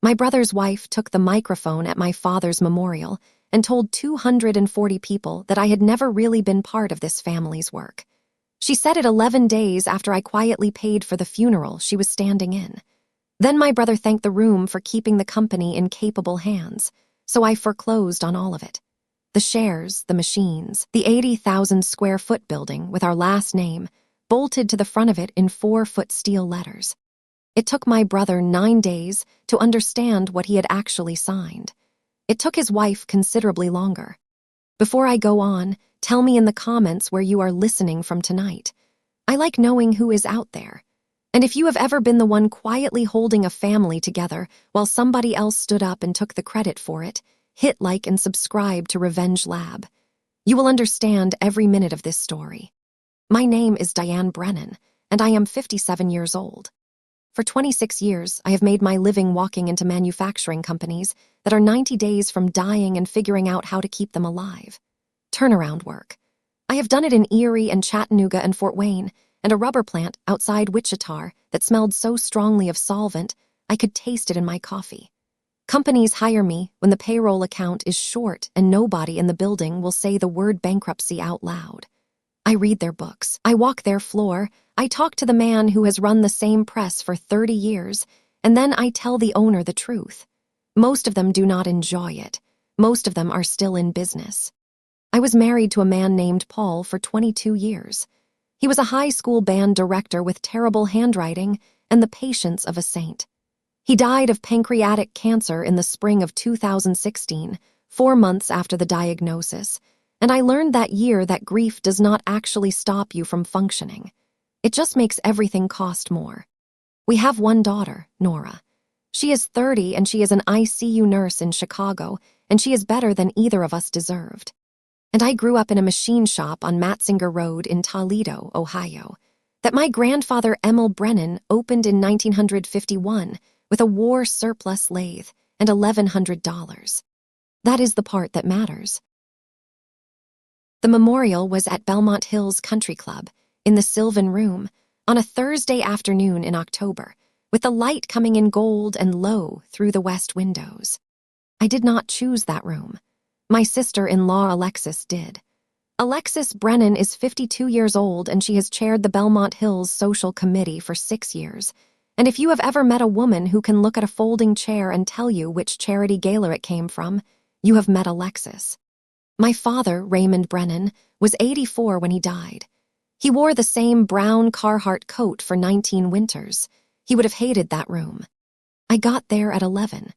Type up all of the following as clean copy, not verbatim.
My brother's wife took the microphone at my father's memorial and told 240 people that I had never really been part of this family's work. She said it 11 days after I quietly paid for the funeral she was standing in. Then my brother thanked the room for keeping the company in capable hands, so I foreclosed on all of it. The shares, the machines, the 80,000 square foot building with our last name, bolted to the front of it in 4-foot steel letters. It took my brother 9 days to understand what he had actually signed. It took his wife considerably longer. Before I go on, tell me in the comments where you are listening from tonight. I like knowing who is out there. And if you have ever been the one quietly holding a family together while somebody else stood up and took the credit for it, hit like and subscribe to Revenge Lab. You will understand every minute of this story. My name is Diane Brennan, and I am 57 years old. For 26 years, I have made my living walking into manufacturing companies that are 90 days from dying and figuring out how to keep them alive. Turnaround work. I have done it in Erie and Chattanooga and Fort Wayne, and a rubber plant outside Wichita that smelled so strongly of solvent I could taste it in my coffee. Companies hire me when the payroll account is short and nobody in the building will say the word bankruptcy out loud. I read their books, I walk their floor, I talk to the man who has run the same press for 30 years, and then I tell the owner the truth. Most of them do not enjoy it. Most of them are still in business. I was married to a man named Paul for 22 years. He was a high school band director with terrible handwriting and the patience of a saint. He died of pancreatic cancer in the spring of 2016, 4 months after the diagnosis, and I learned that year that grief does not actually stop you from functioning. It just makes everything cost more. We have one daughter, Nora. She is 30 and she is an ICU nurse in Chicago, and she is better than either of us deserved. And I grew up in a machine shop on Matzinger Road in Toledo, Ohio, that my grandfather Emil Brennan opened in 1951 with a war surplus lathe and $1,100. That is the part that matters. The memorial was at Belmont Hills Country Club, in the Sylvan Room, on a Thursday afternoon in October, with the light coming in gold and low through the west windows. I did not choose that room. My sister-in-law Alexis did. Alexis Brennan is 52 years old and she has chaired the Belmont Hills Social Committee for 6 years. And if you have ever met a woman who can look at a folding chair and tell you which charity gala it came from, you have met Alexis. My father, Raymond Brennan, was 84 when he died. He wore the same brown Carhartt coat for 19 winters. He would have hated that room. I got there at 11.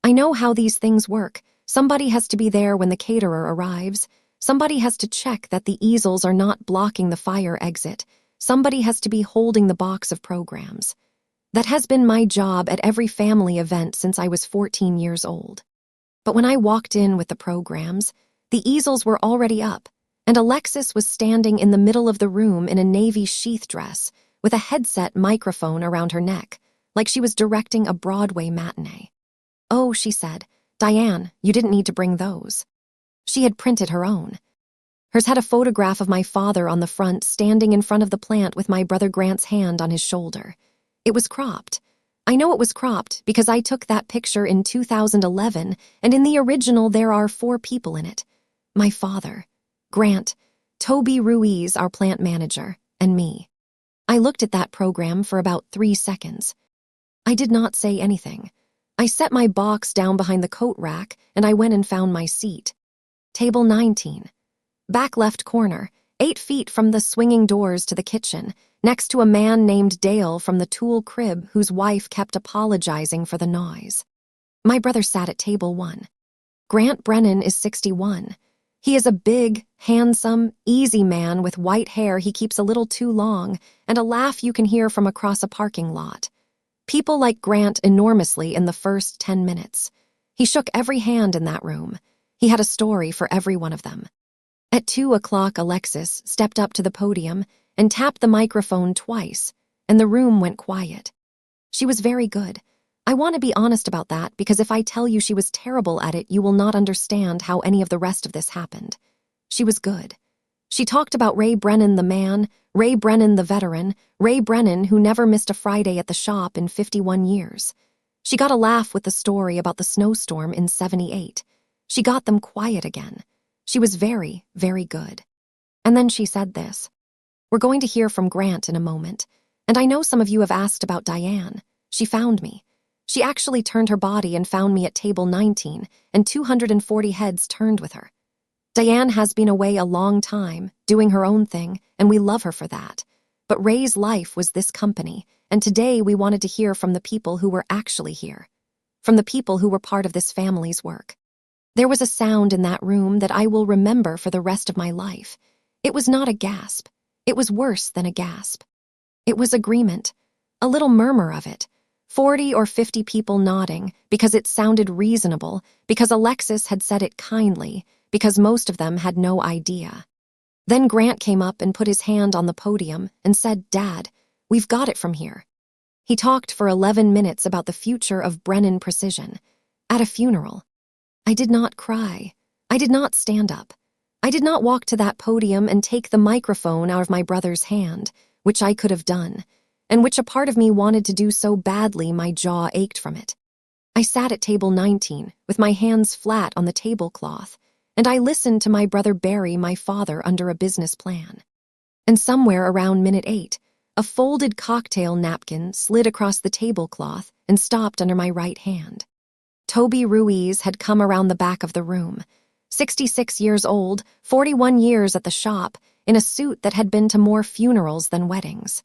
I know how these things work. Somebody has to be there when the caterer arrives. Somebody has to check that the easels are not blocking the fire exit. Somebody has to be holding the box of programs. That has been my job at every family event since I was 14 years old. But when I walked in with the programs, the easels were already up, and Alexis was standing in the middle of the room in a navy sheath dress with a headset microphone around her neck, like she was directing a Broadway matinee. "Oh," she said, "Diane, you didn't need to bring those." She had printed her own. Hers had a photograph of my father on the front, standing in front of the plant with my brother Grant's hand on his shoulder. It was cropped. I know it was cropped because I took that picture in 2011, and in the original there are 4 people in it. My father, Grant, Toby Ruiz, our plant manager, and me. I looked at that program for about 3 seconds. I did not say anything. I set my box down behind the coat rack, and I went and found my seat. Table 19. Back left corner, 8 feet from the swinging doors to the kitchen, next to a man named Dale from the tool crib whose wife kept apologizing for the noise. My brother sat at table 1. Grant Brennan is 61. He is a big, handsome, easy man with white hair he keeps a little too long and a laugh you can hear from across a parking lot. People like Grant enormously in the first 10 minutes. He shook every hand in that room. He had a story for every one of them. At 2 o'clock, Alexis stepped up to the podium and tapped the microphone twice, and the room went quiet. She was very good. I want to be honest about that because if I tell you she was terrible at it, you will not understand how any of the rest of this happened. She was good. She talked about Ray Brennan the man, Ray Brennan the veteran, Ray Brennan who never missed a Friday at the shop in 51 years. She got a laugh with the story about the snowstorm in '78. She got them quiet again. She was very, very good. And then she said this. We're going to hear from Grant in a moment. And I know some of you have asked about Diane. She found me. She actually turned her body and found me at table 19, and 240 heads turned with her. Diane has been away a long time, doing her own thing, and we love her for that. But Ray's life was this company, and today we wanted to hear from the people who were actually here, from the people who were part of this family's work. There was a sound in that room that I will remember for the rest of my life. It was not a gasp. It was worse than a gasp. It was agreement, a little murmur of it, 40 or 50 people nodding because it sounded reasonable, because Alexis had said it kindly, because most of them had no idea. Then Grant came up and put his hand on the podium and said, Dad, we've got it from here. He talked for 11 minutes about the future of Brennan Precision, at a funeral. I did not cry. I did not stand up. I did not walk to that podium and take the microphone out of my brother's hand, which I could have done, and which a part of me wanted to do so badly my jaw ached from it. I sat at table 19, with my hands flat on the tablecloth, and I listened to my brother bury my father under a business plan. And somewhere around minute 8, a folded cocktail napkin slid across the tablecloth and stopped under my right hand. Toby Ruiz had come around the back of the room, 66 years old, 41 years at the shop, in a suit that had been to more funerals than weddings.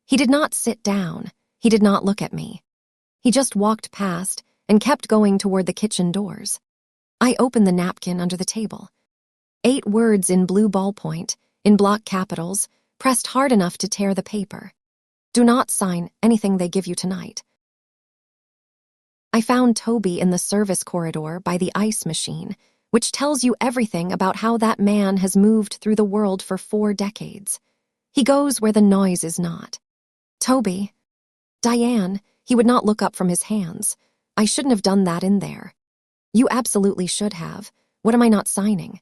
He did not sit down. He did not look at me. He just walked past and kept going toward the kitchen doors. I opened the napkin under the table. 8 words in blue ballpoint, in block capitals, pressed hard enough to tear the paper. Do not sign anything they give you tonight. I found Toby in the service corridor by the ice machine, which tells you everything about how that man has moved through the world for 4 decades. He goes where the noise is not. Toby. Diane, he would not look up from his hands. I shouldn't have done that in there. You absolutely should have. What am I not signing?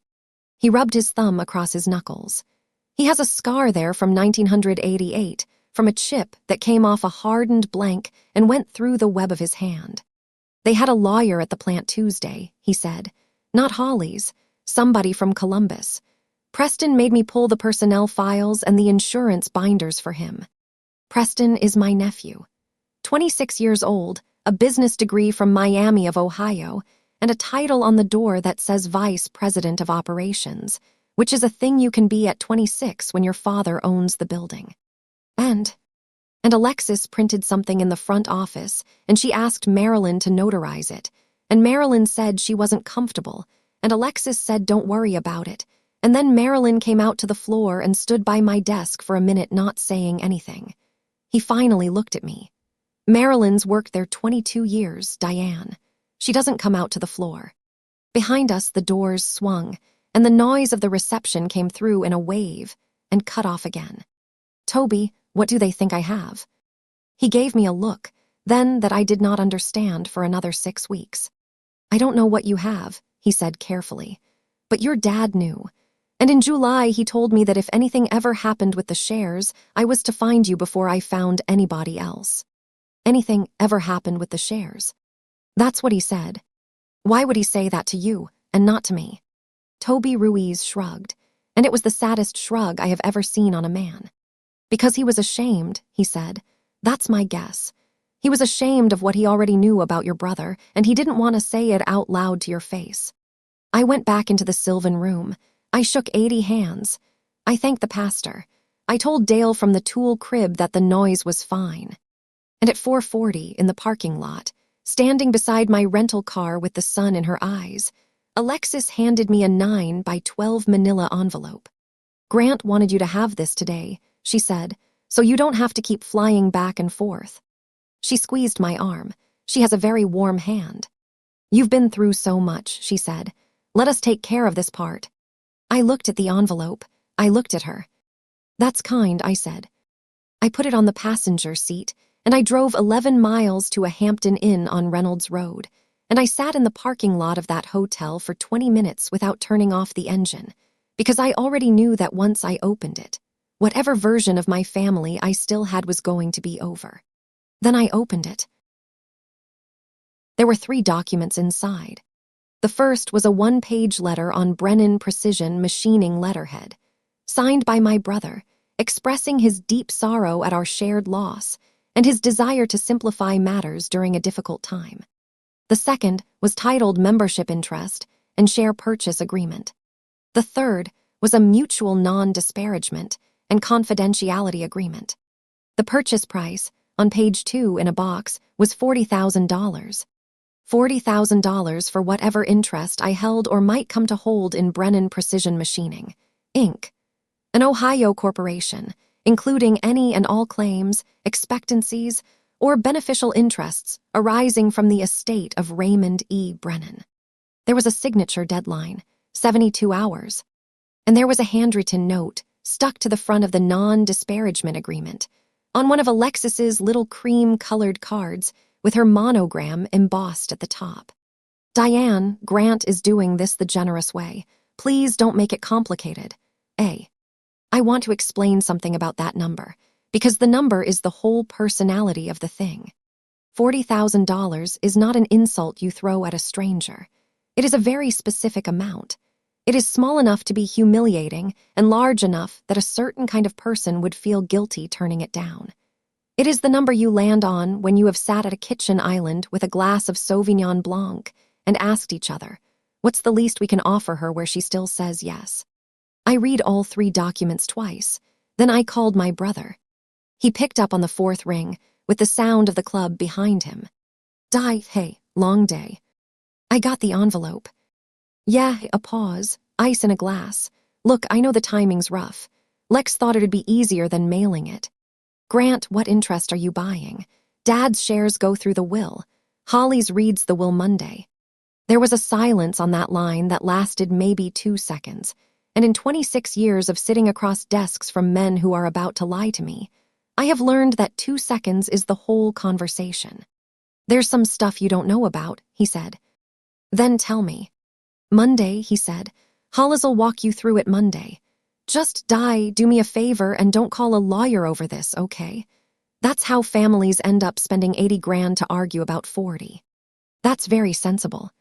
He rubbed his thumb across his knuckles. He has a scar there from 1988, from a chip that came off a hardened blank and went through the web of his hand. They had a lawyer at the plant Tuesday, he said. Not Holly's, somebody from Columbus. Preston made me pull the personnel files and the insurance binders for him. Preston is my nephew. 26 years old, a business degree from Miami of Ohio, and a title on the door that says Vice President of Operations, which is a thing you can be at 26 when your father owns the building. And Alexis printed something in the front office, and she asked Marilyn to notarize it, and Marilyn said she wasn't comfortable, and Alexis said don't worry about it, and then Marilyn came out to the floor and stood by my desk for a minute not saying anything. He finally looked at me. Marilyn's worked there 22 years, Diane. She doesn't come out to the floor. Behind us, the doors swung, and the noise of the reception came through in a wave and cut off again. Toby, what do they think I have? He gave me a look, then that I did not understand for another 6 weeks. I don't know what you have, he said carefully, but your dad knew. And in July, he told me that if anything ever happened with the shares, I was to find you before I found anybody else. Anything ever happened with the shares? That's what he said. Why would he say that to you and not to me? Toby Ruiz shrugged, and it was the saddest shrug I have ever seen on a man. Because he was ashamed, he said. That's my guess. He was ashamed of what he already knew about your brother, and he didn't want to say it out loud to your face. I went back into the Sylvan room. I shook 80 hands. I thanked the pastor. I told Dale from the tool crib that the noise was fine. And at 4:40 in the parking lot, standing beside my rental car with the sun in her eyes, Alexis handed me a 9 by 12 manila envelope. Grant wanted you to have this today, she said, so you don't have to keep flying back and forth. She squeezed my arm. She has a very warm hand. You've been through so much, she said. Let us take care of this part. I looked at the envelope. I looked at her. That's kind, I said. I put it on the passenger seat, and I drove 11 miles to a Hampton Inn on Reynolds Road, and I sat in the parking lot of that hotel for 20 minutes without turning off the engine, because I already knew that once I opened it, whatever version of my family I still had was going to be over. Then I opened it. There were 3 documents inside. The first was a 1-page letter on Brennan precision machining letterhead, signed by my brother, expressing his deep sorrow at our shared loss and his desire to simplify matters during a difficult time. The second was titled Membership Interest and Share Purchase Agreement. The third was a mutual non-disparagement and confidentiality agreement. The purchase price, on page 2 in a box, was $40,000. $40,000 for whatever interest I held or might come to hold in Brennan Precision Machining, Inc., an Ohio corporation, including any and all claims, expectancies, or beneficial interests arising from the estate of Raymond E. Brennan. There was a signature deadline, 72 hours, and there was a handwritten note stuck to the front of the non-disparagement agreement on one of Alexis's little cream-colored cards with her monogram embossed at the top. Diane, Grant is doing this the generous way. Please don't make it complicated. I want to explain something about that number, because the number is the whole personality of the thing. $40,000 is not an insult you throw at a stranger. It is a very specific amount. It is small enough to be humiliating and large enough that a certain kind of person would feel guilty turning it down. It is the number you land on when you have sat at a kitchen island with a glass of Sauvignon Blanc and asked each other, what's the least we can offer her where she still says yes? I read all 3 documents twice. Then I called my brother. He picked up on the 4th ring with the sound of the club behind him. Hey, long day. I got the envelope. Yeah, a pause, ice in a glass. Look, I know the timing's rough. Lex thought it'd be easier than mailing it. Grant, what interest are you buying? Dad's shares go through the will. Holly's reads the will Monday. There was a silence on that line that lasted maybe 2 seconds, and in 26 years of sitting across desks from men who are about to lie to me, I have learned that 2 seconds is the whole conversation. There's some stuff you don't know about, he said. Then tell me. Monday, he said. Hollis'll walk you through it Monday. Just do me a favor and don't call a lawyer over this, okay? That's how families end up spending $80,000 to argue about 40. That's very sensible.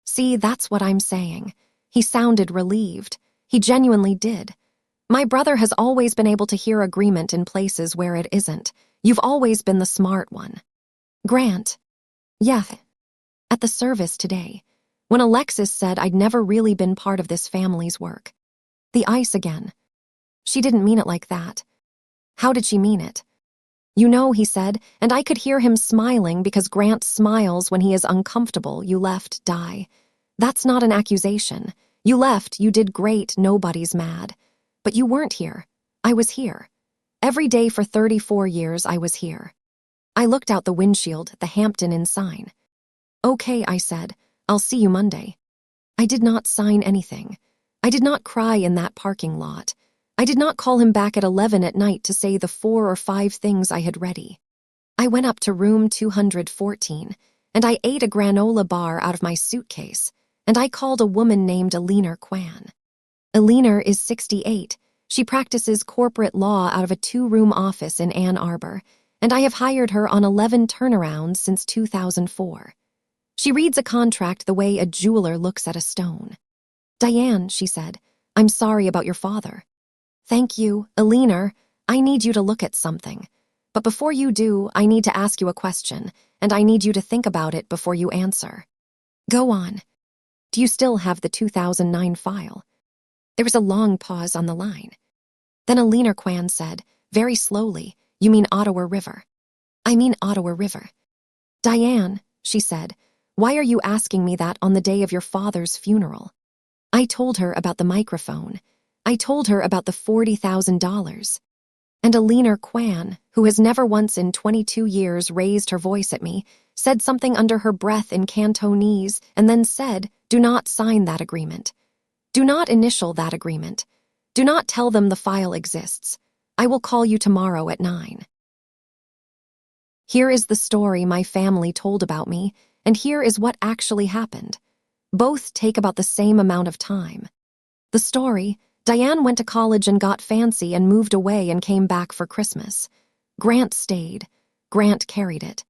See, that's what I'm saying. He sounded relieved. He genuinely did. My brother has always been able to hear agreement in places where it isn't. You've always been the smart one. Grant. Yeah. At the service today, when Alexis said I'd never really been part of this family's work. The ice again. She didn't mean it like that. How did she mean it? You know, he said, and I could hear him smiling because Grant smiles when he is uncomfortable. You left, That's not an accusation. You left, you did great, nobody's mad. But you weren't here. I was here. Every day for 34 years I was here. I looked out the windshield at the Hampton Inn sign. Okay, I said, I'll see you Monday. I did not sign anything. I did not cry in that parking lot. I did not call him back at 11 at night to say the 4 or 5 things I had ready. I went up to room 214, and I ate a granola bar out of my suitcase, and I called a woman named Alina Kwan. Alina is 68. She practices corporate law out of a 2-room office in Ann Arbor, and I have hired her on 11 turnarounds since 2004. She reads a contract the way a jeweler looks at a stone. Diane, she said, I'm sorry about your father. Thank you, Alina. I need you to look at something. But before you do, I need to ask you a question, and I need you to think about it before you answer. Go on. Do you still have the 2009 file? There was a long pause on the line. Then Alina Kwan said, very slowly, you mean Ottawa River? I mean Ottawa River. Diane, she said, why are you asking me that on the day of your father's funeral? I told her about the microphone. I told her about the $40,000. And Alina Kwan, who has never once in 22 years raised her voice at me, said something under her breath in Cantonese and then said, do not sign that agreement. Do not initial that agreement. Do not tell them the file exists. I will call you tomorrow at 9. Here is the story my family told about me, and here is what actually happened. Both take about the same amount of time. The story, Diane went to college and got fancy and moved away and came back for Christmas. Grant stayed. Grant carried it.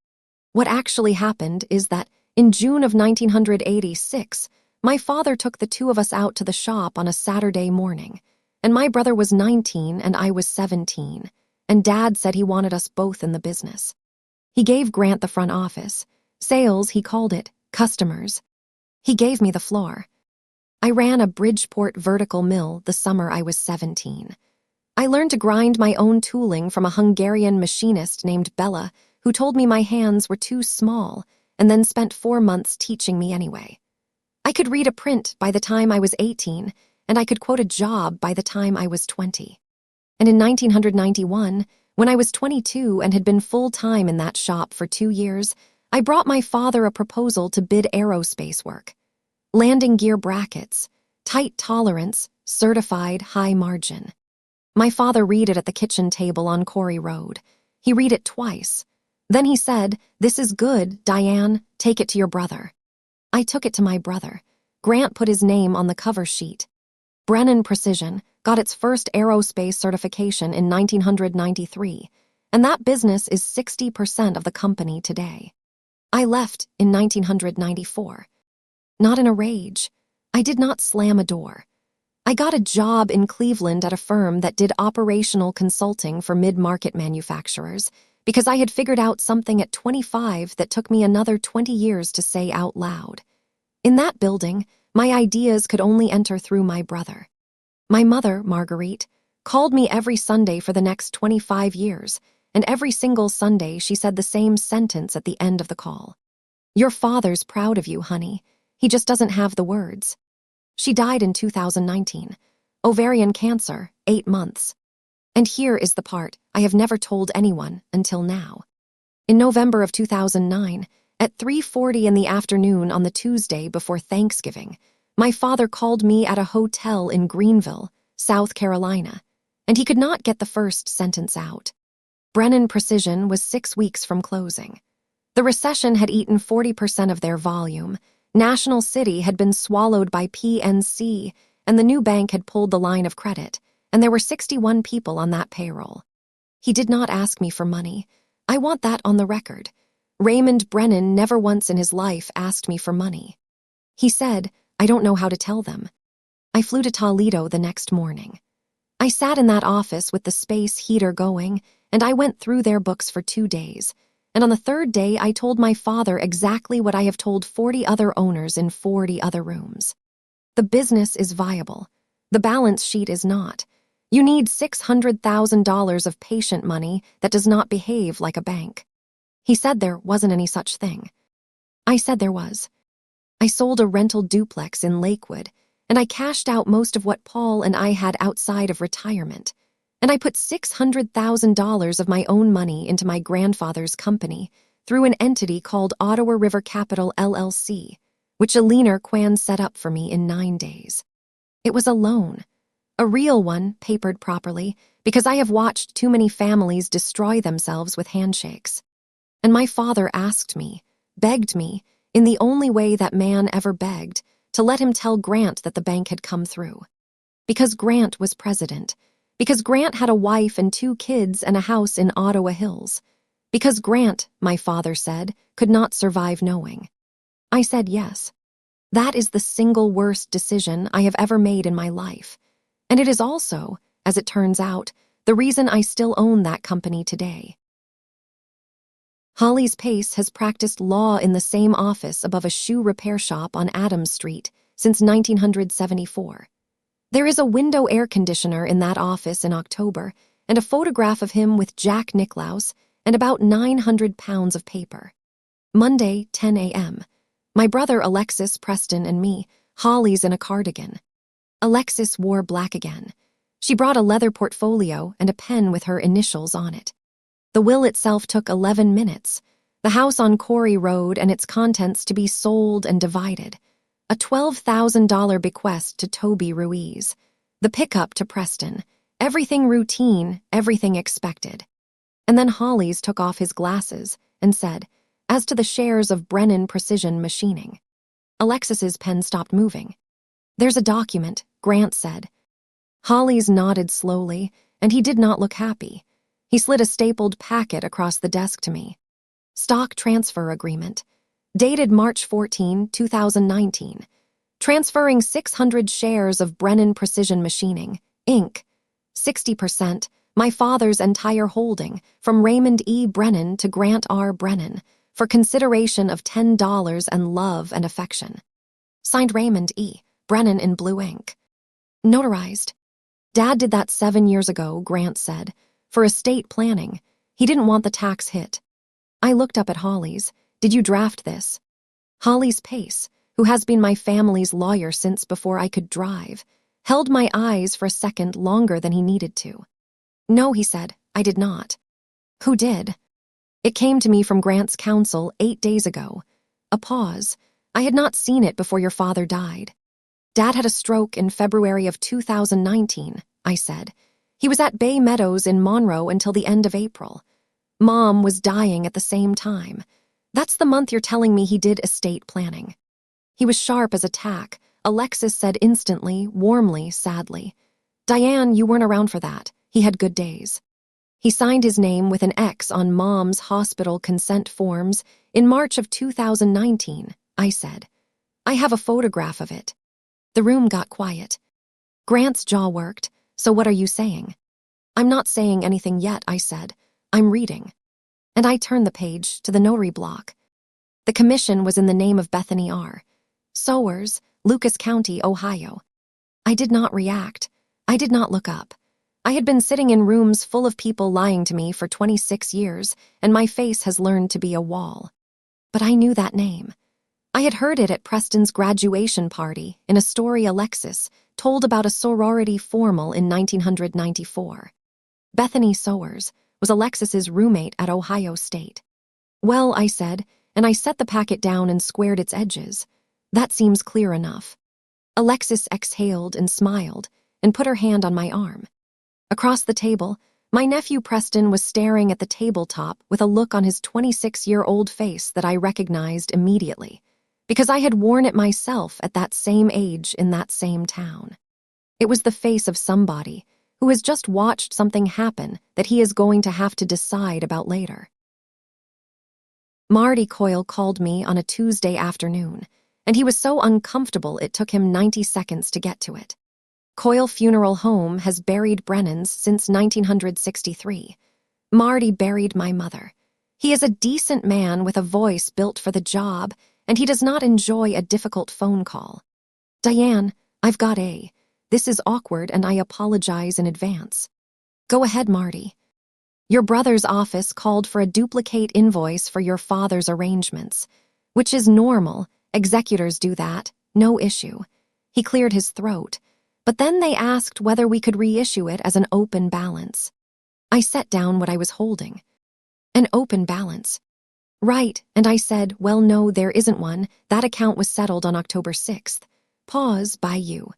What actually happened is that In June of 1986, my father took the two of us out to the shop on a Saturday morning, and my brother was 19 and I was 17, and Dad said he wanted us both in the business. He gave Grant the front office. Sales, he called it, customers. He gave me the floor. I ran a Bridgeport vertical mill the summer I was 17. I learned to grind my own tooling from a Hungarian machinist named Bella, who told me my hands were too small, and then spent 4 months teaching me anyway. I could read a print by the time I was 18, and I could quote a job by the time I was 20. And in 1991, when I was 22 and had been full-time in that shop for 2 years, I brought my father a proposal to bid aerospace work. Landing gear brackets, tight tolerance, certified high margin. My father read it at the kitchen table on Corey Road. He read it twice. Then he said, "This is good, Diane, take it to your brother." I took it to my brother. Grant put his name on the cover sheet. Brennan Precision got its first aerospace certification in 1993, and that business is 60% of the company today. I left in 1994. Not in a rage. I did not slam a door. I got a job in Cleveland at a firm that did operational consulting for mid-market manufacturers because I had figured out something at 25 that took me another 20 years to say out loud. In that building, my ideas could only enter through my brother. My mother, Marguerite, called me every Sunday for the next 25 years, and every single Sunday she said the same sentence at the end of the call. "Your father's proud of you, honey. He just doesn't have the words." She died in 2019. Ovarian cancer, 8 months. And here is the part I have never told anyone until now. In November of 2009, at 3:40 in the afternoon on the Tuesday before Thanksgiving, my father called me at a hotel in Greenville, South Carolina, and he could not get the first sentence out. Brennan Precision was 6 weeks from closing. The recession had eaten 40% of their volume. National City had been swallowed by PNC, and the new bank had pulled the line of credit, and there were 61 people on that payroll. He did not ask me for money. I want that on the record. Raymond Brennan never once in his life asked me for money. He said, "I don't know how to tell them." I flew to Toledo the next morning. I sat in that office with the space heater going, and I went through their books for 2 days. And on the 3rd day, I told my father exactly what I have told 40 other owners in 40 other rooms. The business is viable. The balance sheet is not. You need $600,000 of patient money that does not behave like a bank. He said there wasn't any such thing. I said there was. I sold a rental duplex in Lakewood, and I cashed out most of what Paul and I had outside of retirement. And I put $600,000 of my own money into my grandfather's company through an entity called Ottawa River Capital LLC, which Alina Kwan set up for me in 9 days. It was a loan, a real one, papered properly, because I have watched too many families destroy themselves with handshakes. And my father asked me, begged me, in the only way that man ever begged, to let him tell Grant that the bank had come through. Because Grant was president. Because Grant had a wife and 2 kids and a house in Ottawa Hills. Because Grant, my father said, could not survive knowing. I said yes. That is the single worst decision I have ever made in my life. And it is also, as it turns out, the reason I still own that company today. Holly's Pace has practiced law in the same office above a shoe repair shop on Adams Street since 1974. There is a window air conditioner in that office in October, and a photograph of him with Jack Nicklaus and about 900 pounds of paper. Monday, 10 a.m. My brother Alexis, Preston, and me, Holly's in a cardigan. Alexis wore black again. She brought a leather portfolio and a pen with her initials on it. The will itself took 11 minutes. The house on Corey Road and its contents to be sold and divided. A $12,000 bequest to Toby Ruiz. The pickup to Preston. Everything routine, everything expected. And then Holly's took off his glasses and said, "As to the shares of Brennan Precision Machining." Alexis's pen stopped moving. "There's a document," Grant said. Holly's nodded slowly, and he did not look happy. He slid a stapled packet across the desk to me. "Stock transfer agreement. Dated March 14, 2019. Transferring 600 shares of Brennan Precision Machining, Inc., 60%, my father's entire holding, from Raymond E. Brennan to Grant R. Brennan, for consideration of $10 and love and affection. Signed Raymond E. Brennan in blue ink. Notarized. Dad did that 7 years ago, Grant said, for estate planning. He didn't want the tax hit. I looked up at Holly's. Did you draft this? Holly's Pace, who has been my family's lawyer since before I could drive, held my eyes for a second longer than he needed to. No, he said, I did not. Who did? It came to me from Grant's counsel 8 days ago. A pause. I had not seen it before your father died. Dad had a stroke in February of 2019, I said. He was at Bay Meadows in Monroe until the end of April. Mom was dying at the same time. That's the month you're telling me he did estate planning. He was sharp as a tack. Alexis said instantly, warmly, sadly. Diane, you weren't around for that. He had good days. He signed his name with an X on Mom's hospital consent forms in March of 2019, I said. I have a photograph of it. The room got quiet. Grant's jaw worked. So what are you saying? I'm not saying anything yet, I said. I'm reading. And I turned the page to the notary block. The commission was in the name of Bethany R. Sowers, Lucas County, Ohio. I did not react. I did not look up. I had been sitting in rooms full of people lying to me for 26 years, and my face has learned to be a wall. But I knew that name. I had heard it at Preston's graduation party in a story Alexis told about a sorority formal in 1994. Bethany Sowers was Alexis's roommate at Ohio State. Well, I said, and I set the packet down and squared its edges. That seems clear enough. Alexis exhaled and smiled and put her hand on my arm. Across the table, my nephew Preston was staring at the tabletop with a look on his 26-year-old face that I recognized immediately, because I had worn it myself at that same age in that same town. It was the face of somebody who has just watched something happen that he is going to have to decide about later. Marty Coyle called me on a Tuesday afternoon, and he was so uncomfortable it took him 90 seconds to get to it. Coyle Funeral Home has buried Brennans since 1963. Marty buried my mother. He is a decent man with a voice built for the job, and he does not enjoy a difficult phone call. Diane, I've got a. This is awkward and I apologize in advance. Go ahead, Marty. Your brother's office called for a duplicate invoice for your father's arrangements, which is normal. Executors do that, no issue. He cleared his throat, but then they asked whether we could reissue it as an open balance. I set down what I was holding. An open balance. Right, and I said, well, no, there isn't one. That account was settled on October 6th. Pause by you.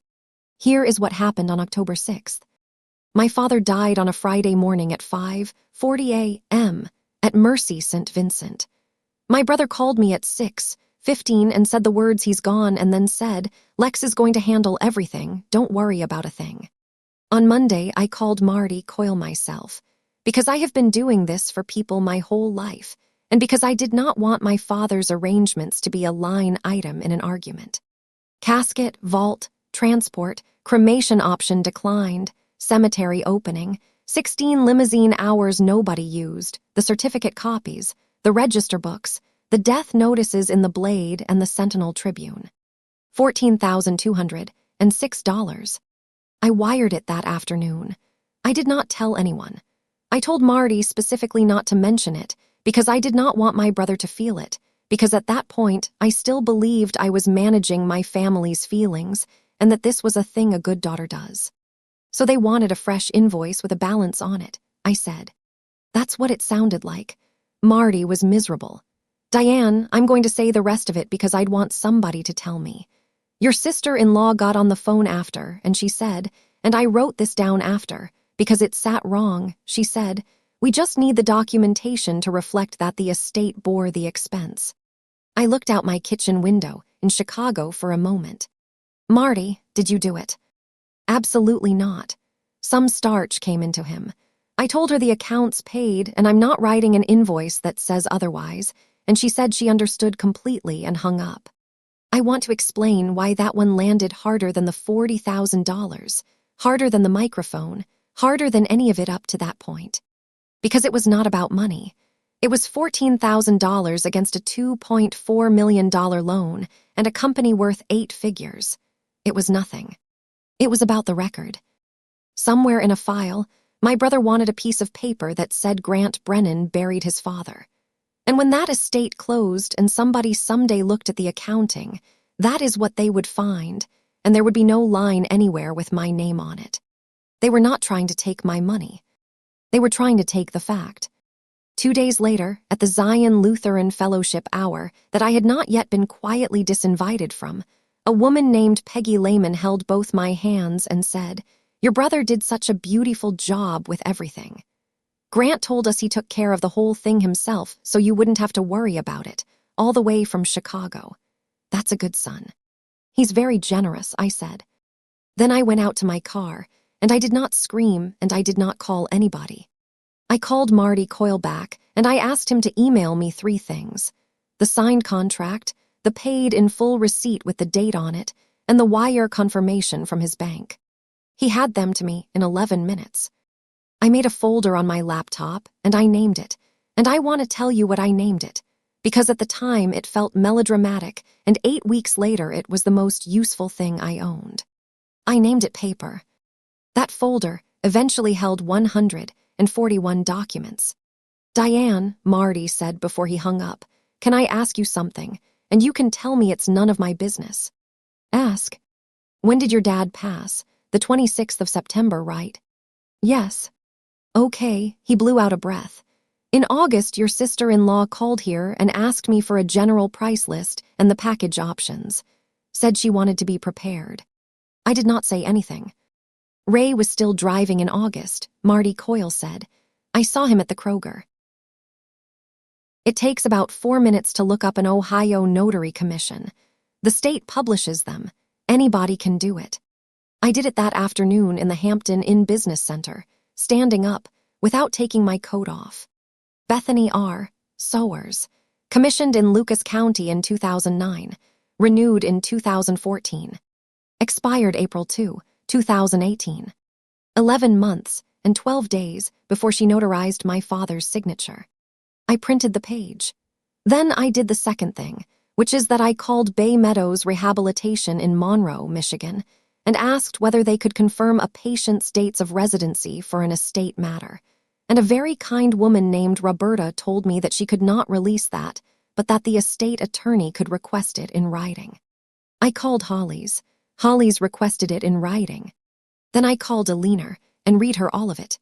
Here is what happened on October 6th. My father died on a Friday morning at 5:40 a.m. at Mercy St. Vincent. My brother called me at 6:15 and said the words he's gone and then said, Lex is going to handle everything, don't worry about a thing. On Monday, I called Marty Coyle myself, because I have been doing this for people my whole life, and because I did not want my father's arrangements to be a line item in an argument. Casket, vault, transport, cremation option declined, cemetery opening, 16 limousine hours nobody used, the certificate copies, the register books, the death notices in the Blade and the Sentinel Tribune. $14,206. I wired it that afternoon. I did not tell anyone. I told Marty specifically not to mention it because I did not want my brother to feel it, because at that point I still believed I was managing my family's feelings and that this was a thing a good daughter does. So they wanted a fresh invoice with a balance on it, I said. That's what it sounded like. Marty was miserable. Diane, I'm going to say the rest of it because I'd want somebody to tell me. Your sister-in-law got on the phone after, and she said, and I wrote this down after, because it sat wrong, she said, we just need the documentation to reflect that the estate bore the expense. I looked out my kitchen window in Chicago for a moment. Marty, did you do it? Absolutely not. Some starch came into him. I told her the accounts paid, and I'm not writing an invoice that says otherwise, and she said she understood completely and hung up. I want to explain why that one landed harder than the $40,000, harder than the microphone, harder than any of it up to that point. Because it was not about money. It was $14,000 against a $2.4 million loan and a company worth 8 figures. It was nothing. It was about the record. Somewhere in a file, my brother wanted a piece of paper that said Grant Brennan buried his father. And when that estate closed and somebody someday looked at the accounting, that is what they would find, and there would be no line anywhere with my name on it. They were not trying to take my money. They were trying to take the fact. 2 days later, at the Zion Lutheran Fellowship Hour that I had not yet been quietly disinvited from, a woman named Peggy Lehman held both my hands and said, "Your brother did such a beautiful job with everything. Grant told us he took care of the whole thing himself so you wouldn't have to worry about it, all the way from Chicago. That's a good son." "He's very generous," I said. Then I went out to my car, and I did not scream and I did not call anybody. I called Marty Coyle back and I asked him to email me 3 things: the signed contract, the paid in full receipt with the date on it, and the wire confirmation from his bank. He had them to me in 11 minutes. I made a folder on my laptop and I named it, and I want to tell you what I named it, because at the time it felt melodramatic and 8 weeks later it was the most useful thing I owned. I named it paper. That folder eventually held 141 documents. "Diane," Marty said before he hung up, "can I ask you something? And you can tell me it's none of my business." "Ask." "When did your dad pass? The 26th of September, right?" "Yes." "Okay," he blew out a breath. "In August, your sister-in-law called here and asked me for a general price list and the package options. Said she wanted to be prepared." I did not say anything. "Ray was still driving in August," Marty Coyle said. "I saw him at the Kroger." It takes about 4 minutes to look up an Ohio notary commission. The state publishes them. Anybody can do it. I did it that afternoon in the Hampton Inn Business Center, standing up, without taking my coat off. Bethany R. Sowers, commissioned in Lucas County in 2009, renewed in 2014. Expired April 2, 2018. 11 months and 12 days before she notarized my father's signature. I printed the page. Then I did the second thing, which is that I called Bay Meadows Rehabilitation in Monroe, Michigan, and asked whether they could confirm a patient's dates of residency for an estate matter. And a very kind woman named Roberta told me that she could not release that, but that the estate attorney could request it in writing. I called Holly's. Holly's requested it in writing. Then I called Alina and read her all of it.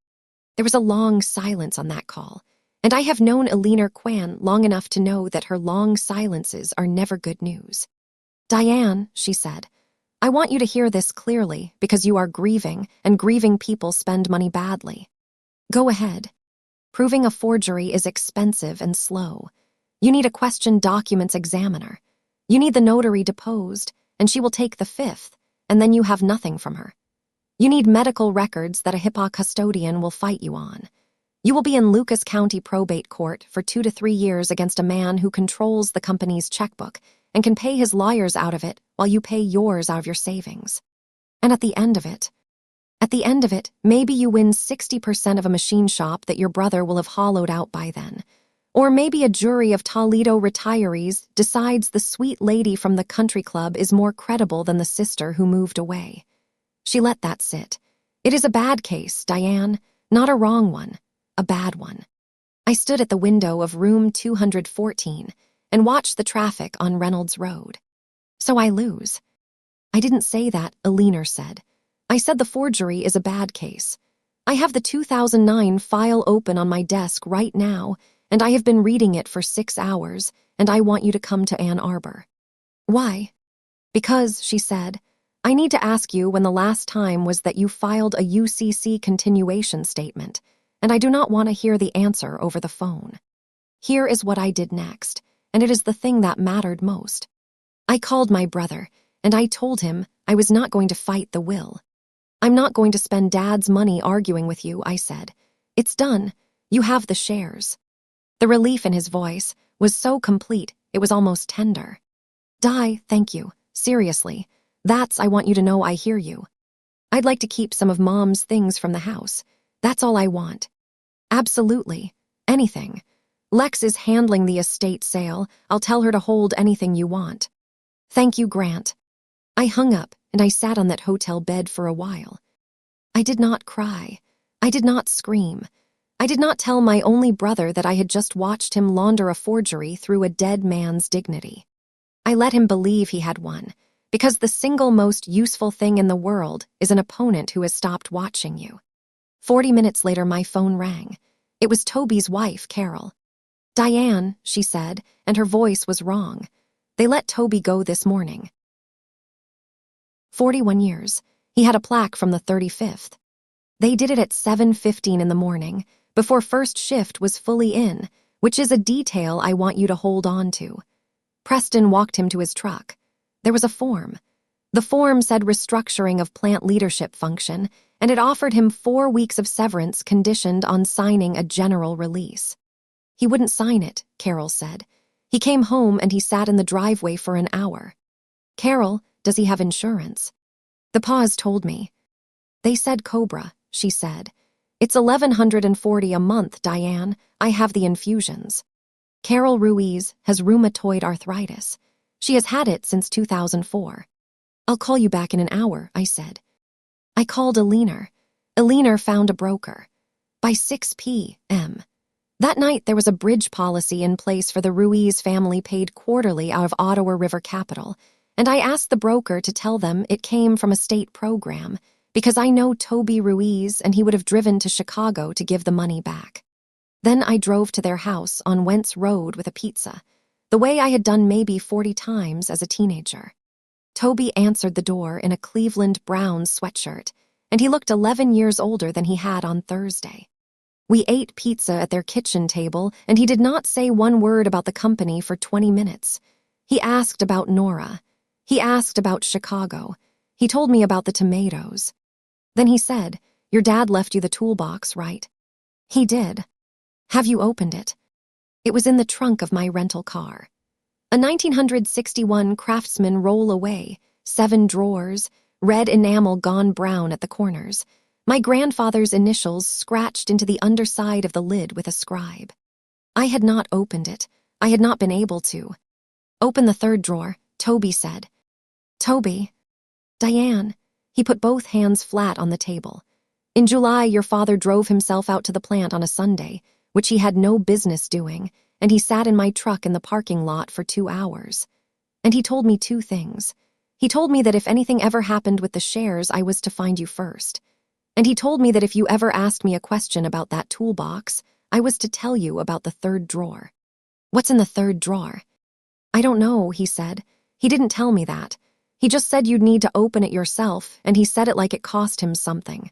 There was a long silence on that call, and I have known Alina Kwan long enough to know that her long silences are never good news. "Diane," she said, "I want you to hear this clearly because you are grieving, and grieving people spend money badly. Go ahead. Proving a forgery is expensive and slow. You need a question documents examiner. You need the notary deposed, and she will take the 5th, and then you have nothing from her. You need medical records that a HIPAA custodian will fight you on. You will be in Lucas County probate court for 2 to 3 years against a man who controls the company's checkbook and can pay his lawyers out of it while you pay yours out of your savings. And at the end of it, maybe you win 60% of a machine shop that your brother will have hollowed out by then. Or maybe a jury of Toledo retirees decides the sweet lady from the country club is more credible than the sister who moved away." She let that sit. "It is a bad case, Diane, not a wrong one, a bad one." I stood at the window of room 214 and watched the traffic on Reynolds Road. "So I lose." "I didn't say that," Alina said. "I said the forgery is a bad case. I have the 2009 file open on my desk right now, and I have been reading it for 6 hours, and I want you to come to Ann Arbor." "Why?" "Because," she said, "I need to ask you when the last time was that you filed a UCC continuation statement, and I do not want to hear the answer over the phone." Here is what I did next, and it is the thing that mattered most. I called my brother, and I told him I was not going to fight the will. "I'm not going to spend Dad's money arguing with you," I said. "It's done. You have the shares." The relief in his voice, was so complete, it was almost tender. Di, thank you. Seriously. I want you to know I hear you. I'd like to keep some of Mom's things from the house. That's all I want. Absolutely. Anything. Lex is handling the estate sale. I'll tell her to hold anything you want. Thank you, Grant. I hung up and I sat on that hotel bed for a while. I did not cry. I did not scream. I did not tell my only brother that I had just watched him launder a forgery through a dead man's dignity. I let him believe he had won, because the single most useful thing in the world is an opponent who has stopped watching you. 40 minutes later, my phone rang. It was Toby's wife, Carol. Diane, she said, and her voice was wrong. They let Toby go this morning. 41 years. He had a plaque from the 35th. They did it at 7:15 in the morning, before first shift was fully in, which is a detail I want you to hold on to. Preston walked him to his truck. There was a form. The form said restructuring of plant leadership function, and it offered him 4 weeks of severance conditioned on signing a general release. He wouldn't sign it, Carol said. He came home and he sat in the driveway for an hour. Carol, does he have insurance? The pause told me. They said Cobra, she said. It's $1,140 a month, Diane. I have the infusions. Carol Ruiz has rheumatoid arthritis. She has had it since 2004. I'll call you back in an hour, I said. I called Aliner. Aliner found a broker. By 6 p.m. That night, there was a bridge policy in place for the Ruiz family paid quarterly out of Ottawa River Capital, and I asked the broker to tell them it came from a state program, because I know Toby Ruiz and he would have driven to Chicago to give the money back. Then I drove to their house on Wentz Road with a pizza, the way I had done maybe 40 times as a teenager. Toby answered the door in a Cleveland Browns sweatshirt, and he looked 11 years older than he had on Thursday. We ate pizza at their kitchen table, and he did not say one word about the company for 20 minutes. He asked about Nora. He asked about Chicago. He told me about the tomatoes. Then he said, "Your dad left you the toolbox, right?" He did. Have you opened it? It was in the trunk of my rental car. A 1961 Craftsman roll-away, 7 drawers, red enamel gone brown at the corners. My grandfather's initials scratched into the underside of the lid with a scribe. I had not opened it. I had not been able to. Open the 3rd drawer, Toby said. Toby. Diane. He put both hands flat on the table. In July, your father drove himself out to the plant on a Sunday, which he had no business doing, and he sat in my truck in the parking lot for 2 hours. And he told me 2 things. He told me that if anything ever happened with the shares, I was to find you first. And he told me that if you ever asked me a question about that toolbox, I was to tell you about the 3rd drawer. What's in the 3rd drawer? I don't know, he said. He didn't tell me that. He just said you'd need to open it yourself, and he said it like it cost him something.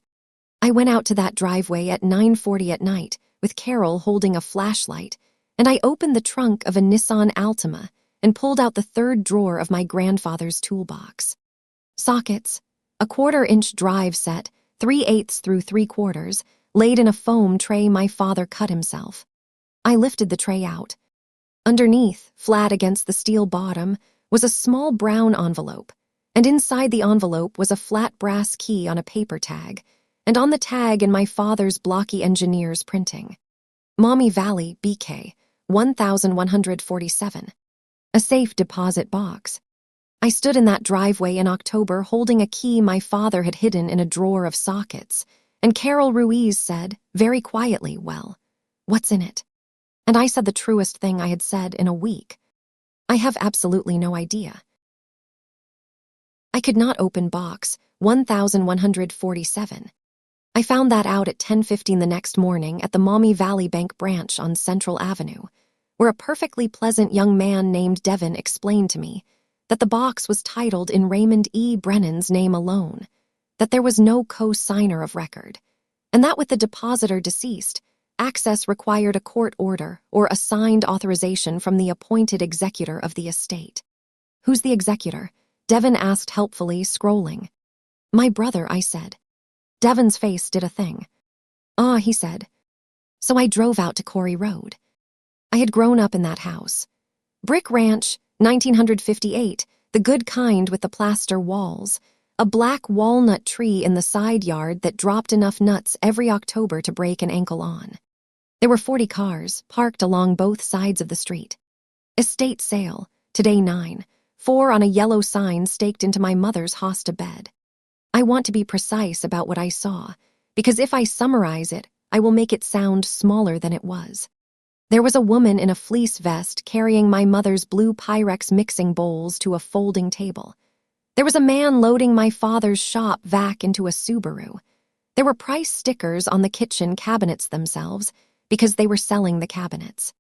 I went out to that driveway at 9:40 at night, with Carol holding a flashlight, and I opened the trunk of a Nissan Altima and pulled out the 3rd drawer of my grandfather's toolbox. Sockets, a 1/4-inch drive set, 3/8 through 3/4, laid in a foam tray my father cut himself. I lifted the tray out. Underneath, flat against the steel bottom, was a small brown envelope, and inside the envelope was a flat brass key on a paper tag, and on the tag in my father's blocky engineer's printing. Mommy Valley, BK, 1147. A safe deposit box. I stood in that driveway in October holding a key my father had hidden in a drawer of sockets, and Carol Ruiz said, very quietly, "Well, what's in it?" And I said the truest thing I had said in a week. I have absolutely no idea. I could not open box 1147. I found that out at 10:15 the next morning at the Maumee Valley Bank branch on Central Avenue, where a perfectly pleasant young man named Devin explained to me that the box was titled in Raymond E. Brennan's name alone, that there was no co-signer of record, and that with the depositor deceased, access required a court order or a signed authorization from the appointed executor of the estate. Who's the executor? Devin asked helpfully, scrolling. My brother, I said. Devin's face did a thing. Ah, he said. So I drove out to Corey Road. I had grown up in that house. Brick Ranch, 1958, the good kind with the plaster walls. A black walnut tree in the side yard that dropped enough nuts every October to break an ankle on. There were 40 cars parked along both sides of the street. Estate sale, today 9, 4 on a yellow sign staked into my mother's hosta bed. I want to be precise about what I saw, because if I summarize it, I will make it sound smaller than it was. There was a woman in a fleece vest carrying my mother's blue Pyrex mixing bowls to a folding table. There was a man loading my father's shop vac into a Subaru. There were price stickers on the kitchen cabinets themselves because they were selling the cabinets.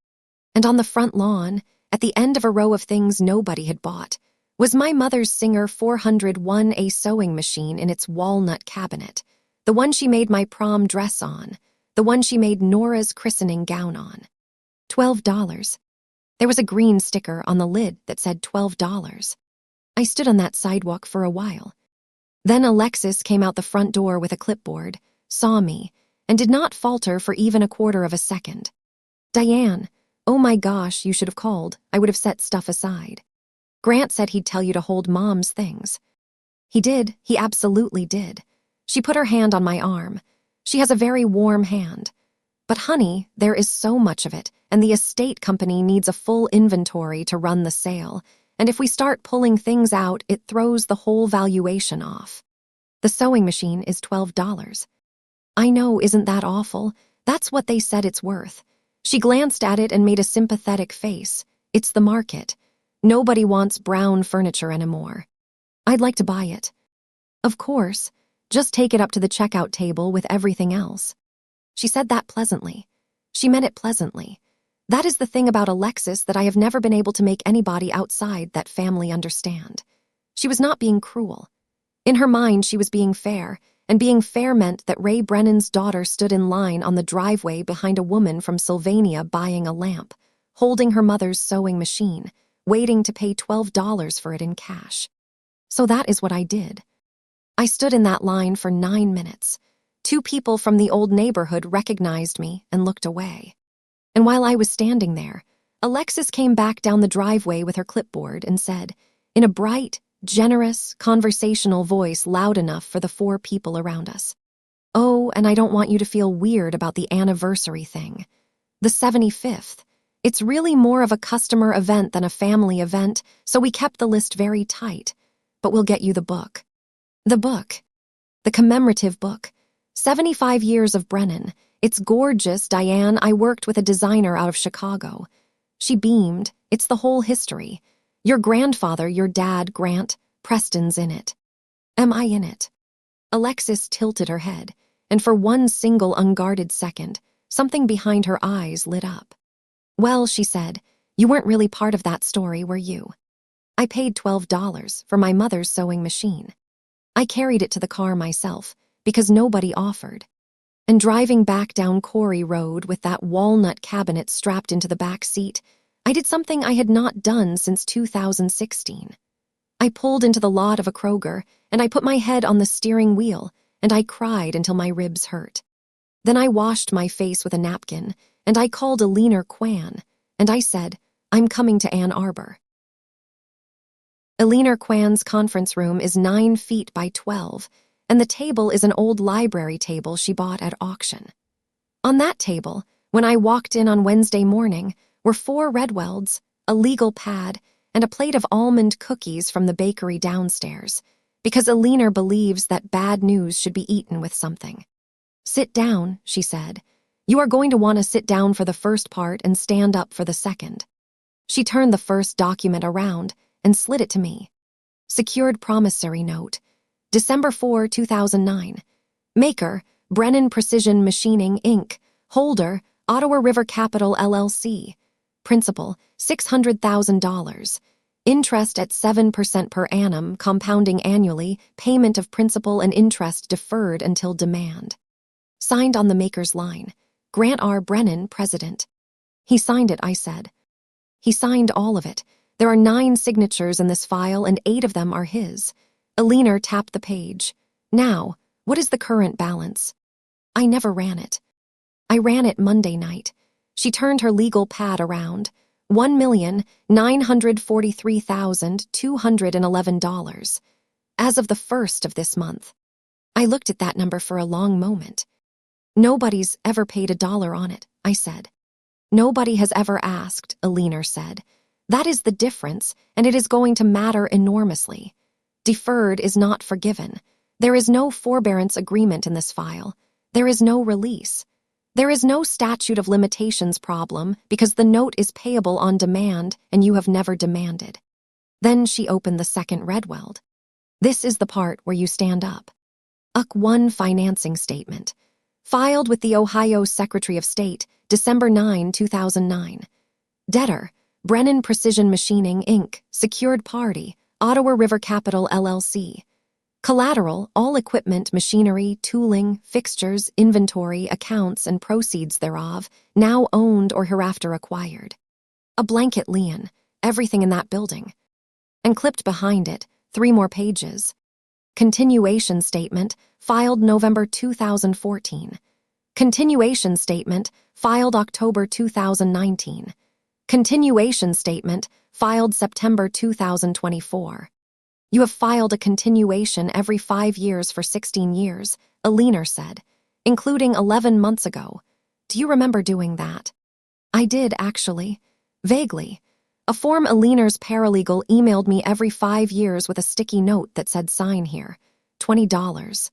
And on the front lawn, at the end of a row of things nobody had bought, was my mother's Singer 401A sewing machine in its walnut cabinet, the one she made my prom dress on, the one she made Nora's christening gown on. $12. There was a green sticker on the lid that said $12. I stood on that sidewalk for a while. Then Alexis came out the front door with a clipboard, saw me, and did not falter for even a quarter of a second. Diane, oh my gosh, you should have called. I would have set stuff aside. Grant said he'd tell you to hold Mom's things. He did, he absolutely did. She put her hand on my arm. She has a very warm hand. But honey, there is so much of it, and the estate company needs a full inventory to run the sale, and if we start pulling things out, it throws the whole valuation off. The sewing machine is $12. I know, isn't that awful? That's what they said it's worth. She glanced at it and made a sympathetic face. It's the market. Nobody wants brown furniture anymore. I'd like to buy it. Of course. Just take it up to the checkout table with everything else. She said that pleasantly. She meant it pleasantly. That is the thing about Alexis that I have never been able to make anybody outside that family understand. She was not being cruel. In her mind, she was being fair, and being fair meant that Ray Brennan's daughter stood in line on the driveway behind a woman from Sylvania buying a lamp, holding her mother's sewing machine, waiting to pay $12 for it in cash. So that is what I did. I stood in that line for 9 minutes. 2 people from the old neighborhood recognized me and looked away. And while I was standing there, Alexis came back down the driveway with her clipboard and said, in a bright, generous, conversational voice loud enough for the 4 people around us, "Oh, and I don't want you to feel weird about the anniversary thing. The 75th. It's really more of a customer event than a family event, so we kept the list very tight. But we'll get you the book." The book. The commemorative book. 75 years of Brennan. It's gorgeous, Diane. I worked with a designer out of Chicago. She beamed. It's the whole history. Your grandfather, your dad, Grant, Preston's in it. Am I in it? Alexis tilted her head, and for one single unguarded second, something behind her eyes lit up. Well, she said, you weren't really part of that story, were you? I paid $12 for my mother's sewing machine. I carried it to the car myself, because nobody offered. And driving back down Corey Road with that walnut cabinet strapped into the back seat, I did something I had not done since 2016. I pulled into the lot of a Kroger, and I put my head on the steering wheel, and I cried until my ribs hurt. Then I washed my face with a napkin, and I called a leaner Kwan, and I said, I'm coming to Ann Arbor. Eleanor Kwan's conference room is 9 feet by 12, and the table is an old library table she bought at auction. On that table, when I walked in on Wednesday morning, were 4 Redwelds, a legal pad, and a plate of almond cookies from the bakery downstairs, because Eleanor believes that bad news should be eaten with something. Sit down, she said. You are going to want to sit down for the first part and stand up for the second. She turned the first document around and slid it to me. Secured promissory note. December 4, 2009. Maker, Brennan Precision Machining, Inc. Holder, Ottawa River Capital, LLC. Principal, $600,000. Interest at 7% per annum, compounding annually, payment of principal and interest deferred until demand. Signed on the maker's line. Grant R. Brennan, President. He signed it, I said. He signed all of it. There are 9 signatures in this file and 8 of them are his. Eleanor tapped the page. Now, what is the current balance? I never ran it. I ran it Monday night. She turned her legal pad around. $1,943,211. As of the 1st of this month. I looked at that number for a long moment. Nobody's ever paid $1 on it, I said. Nobody has ever asked, Alina said. That is the difference, and it is going to matter enormously. Deferred is not forgiven. There is no forbearance agreement in this file. There is no release. There is no statute of limitations problem because the note is payable on demand and you have never demanded. Then she opened the second Redweld. This is the part where you stand up. UC1 financing statement. Filed with the Ohio Secretary of State, December 9, 2009. Debtor, Brennan Precision Machining, Inc., Secured Party, Ottawa River Capital, LLC. Collateral, all equipment, machinery, tooling, fixtures, inventory, accounts, and proceeds thereof, now owned or hereafter acquired. A blanket lien, everything in that building. And clipped behind it, 3 more pages. Continuation statement, filed November 2014. Continuation statement, filed October 2019. Continuation statement, filed September 2024. You have filed a continuation every 5 years for 16 years, Alina said, including 11 months ago. Do you remember doing that? I did, actually. Vaguely. A form Alina's paralegal emailed me every 5 years with a sticky note that said sign here, $20.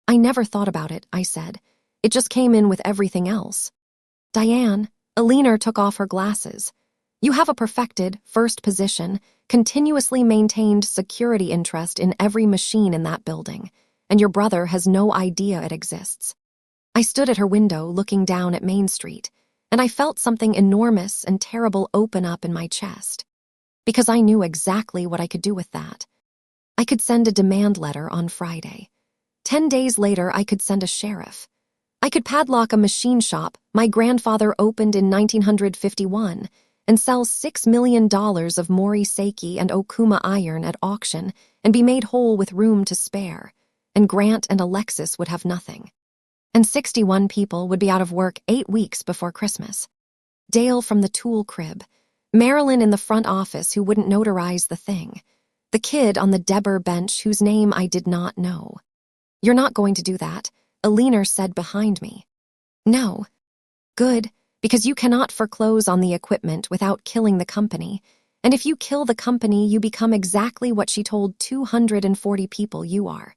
I never thought about it, I said. It just came in with everything else. Diane, Alina took off her glasses. You have a perfected, first position, continuously maintained security interest in every machine in that building, and your brother has no idea it exists. I stood at her window looking down at Main Street, and I felt something enormous and terrible open up in my chest, because I knew exactly what I could do with that. I could send a demand letter on Friday. 10 days later, I could send a sheriff. I could padlock a machine shop my grandfather opened in 1951 and sell $6 million of Mori Seiki and Okuma iron at auction and be made whole with room to spare, and Grant and Alexis would have nothing. And 61 people would be out of work 8 weeks before Christmas. Dale from the tool crib, Marilyn in the front office who wouldn't notarize the thing, the kid on the Deber bench whose name I did not know. You're not going to do that, Alina said behind me. No. Good, because you cannot foreclose on the equipment without killing the company, and if you kill the company, you become exactly what she told 240 people you are.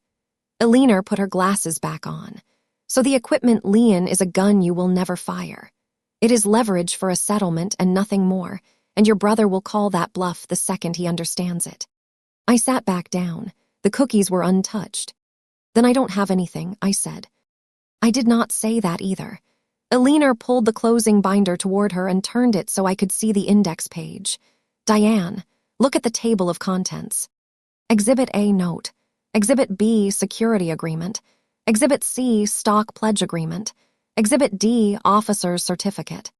Alina put her glasses back on. So the equipment lien is a gun you will never fire. It is leverage for a settlement and nothing more, and your brother will call that bluff the second he understands it. I sat back down. The cookies were untouched. Then I don't have anything, I said. I did not say that either. Alina pulled the closing binder toward her and turned it so I could see the index page. Diane, look at the table of contents. Exhibit A, note. Exhibit B, security agreement. Exhibit C, stock pledge agreement. Exhibit D, officer's certificate.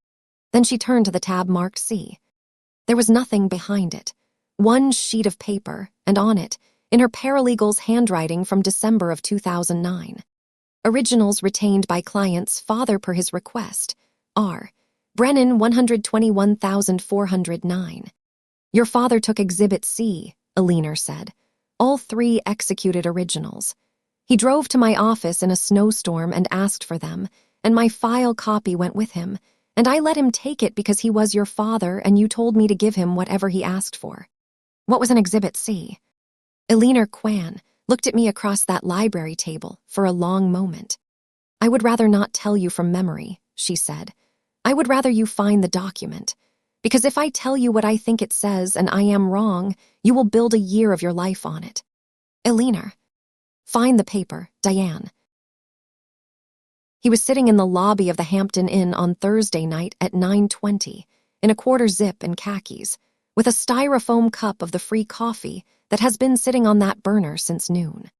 Then she turned to the tab marked C. There was nothing behind it. One sheet of paper, and on it, in her paralegal's handwriting from December of 2009. Originals retained by client's father per his request. R. Brennan 121,409. Your father took Exhibit C, Alina said. All 3 executed originals. He drove to my office in a snowstorm and asked for them, and my file copy went with him, and I let him take it because he was your father and you told me to give him whatever he asked for. What was an Exhibit C? Alina Kwan looked at me across that library table for a long moment. I would rather not tell you from memory, she said. I would rather you find the document, because if I tell you what I think it says and I am wrong, you will build a year of your life on it. Alina, find the paper, Diane. He was sitting in the lobby of the Hampton Inn on Thursday night at 9:20, in a quarter zip and khakis, with a styrofoam cup of the free coffee that has been sitting on that burner since noon.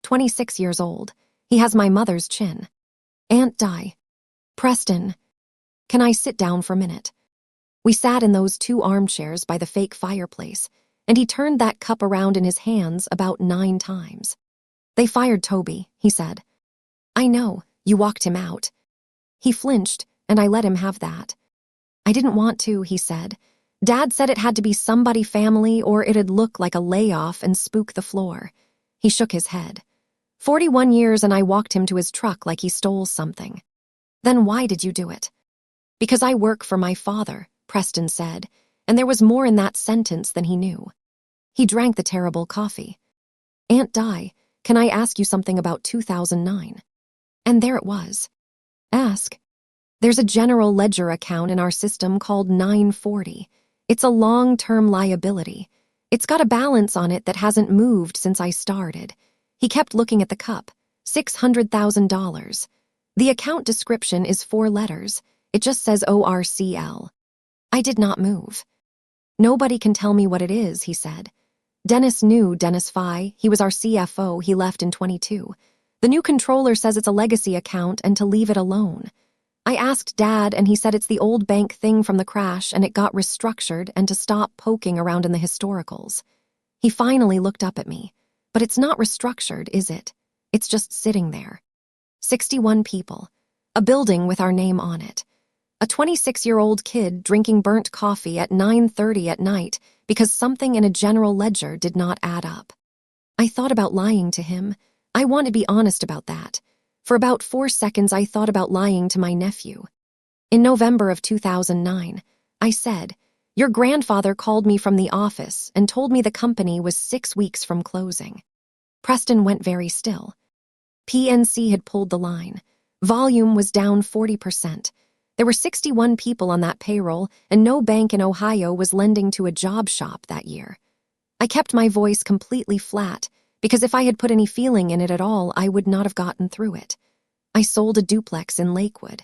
26 years old. He has my mother's chin. Aunt Di. Preston. Can I sit down for a minute? We sat in those 2 armchairs by the fake fireplace, and he turned that cup around in his hands about 9 times. They fired Toby, he said. I know, you walked him out. He flinched, and I let him have that. I didn't want to, he said. Dad said it had to be somebody family or it'd look like a layoff and spook the floor. He shook his head. 41 years and I walked him to his truck like he stole something. Then why did you do it? Because I work for my father, Preston said, and there was more in that sentence than he knew. He drank the terrible coffee. Aunt Di, can I ask you something about 2009? And there it was. Ask. There's a general ledger account in our system called 940. It's a long-term liability. It's got a balance on it that hasn't moved since I started. He kept looking at the cup. $600,000. The account description is 4 letters. It just says ORCL. I did not move. Nobody can tell me what it is, he said. Dennis knew Dennis Fye. He was our CFO. He left in 22. The new controller says it's a legacy account and to leave it alone. I asked Dad, and he said it's the old bank thing from the crash and it got restructured and to stop poking around in the historicals. He finally looked up at me. But it's not restructured, is it? It's just sitting there. 61 people. A building with our name on it. A 26-year-old kid drinking burnt coffee at 9:30 at night because something in a general ledger did not add up. I thought about lying to him. I want to be honest about that. For about 4 seconds, I thought about lying to my nephew. In November of 2009, I said, your grandfather called me from the office and told me the company was 6 weeks from closing. Preston went very still. PNC had pulled the line. Volume was down 40%. There were 61 people on that payroll, and no bank in Ohio was lending to a job shop that year. I kept my voice completely flat, because if I had put any feeling in it at all, I would not have gotten through it. I sold a duplex in Lakewood.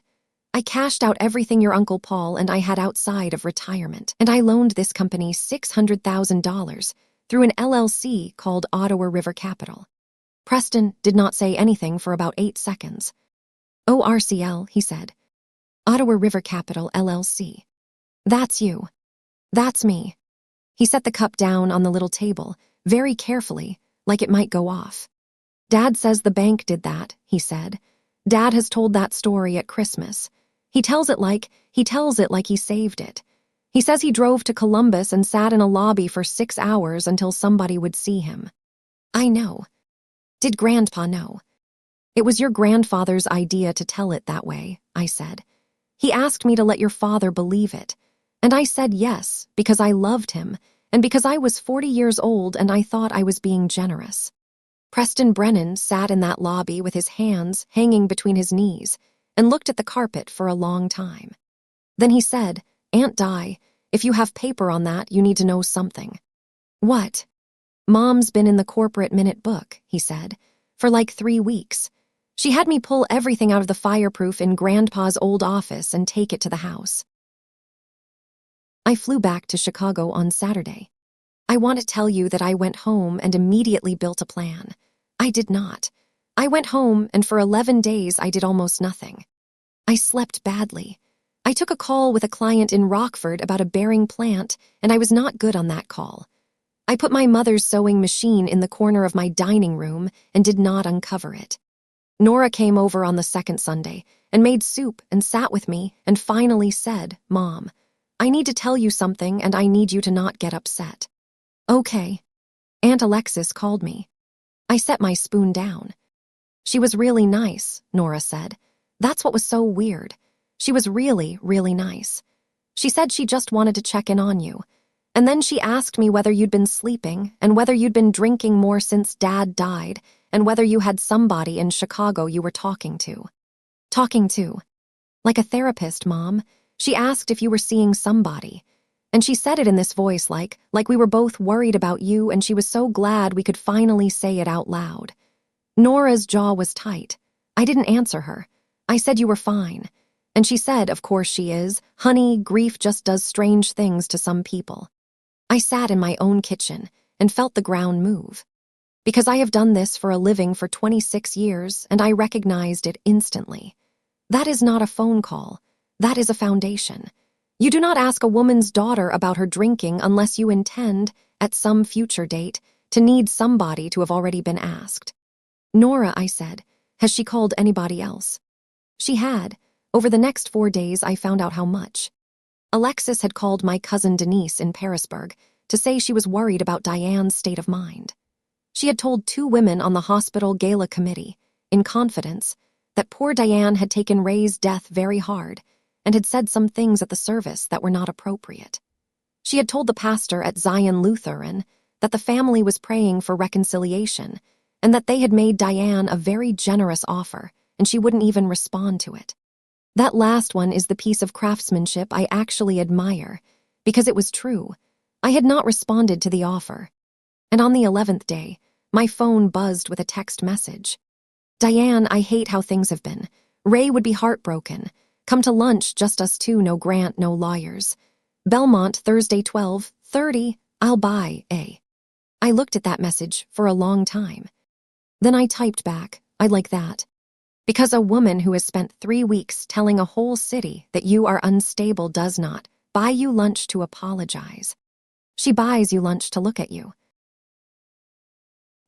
I cashed out everything your Uncle Paul and I had outside of retirement, and I loaned this company $600,000 through an LLC called Ottawa River Capital. Preston did not say anything for about 8 seconds. ORCL, he said. Ottawa River Capital, LLC. That's you. That's me. He set the cup down on the little table, very carefully, like it might go off. Dad says the bank did that, he said. Dad has told that story at Christmas. He tells it like he saved it. He says he drove to Columbus and sat in a lobby for 6 hours until somebody would see him. I know. Did Grandpa know? It was your grandfather's idea to tell it that way, I said. He asked me to let your father believe it. And I said yes, because I loved him, and because I was 40 years old and I thought I was being generous. Preston Brennan sat in that lobby with his hands hanging between his knees and looked at the carpet for a long time. Then he said, Aunt Di, if you have paper on that, you need to know something. What? Mom's been in the corporate minute book, he said, for like 3 weeks. She had me pull everything out of the fireproof in Grandpa's old office and take it to the house. I flew back to Chicago on Saturday. I want to tell you that I went home and immediately built a plan. I did not. I went home and for 11 days I did almost nothing. I slept badly. I took a call with a client in Rockford about a bearing plant, and I was not good on that call. I put my mother's sewing machine in the corner of my dining room and did not uncover it. Nora came over on the second Sunday and made soup and sat with me and finally said, Mom, I need to tell you something and I need you to not get upset. Okay. Aunt Alexis called me. I set my spoon down. She was really nice, Nora said. That's what was so weird. She was really, really nice. She said she just wanted to check in on you. And then she asked me whether you'd been sleeping and whether you'd been drinking more since Dad died and whether you had somebody in Chicago you were talking to. Talking to? Like a therapist, Mom. She asked if you were seeing somebody. And she said it in this voice like we were both worried about you and she was so glad we could finally say it out loud. Nora's jaw was tight. I didn't answer her. I said you were fine. And she said, of course she is. Honey, grief just does strange things to some people. I sat in my own kitchen and felt the ground move. Because I have done this for a living for 26 years and I recognized it instantly. That is not a phone call. That is a foundation. You do not ask a woman's daughter about her drinking unless you intend, at some future date, to need somebody to have already been asked. Nora, I said, has she called anybody else? She had. Over the next 4 days, I found out how much. Alexis had called my cousin Denise in Parisburg to say she was worried about Diane's state of mind. She had told 2 women on the hospital gala committee, in confidence, that poor Diane had taken Ray's death very hard and had said some things at the service that were not appropriate. She had told the pastor at Zion Lutheran that the family was praying for reconciliation and that they had made Diane a very generous offer and she wouldn't even respond to it. That last one is the piece of craftsmanship I actually admire, because it was true. I had not responded to the offer. And on the 11th day, my phone buzzed with a text message. Diane, I hate how things have been. Ray would be heartbroken. Come to lunch, just us 2, no Grant, no lawyers. Belmont, Thursday 12:30, I'll buy, eh? I looked at that message for a long time. Then I typed back, I'd like that. Because a woman who has spent 3 weeks telling a whole city that you are unstable does not buy you lunch to apologize. She buys you lunch to look at you.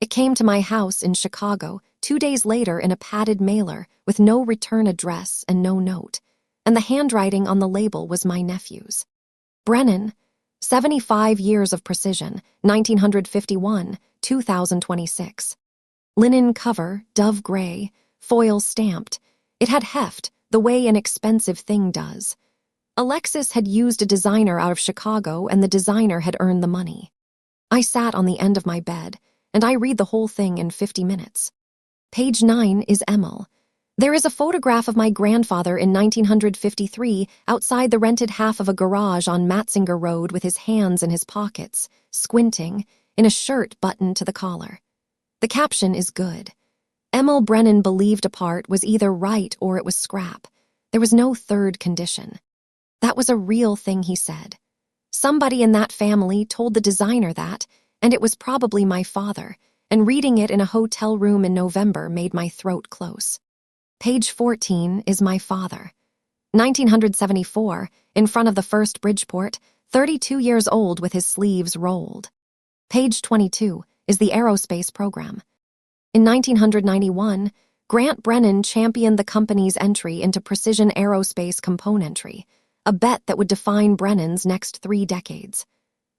It came to my house in Chicago 2 days later in a padded mailer with no return address and no note, and the handwriting on the label was my nephew's. Brennan, 75 years of precision, 1951, 2026. Linen cover, dove gray, foil stamped. It had heft, the way an expensive thing does. Alexis had used a designer out of Chicago, and the designer had earned the money. I sat on the end of my bed, and I read the whole thing in 50 minutes. Page 9 is Emil. There is a photograph of my grandfather in 1953 outside the rented half of a garage on Matzinger Road with his hands in his pockets, squinting, in a shirt buttoned to the collar. The caption is good. Emil Brennan believed a part was either right or it was scrap. There was no third condition. That was a real thing he said. Somebody in that family told the designer that, and it was probably my father, and reading it in a hotel room in November made my throat close. Page 14 is my father. 1974, in front of the first Bridgeport, 32 years old with his sleeves rolled. Page 22 is the aerospace program. In 1991, Grant Brennan championed the company's entry into precision aerospace componentry, a bet that would define Brennan's next 3 decades.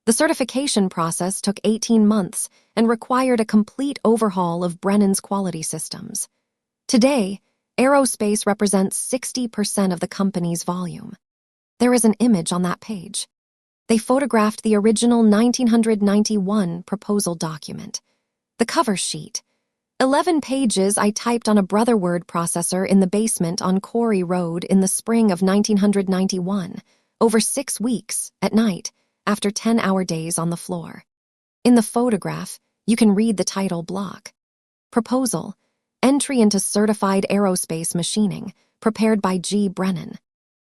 The certification process took 18 months and required a complete overhaul of Brennan's quality systems. Today, aerospace represents 60% of the company's volume. There is an image on that page. They photographed the original 1991 proposal document. The cover sheet. 11 pages I typed on a Brother word processor in the basement on Quarry Road in the spring of 1991, over 6 weeks, at night, after 10-hour days on the floor. In the photograph, you can read the title block. Proposal. Entry into Certified Aerospace Machining, prepared by G. Brennan.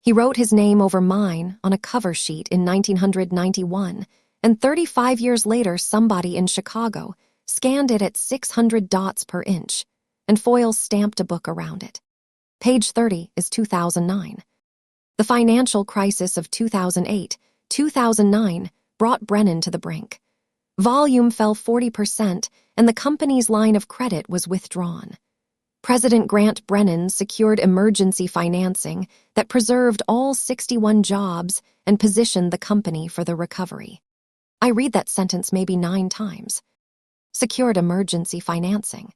He wrote his name over mine on a cover sheet in 1991, and 35 years later somebody in Chicago scanned it at 600 dots per inch, and foil stamped a book around it. Page 30 is 2009. The financial crisis of 2008-2009 brought Brennan to the brink. Volume fell 40%, and the company's line of credit was withdrawn. President Grant Brennan secured emergency financing that preserved all 61 jobs and positioned the company for the recovery. I read that sentence maybe 9 times. Secured emergency financing.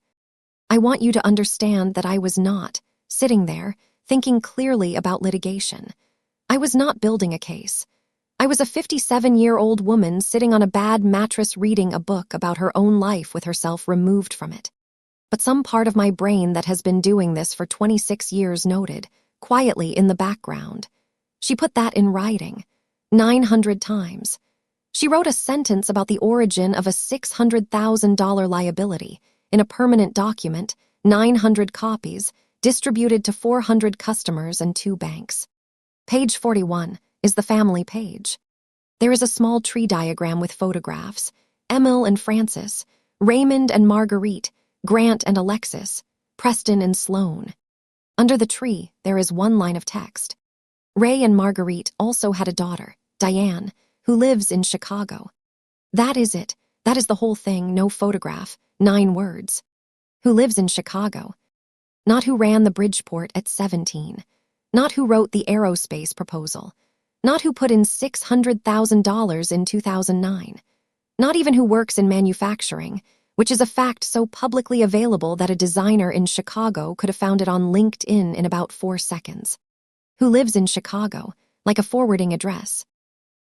I want you to understand that I was not sitting there thinking clearly about litigation. I was not building a case. I was a 57-year-old woman sitting on a bad mattress reading a book about her own life with herself removed from it. But some part of my brain that has been doing this for 26 years noted, quietly in the background. She put that in writing, 900 times. She wrote a sentence about the origin of a $600,000 liability in a permanent document, 900 copies, distributed to 400 customers and 2 banks. Page 41 is the family page. There is a small tree diagram with photographs, Emil and Francis, Raymond and Marguerite, Grant and Alexis, Preston and Sloan. Under the tree, there is 1 line of text. Ray and Marguerite also had a daughter, Diane, who lives in Chicago. That is it. That is the whole thing, no photograph, 9 words. Who lives in Chicago. Not who ran the Bridgeport at 17. Not who wrote the aerospace proposal. Not who put in $600,000 in 2009. Not even who works in manufacturing, which is a fact so publicly available that a designer in Chicago could have found it on LinkedIn in about 4 seconds. Who lives in Chicago, like a forwarding address.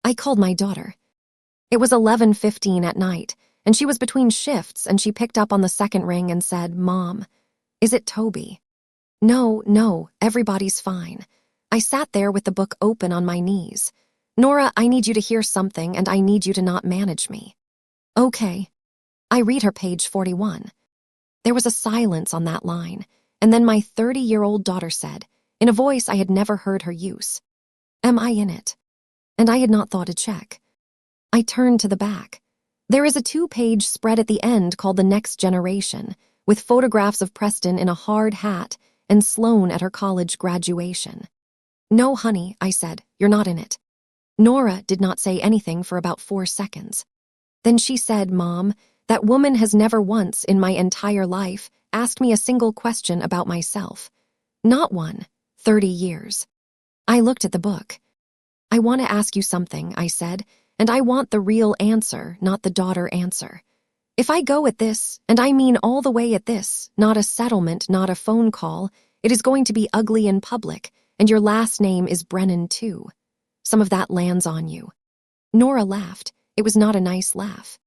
I called my daughter. It was 11:15 at night, and she was between shifts, and she picked up on the second ring and said, "Mom, is it Toby?" No, everybody's fine. I sat there with the book open on my knees. "Nora, I need you to hear something, and I need you to not manage me." "Okay." I read her page 41. There was a silence on that line, and then my 30-year-old daughter said, in a voice I had never heard her use, "Am I in it?" And I had not thought to check. I turned to the back. There is a 2-page spread at the end called The Next Generation, with photographs of Preston in a hard hat and Sloane at her college graduation. "No, honey," I said, "you're not in it." Nora did not say anything for about 4 seconds. Then she said, "Mom, that woman has never once in my entire life asked me a single question about myself. Not one. 30 years. I looked at the book. "I want to ask you something," I said, "and I want the real answer, not the daughter answer. If I go at this, and I mean all the way at this, not a settlement, not a phone call, it is going to be ugly in public, and your last name is Brennan too. Some of that lands on you." Nora laughed. It was not a nice laugh.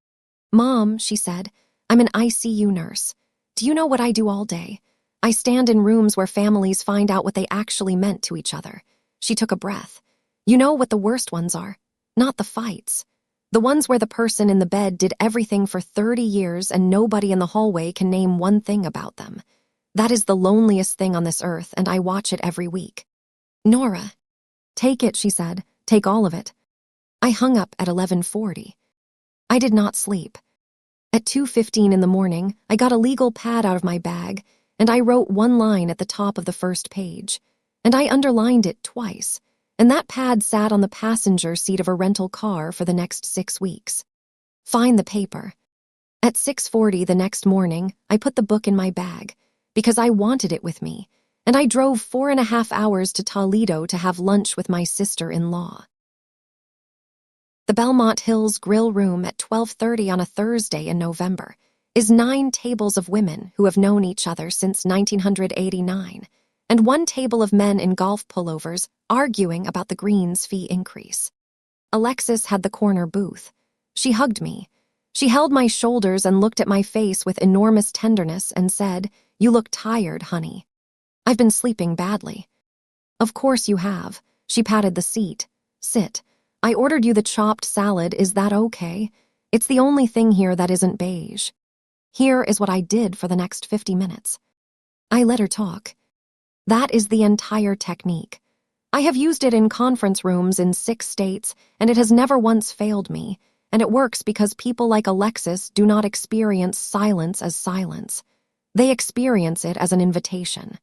"Mom," she said, "I'm an ICU nurse. Do you know what I do all day? I stand in rooms where families find out what they actually meant to each other." She took a breath. "You know what the worst ones are? Not the fights. The ones where the person in the bed did everything for 30 years and nobody in the hallway can name one thing about them. That is the loneliest thing on this earth, and I watch it every week." "Nora." "Take it," she said. "Take all of it." I hung up at 11:40. I did not sleep. At 2:15 in the morning, I got a legal pad out of my bag, and I wrote one line at the top of the first page. And I underlined it twice, and that pad sat on the passenger seat of a rental car for the next 6 weeks. Find the paper. At 6:40 the next morning, I put the book in my bag, because I wanted it with me, and I drove 4.5 hours to Toledo to have lunch with my sister-in-law. The Belmont Hills Grill Room at 12:30 on a Thursday in November is 9 tables of women who have known each other since 1989, and 1 table of men in golf pullovers arguing about the Greens fee increase. Alexis had the corner booth. She hugged me. She held my shoulders and looked at my face with enormous tenderness and said, "You look tired, honey." "I've been sleeping badly." "Of course you have." She patted the seat. "Sit. I ordered you the chopped salad, is that okay? It's the only thing here that isn't beige." Here is what I did for the next 50 minutes. I let her talk. That is the entire technique. I have used it in conference rooms in 6 states, and it has never once failed me, and it works because people like Alexis do not experience silence as silence. They experience it as an invitation.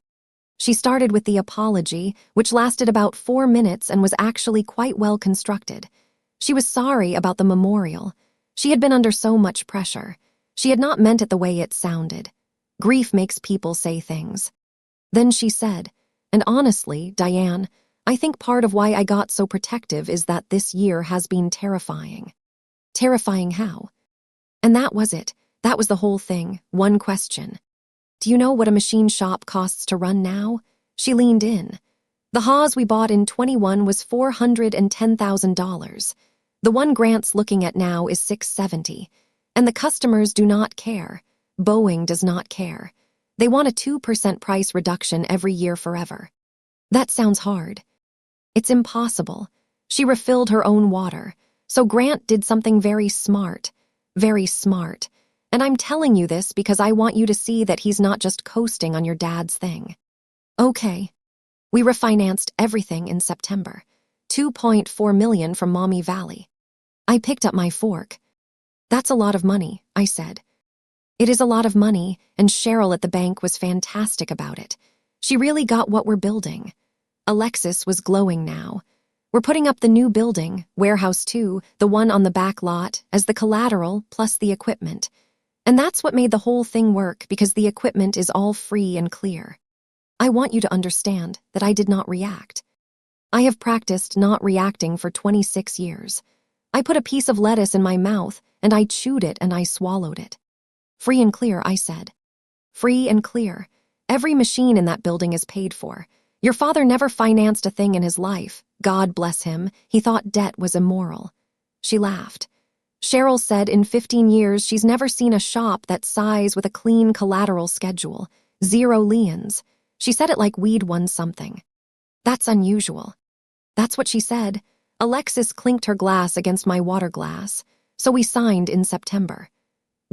She started with the apology, which lasted about 4 minutes and was actually quite well constructed. She was sorry about the memorial. She had been under so much pressure. She had not meant it the way it sounded. Grief makes people say things. Then she said, "And honestly, Diane, I think part of why I got so protective is that this year has been terrifying." Terrifying how? And that was it. That was the whole thing. One question. "Do you know what a machine shop costs to run now?" She leaned in. "The Haas we bought in 21 was $410,000. The one Grant's looking at now is $670. And the customers do not care. Boeing does not care. They want a 2% price reduction every year forever." That sounds hard. It's impossible. She refilled her own water. So Grant did something very smart. Very smart. And I'm telling you this because I want you to see that he's not just coasting on your dad's thing. Okay. We refinanced everything in September. $2.4 million from Mommy Valley. I picked up my fork. "That's a lot of money," I said. "It is a lot of money, and Cheryl at the bank was fantastic about it. She really got what we're building." Alexis was glowing now. "We're putting up the new building, Warehouse 2, the one on the back lot, as the collateral plus the equipment. And that's what made the whole thing work, because the equipment is all free and clear." I want you to understand that I did not react. I have practiced not reacting for 26 years. I put a piece of lettuce in my mouth, and I chewed it and I swallowed it. Free and clear, I said. Free and clear. Every machine in that building is paid for. Your father never financed a thing in his life. God bless him. He thought debt was immoral. She laughed. Cheryl said in 15 years she's never seen a shop that size with a clean collateral schedule. 0 liens. She said it like we'd won something. That's unusual. That's what she said. Alexis clinked her glass against my water glass, so we signed in September.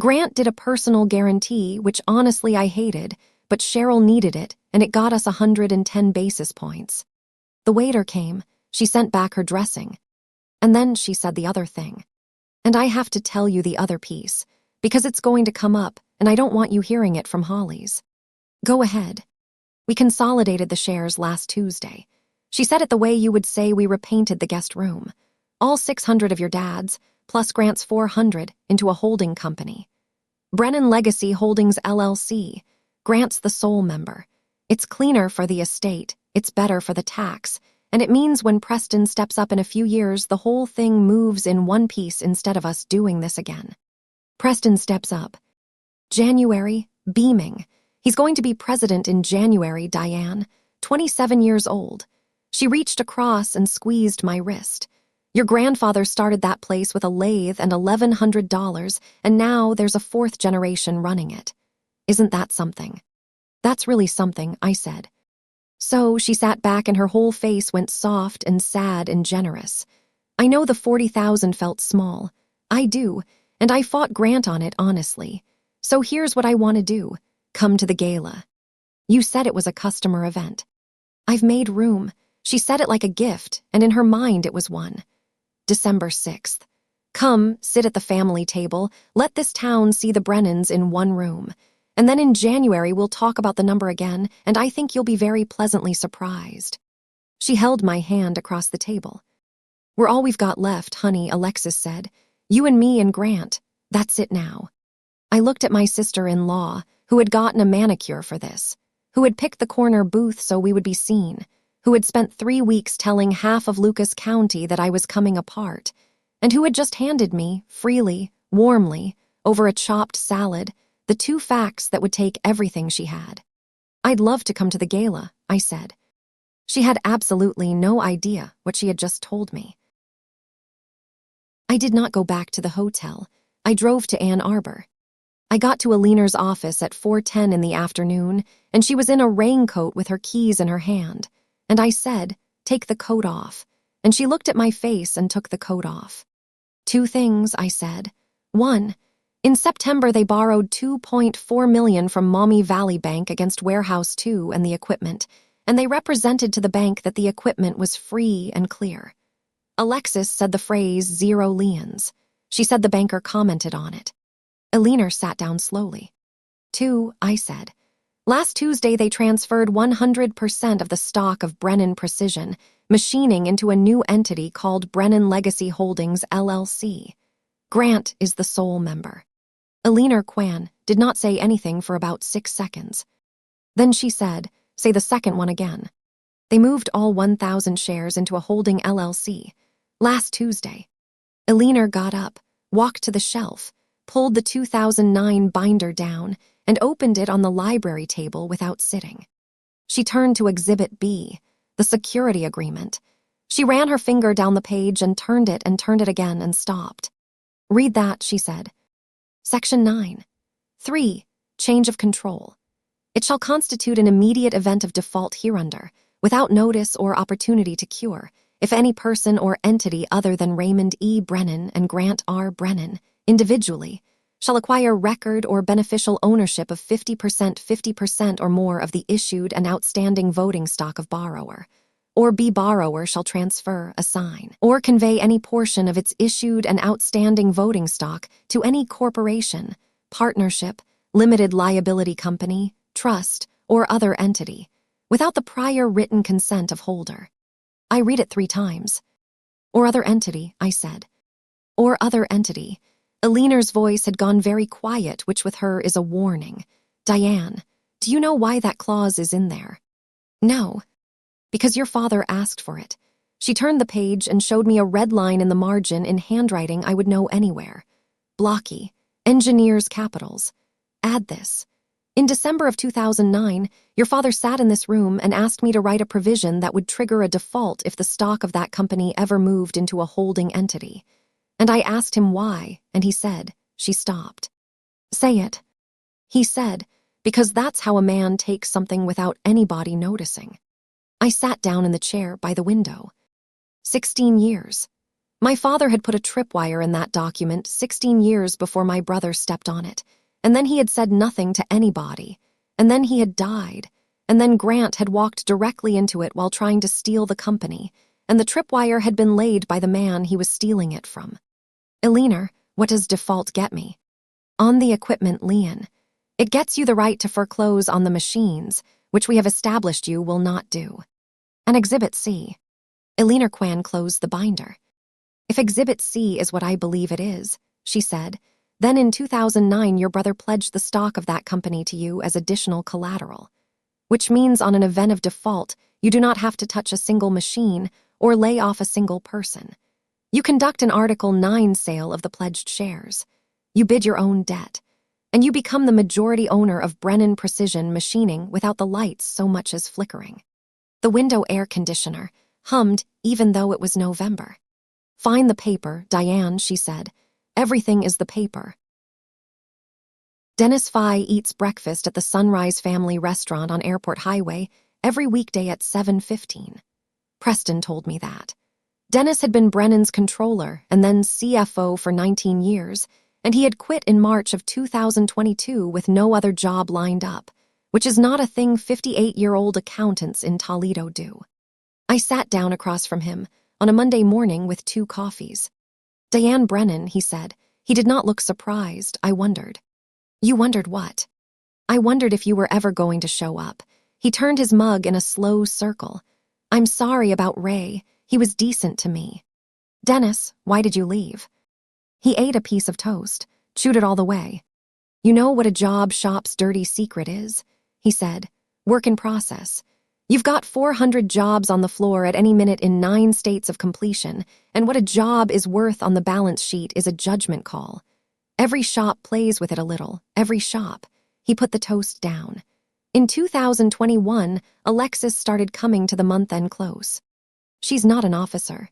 Grant did a personal guarantee, which honestly I hated, but Cheryl needed it, and it got us 110 basis points. The waiter came. She sent back her dressing. And then she said the other thing. And I have to tell you the other piece, because it's going to come up, and I don't want you hearing it from Holly's. Go ahead. We consolidated the shares last Tuesday. She said it the way you would say we repainted the guest room. All 600 of your dad's, plus Grant's 400, into a holding company. Brennan Legacy Holdings LLC. Grant's the sole member. It's cleaner for the estate, it's better for the tax, and it means when Preston steps up in a few years, the whole thing moves in one piece instead of us doing this again. Preston steps up. January, beaming. He's going to be president in January, Diane, 27 years old. She reached across and squeezed my wrist. Your grandfather started that place with a lathe and $1,100, and now there's a 4th generation running it. Isn't that something? That's really something, I said. So she sat back and her whole face went soft and sad and generous. I know the 40,000 felt small. I do, and I fought Grant on it, honestly. So here's what I want to do. Come to the gala. You said it was a customer event. I've made room. She said it like a gift, and in her mind it was one. December 6th. Come, sit at the family table. Let this town see the Brennans in one room. And then in January we'll talk about the number again, and I think you'll be very pleasantly surprised. She held my hand across the table. We're all we've got left, honey, Alexis said. You and me and Grant. That's it now. I looked at my sister-in-law, who had gotten a manicure for this, who had picked the corner booth so we would be seen, who had spent 3 weeks telling half of Lucas County that I was coming apart, and who had just handed me, freely, warmly, over a chopped salad, the 2 facts that would take everything she had. I'd love to come to the gala, I said. She had absolutely no idea what she had just told me. I did not go back to the hotel. I drove to Ann Arbor. I got to Aliner's office at 4:10 in the afternoon, and she was in a raincoat with her keys in her hand. And I said, take the coat off. And she looked at my face and took the coat off. 2 things, I said. 1, in September they borrowed $2.4 million from Maumee Valley Bank against Warehouse 2 and the equipment, and they represented to the bank that the equipment was free and clear. Alexis said the phrase 0 liens. She said the banker commented on it. Aliner sat down slowly. 2, I said. Last Tuesday they transferred 100% of the stock of Brennan Precision, machining into a new entity called Brennan Legacy Holdings LLC. Grant is the sole member. Aliner Kwan did not say anything for about 6 seconds. Then she said, say the second one again. They moved all 1,000 shares into a holding LLC. Last Tuesday. Aliner got up, walked to the shelf, pulled the 2009 binder down, and opened it on the library table without sitting. She turned to Exhibit B, the security agreement. She ran her finger down the page and turned it again and stopped. Read that, she said. Section 9. 3. Change of control. It shall constitute an immediate event of default hereunder, without notice or opportunity to cure, if any person or entity other than Raymond E. Brennan and Grant R. Brennan, individually, shall acquire record or beneficial ownership of 50% or more of the issued and outstanding voting stock of borrower, or B. borrower shall transfer, assign, or convey any portion of its issued and outstanding voting stock to any corporation, partnership, limited liability company, trust, or other entity, without the prior written consent of holder. I read it 3 times. Or other entity, I said. Or other entity. Aliner's voice had gone very quiet, which with her is a warning. Diane, do you know why that clause is in there? No. Because your father asked for it. She turned the page and showed me a red line in the margin in handwriting I would know anywhere. Blocky. Engineers' capitals. Add this. In December of 2009, your father sat in this room and asked me to write a provision that would trigger a default if the stock of that company ever moved into a holding entity. And I asked him why, and he said, she stopped. Say it. He said, because that's how a man takes something without anybody noticing. I sat down in the chair by the window. 16 years. My father had put a tripwire in that document 16 years before my brother stepped on it, and then he had said nothing to anybody, and then he had died, and then Grant had walked directly into it while trying to steal the company, and the tripwire had been laid by the man he was stealing it from. Eleanor, what does default get me? On the equipment lien. It gets you the right to foreclose on the machines, which we have established you will not do. And Exhibit C. Eleanor Kwan closed the binder. If Exhibit C is what I believe it is, she said, then in 2009 your brother pledged the stock of that company to you as additional collateral, which means on an event of default, you do not have to touch a single machine or lay off a single person. You conduct an Article 9 sale of the pledged shares. You bid your own debt, and you become the majority owner of Brennan Precision Machining without the lights so much as flickering. The window air conditioner hummed even though it was November. Find the paper, Diane, she said. Everything is the paper. Dennis Fye eats breakfast at the Sunrise Family Restaurant on Airport Highway every weekday at 7:15. Preston told me that. Dennis had been Brennan's controller and then CFO for 19 years, and he had quit in March of 2022 with no other job lined up, which is not a thing 58-year-old accountants in Toledo do. I sat down across from him on a Monday morning with 2 coffees. Diane Brennan, he said. He did not look surprised. I wondered. You wondered what? I wondered if you were ever going to show up. He turned his mug in a slow circle. I'm sorry about Ray. He was decent to me. Dennis, why did you leave? He ate a piece of toast, chewed it all the way. You know what a job shop's dirty secret is? He said. Work in process. You've got 400 jobs on the floor at any minute in 9 states of completion, and what a job is worth on the balance sheet is a judgment call. Every shop plays with it a little, every shop. He put the toast down. In 2021, Alexis started coming to the month-end close. She's not an officer.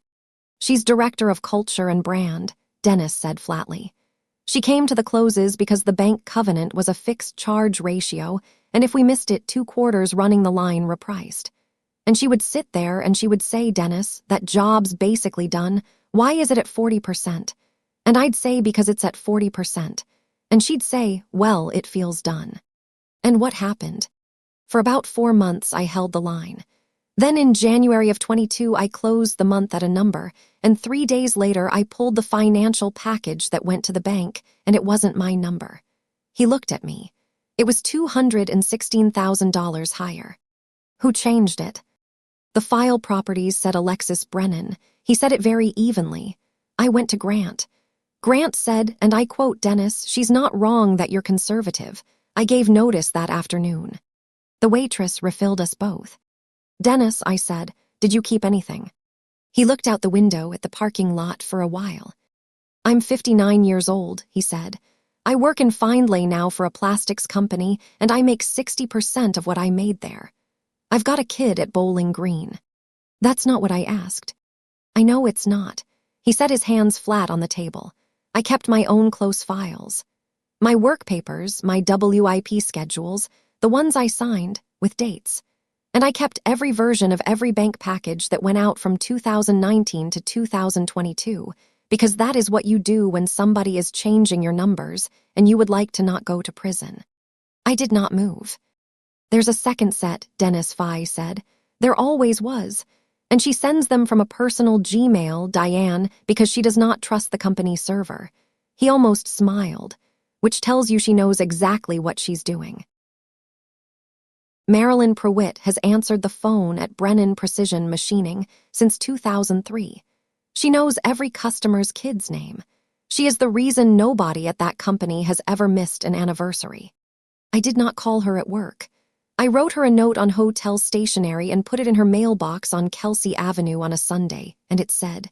She's director of culture and brand, Dennis said flatly. She came to the closes because the bank covenant was a fixed charge ratio, and if we missed it 2 quarters running the line repriced. And she would sit there and she would say, Dennis, that job's basically done. Why is it at 40%? And I'd say because it's at 40%. And she'd say, well, it feels done. And what happened? For about 4 months, I held the line. Then in January of 22, I closed the month at a number, and 3 days later, I pulled the financial package that went to the bank, and it wasn't my number. He looked at me. It was $216,000 higher. Who changed it? The file properties said Alexis Brennan. He said it very evenly. I went to Grant. Grant said, and I quote Dennis, she's not wrong that you're conservative. I gave notice that afternoon. The waitress refilled us both. Dennis, I said, did you keep anything? He looked out the window at the parking lot for a while. I'm 59 years old, he said. I work in Findlay now for a plastics company, and I make 60% of what I made there. I've got a kid at Bowling Green. That's not what I asked. I know it's not. He set his hands flat on the table. I kept my own close files. My work papers, my WIP schedules, the ones I signed, with dates. And I kept every version of every bank package that went out from 2019 to 2022, because that is what you do when somebody is changing your numbers and you would like to not go to prison. I did not move. There's a second set, Dennis Fye said. There always was. And she sends them from a personal Gmail, Diane, because she does not trust the company server. He almost smiled, which tells you she knows exactly what she's doing. Marilyn Prewitt has answered the phone at Brennan Precision Machining since 2003. She knows every customer's kid's name. She is the reason nobody at that company has ever missed an anniversary. I did not call her at work. I wrote her a note on hotel stationery and put it in her mailbox on Kelsey Avenue on a Sunday, and it said,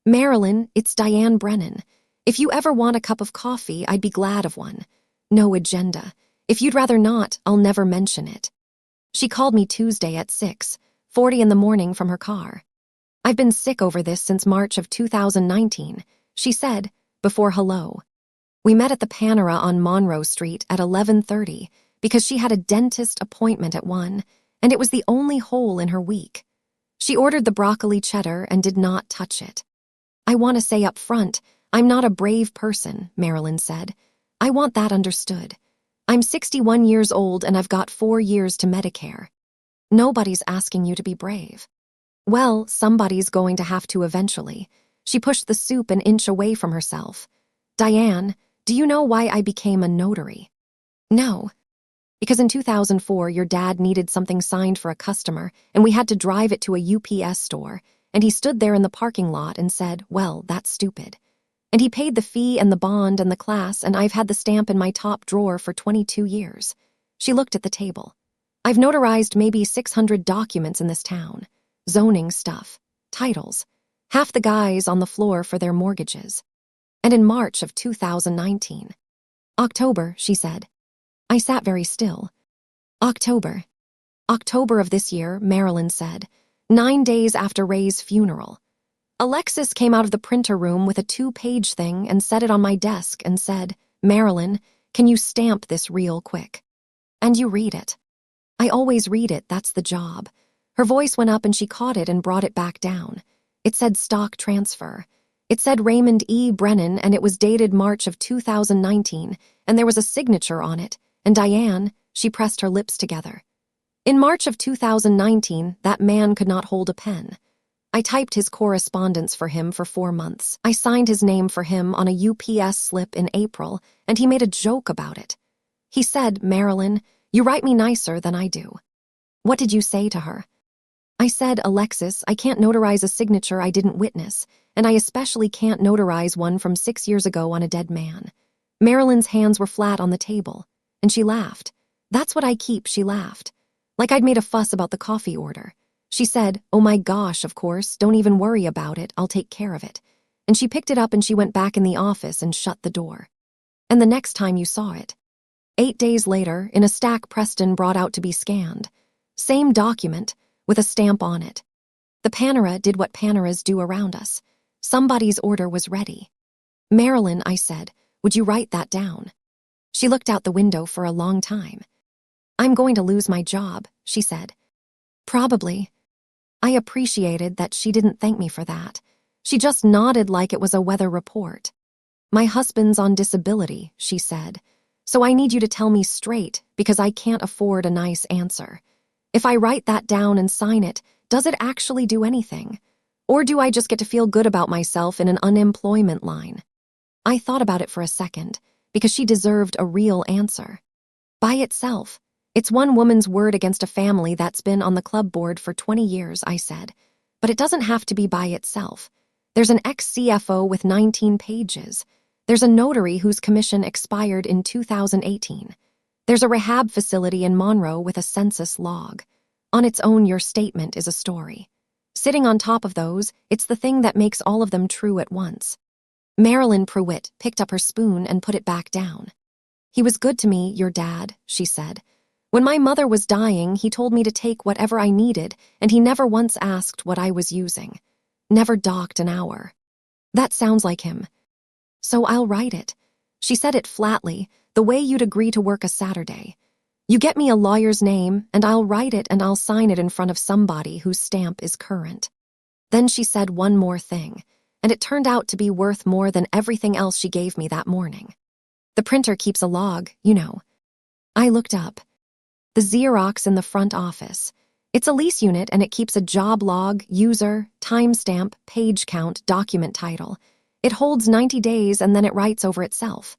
"Marilyn, it's Diane Brennan. If you ever want a cup of coffee, I'd be glad of one. No agenda. If you'd rather not, I'll never mention it." She called me Tuesday at 6:40 in the morning from her car. "I've been sick over this since March of 2019, she said, before hello. We met at the Panera on Monroe Street at 11:30 because she had a dentist appointment at 1, and it was the only hole in her week. She ordered the broccoli cheddar and did not touch it. "I want to say up front, I'm not a brave person," Marilyn said. "I want that understood. I'm 61 years old and I've got 4 years to Medicare. Nobody's asking you to be brave." "Well, somebody's going to have to eventually." She pushed the soup an inch away from herself. "Diane, do you know why I became a notary?" "No." "Because in 2004, your dad needed something signed for a customer, and we had to drive it to a UPS store, and he stood there in the parking lot and said, 'Well, that's stupid.' And he paid the fee and the bond and the class, and I've had the stamp in my top drawer for 22 years. She looked at the table. "I've notarized maybe 600 documents in this town. Zoning stuff, titles, half the guys on the floor for their mortgages." And in March of 2019. "October," she said. I sat very still. "October. October of this year," Marilyn said, 9 days after Ray's funeral. Alexis came out of the printer room with a 2-page thing and set it on my desk and said, "Marilyn, can you stamp this real quick?" "And you read it." "I always read it, that's the job." Her voice went up and she caught it and brought it back down. It said stock transfer. It said Raymond E. Brennan, and it was dated March of 2019, and there was a signature on it. And Diane, she pressed her lips together. In March of 2019, that man could not hold a pen. I typed his correspondence for him for 4 months. I signed his name for him on a UPS slip in April, and he made a joke about it. He said, "Marilyn, you write me nicer than I do." "What did you say to her?" I said, "Alexis, I can't notarize a signature I didn't witness, and I especially can't notarize one from 6 years ago on a dead man." Marilyn's hands were flat on the table, and she laughed. "That's what I keep," she laughed. Like I'd made a fuss about the coffee order. She said, "Oh my gosh, of course, don't even worry about it, I'll take care of it." And she picked it up and she went back in the office and shut the door. And the next time you saw it. 8 days later, in a stack Preston brought out to be scanned. Same document, with a stamp on it. The Panera did what Paneras do around us. Somebody's order was ready. "Marilyn," I said, "would you write that down?" She looked out the window for a long time. "I'm going to lose my job," she said. "Probably." I appreciated that she didn't thank me for that. She just nodded like it was a weather report. "My husband's on disability," she said. "So I need you to tell me straight because I can't afford a nice answer. If I write that down and sign it, does it actually do anything? Or do I just get to feel good about myself in an unemployment line?" I thought about it for a second, because she deserved a real answer. "By itself. It's one woman's word against a family that's been on the club board for 20 years, I said. "But it doesn't have to be by itself. There's an ex-CFO with 19 pages. There's a notary whose commission expired in 2018. There's a rehab facility in Monroe with a census log. On its own, your statement is a story. Sitting on top of those, it's the thing that makes all of them true at once." Marilyn Pruitt picked up her spoon and put it back down. "He was good to me, your dad," she said. "When my mother was dying, he told me to take whatever I needed, and he never once asked what I was using. Never docked an hour." "That sounds like him." "So I'll write it." She said it flatly, the way you'd agree to work a Saturday. "You get me a lawyer's name, and I'll write it and I'll sign it in front of somebody whose stamp is current." Then she said one more thing, and it turned out to be worth more than everything else she gave me that morning. "The printer keeps a log, you know." I looked up. "The Xerox in the front office. It's a lease unit and it keeps a job log, user, timestamp, page count, document title. It holds 90 days and then it writes over itself."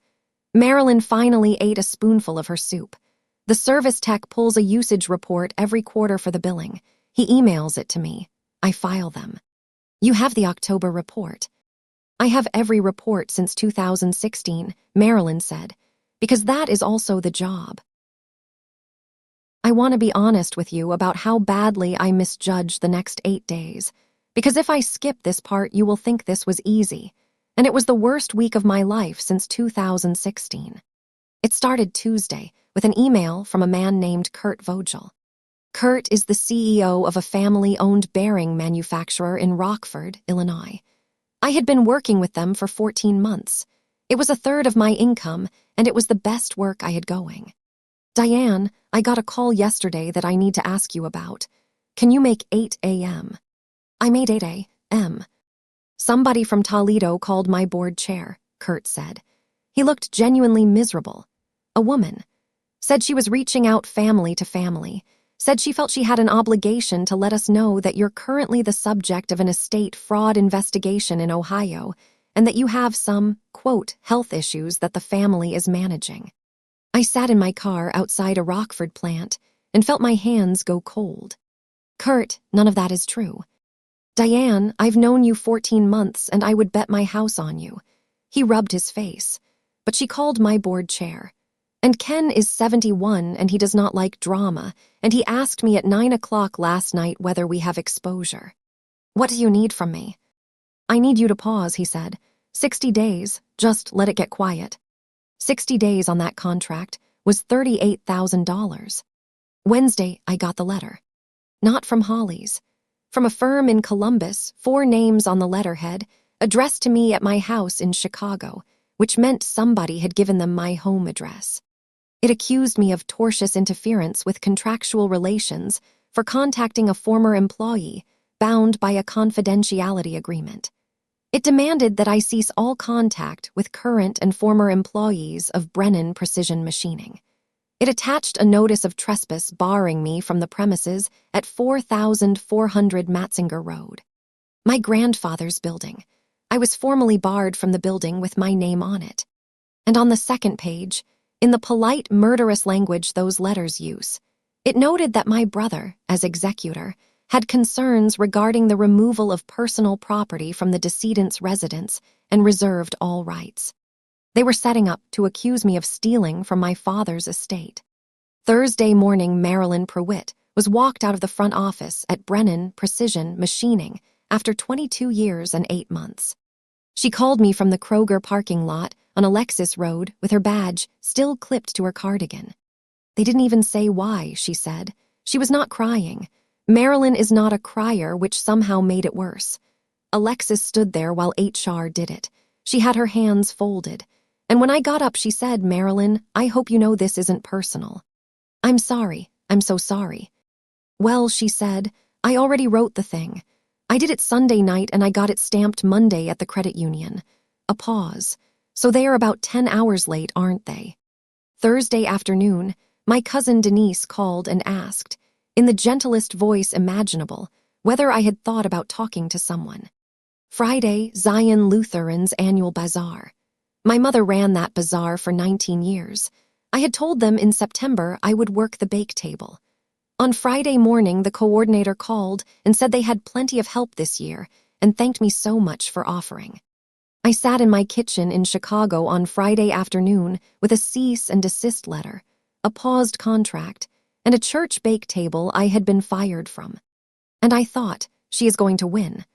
Marilyn finally ate a spoonful of her soup. "The service tech pulls a usage report every quarter for the billing. He emails it to me. I file them." "You have the October report." "I have every report since 2016, Marilyn said, "because that is also the job." I want to be honest with you about how badly I misjudged the next 8 days, because if I skip this part, you will think this was easy, and it was the worst week of my life since 2016. It started Tuesday with an email from a man named Kurt Vogel. Kurt is the CEO of a family-owned bearing manufacturer in Rockford, Illinois. I had been working with them for 14 months. It was a third of my income, and it was the best work I had going. Diane, I got a call yesterday that I need to ask you about. Can you make 8 a.m.? I made 8 a.m. Somebody from Toledo called my board chair, Kurt said. He looked genuinely miserable. A woman. Said she was reaching out family to family. Said she felt she had an obligation to let us know that you're currently the subject of an estate fraud investigation in Ohio and that you have some, quote, health issues that the family is managing. I sat in my car outside a Rockford plant and felt my hands go cold. Kurt, none of that is true. Diane, I've known you 14 months and I would bet my house on you. He rubbed his face, but she called my board chair. And Ken is 71 and he does not like drama, and he asked me at 9 o'clock last night whether we have exposure. What do you need from me? I need you to pause, he said. 60 days, just let it get quiet. 60 days on that contract was $38,000. Wednesday, I got the letter. Not from Holly's. From a firm in Columbus, 4 names on the letterhead, addressed to me at my house in Chicago, which meant somebody had given them my home address. It accused me of tortious interference with contractual relations for contacting a former employee bound by a confidentiality agreement. It demanded that I cease all contact with current and former employees of Brennan Precision Machining. It attached a notice of trespass barring me from the premises at 4400 Matzinger Road. My grandfather's building. I was formally barred from the building with my name on it. And on the second page, in the polite, murderous language those letters use, it noted that my brother, as executor, had concerns regarding the removal of personal property from the decedent's residence and reserved all rights. They were setting up to accuse me of stealing from my father's estate. Thursday morning, Marilyn Prewitt was walked out of the front office at Brennan Precision Machining after 22 years and 8 months. She called me from the Kroger parking lot on Alexis Road with her badge still clipped to her cardigan. They didn't even say why, she said. She was not crying. Marilyn is not a crier, which somehow made it worse. Alexis stood there while HR did it. She had her hands folded. And when I got up, she said, "Marilyn, I hope you know this isn't personal." "I'm sorry. I'm so sorry." "Well," she said, "I already wrote the thing. I did it Sunday night and I got it stamped Monday at the credit union." A pause. "So they are about 10 hours late, aren't they?" Thursday afternoon, my cousin Denise called and asked, in the gentlest voice imaginable, whether I had thought about talking to someone. Friday, Zion Lutheran's annual bazaar. My mother ran that bazaar for 19 years. I had told them in September I would work the bake table. On Friday morning, the coordinator called and said they had plenty of help this year and thanked me so much for offering. I sat in my kitchen in Chicago on Friday afternoon with a cease and desist letter, a paused contract, and a church bake table I had been fired from. And I thought, she is going to win.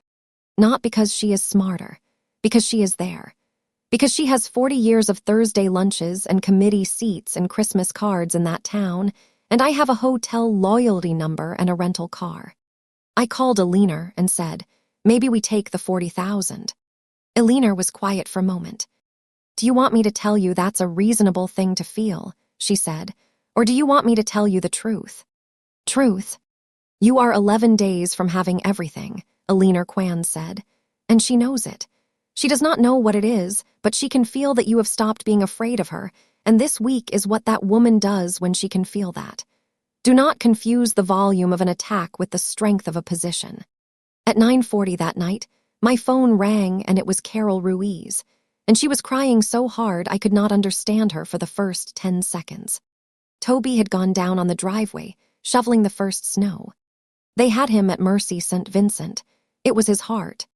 Not because she is smarter, because she is there. Because she has 40 years of Thursday lunches and committee seats and Christmas cards in that town, and I have a hotel loyalty number and a rental car. I called Alina and said, "Maybe we take the 40,000. Alina was quiet for a moment. "Do you want me to tell you that's a reasonable thing to feel?" she said. "Or do you want me to tell you the truth?" "Truth. You are 11 days from having everything," Alina Kwan said. "And she knows it. She does not know what it is, but she can feel that you have stopped being afraid of her, and this week is what that woman does when she can feel that. Do not confuse the volume of an attack with the strength of a position." At 9:40 that night, my phone rang and it was Carol Ruiz, and she was crying so hard I could not understand her for the first 10 seconds. Toby had gone down on the driveway, shoveling the first snow. They had him at Mercy St. Vincent. It was his heart.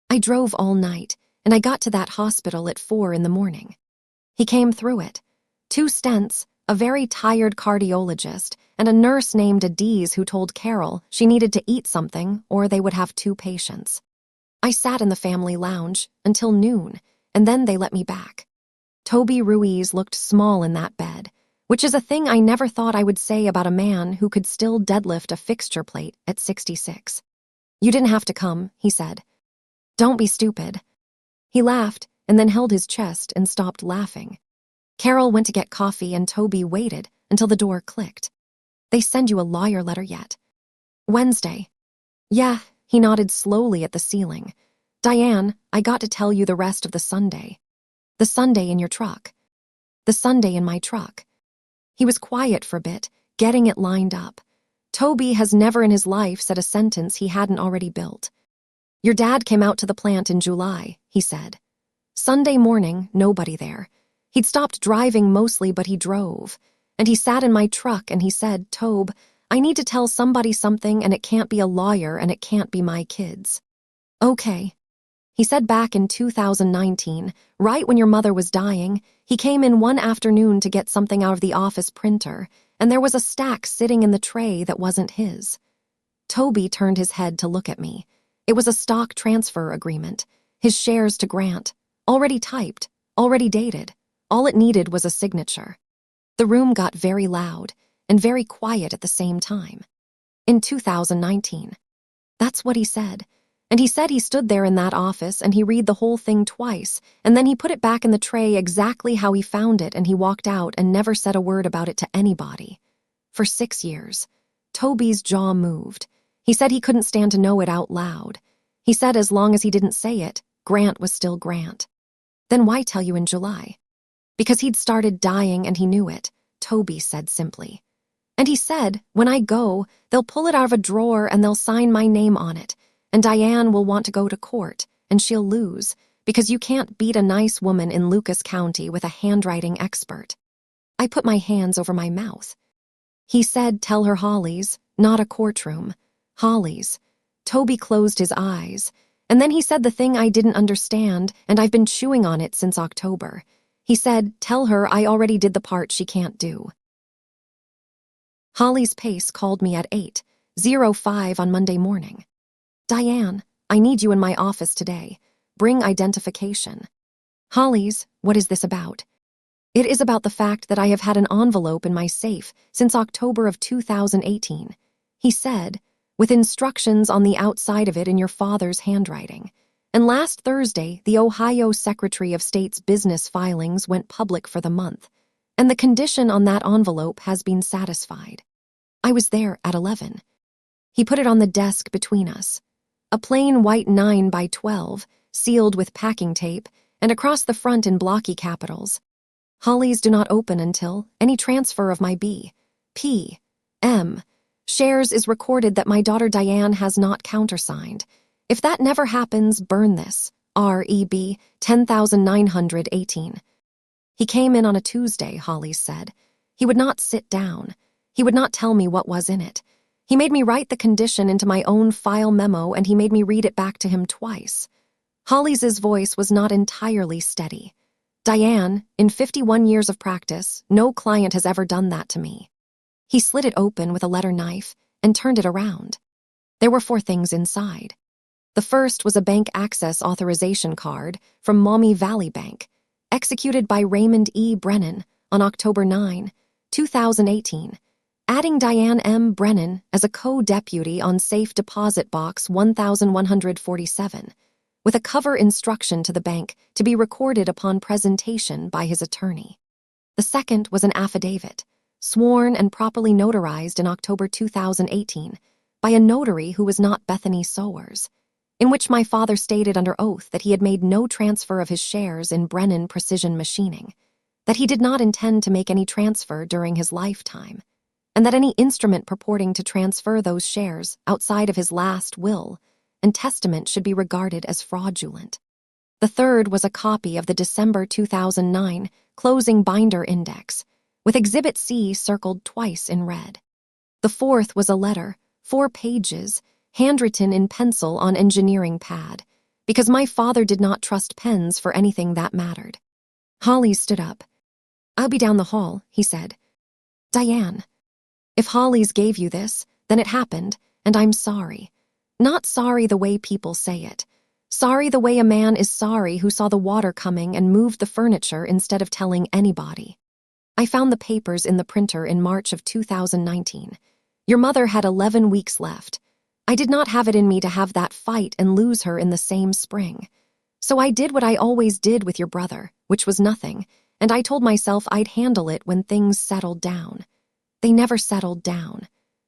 I drove all night, and I got to that hospital at 4 in the morning. He came through it. 2 stents, a very tired cardiologist, and a nurse named Adiz who told Carol she needed to eat something or they would have 2 patients. I sat in the family lounge until noon, and then they let me back. Toby Ruiz looked small in that bed, which is a thing I never thought I would say about a man who could still deadlift a fixture plate at 66. "You didn't have to come," he said. "Don't be stupid." He laughed and then held his chest and stopped laughing. Carol went to get coffee and Toby waited until the door clicked. "They send you a lawyer letter yet?" "Wednesday." "Yeah," he nodded slowly at the ceiling. "Diane, I got to tell you the rest of the Sunday." "The Sunday in your truck." "The Sunday in my truck." He was quiet for a bit, getting it lined up. Toby has never in his life said a sentence he hadn't already built. "Your dad came out to the plant in July," he said. "Sunday morning, nobody there. He'd stopped driving mostly, but he drove. And he sat in my truck and he said, 'Tobe, I need to tell somebody something and it can't be a lawyer and it can't be my kids.'" "Okay." He said back in 2019, right when your mother was dying, he came in one afternoon to get something out of the office printer, and there was a stack sitting in the tray that wasn't his. Toby turned his head to look at me. It was a stock transfer agreement, his shares to Grant, already typed, already dated. All it needed was a signature. The room got very loud and very quiet at the same time. In 2019. That's what he said. And he said he stood there in that office and he read the whole thing twice, and then he put it back in the tray exactly how he found it and he walked out and never said a word about it to anybody. For 6 years. Toby's jaw moved. He said he couldn't stand to know it out loud. He said as long as he didn't say it, Grant was still Grant. "Then why tell you in July?" "Because he'd started dying and he knew it," Toby said simply. "And he said, when I go, they'll pull it out of a drawer and they'll sign my name on it. And Diane will want to go to court, and she'll lose, because you can't beat a nice woman in Lucas County with a handwriting expert." I put my hands over my mouth. He said, "Tell her Holly's, not a courtroom. Holly's." Toby closed his eyes, and then he said the thing I didn't understand, and I've been chewing on it since October. He said, "Tell her I already did the part she can't do." Holly's Pace called me at 8:05 on Monday morning. "Diane, I need you in my office today. Bring identification." "Holly's, what is this about?" "It is about the fact that I have had an envelope in my safe since October of 2018. He said, with instructions on the outside of it in your father's handwriting. And last Thursday, the Ohio Secretary of State's business filings went public for the month, and the condition on that envelope has been satisfied. I was there at 11. He put it on the desk between us. A plain white 9x12, sealed with packing tape, and across the front in blocky capitals. "Holly's do not open until any transfer of my B.P.M. shares is recorded that my daughter Diane has not countersigned. If that never happens, burn this. R.E.B. 10,918. He came in on a Tuesday, Holly said. He would not sit down. He would not tell me what was in it. He made me write the condition into my own file memo, and he made me read it back to him twice. Holly's voice was not entirely steady. "Diane, in 51 years of practice, no client has ever done that to me." He slit it open with a letter knife and turned it around. There were 4 things inside. The first was a bank access authorization card from Maumee Valley Bank, executed by Raymond E. Brennan on October 9, 2018, adding Diane M. Brennan as a co-deputy on Safe Deposit Box 1147, with a cover instruction to the bank to be recorded upon presentation by his attorney. The second was an affidavit, sworn and properly notarized in October 2018 by a notary who was not Bethany Sowers, in which my father stated under oath that he had made no transfer of his shares in Brennan Precision Machining, that he did not intend to make any transfer during his lifetime, and that any instrument purporting to transfer those shares outside of his last will and testament should be regarded as fraudulent. The third was a copy of the December 2009 closing binder index, with Exhibit C circled twice in red. The fourth was a letter, 4 pages, handwritten in pencil on engineering pad, because my father did not trust pens for anything that mattered. Holly stood up. "I'll be down the hall," he said. Diane, if Holly's gave you this, then it happened, and I'm sorry. Not sorry the way people say it. Sorry the way a man is sorry who saw the water coming and moved the furniture instead of telling anybody. I found the papers in the printer in March of 2019. Your mother had 11 weeks left. I did not have it in me to have that fight and lose her in the same spring. So I did what I always did with your brother, which was nothing, and I told myself I'd handle it when things settled down. They never settled down.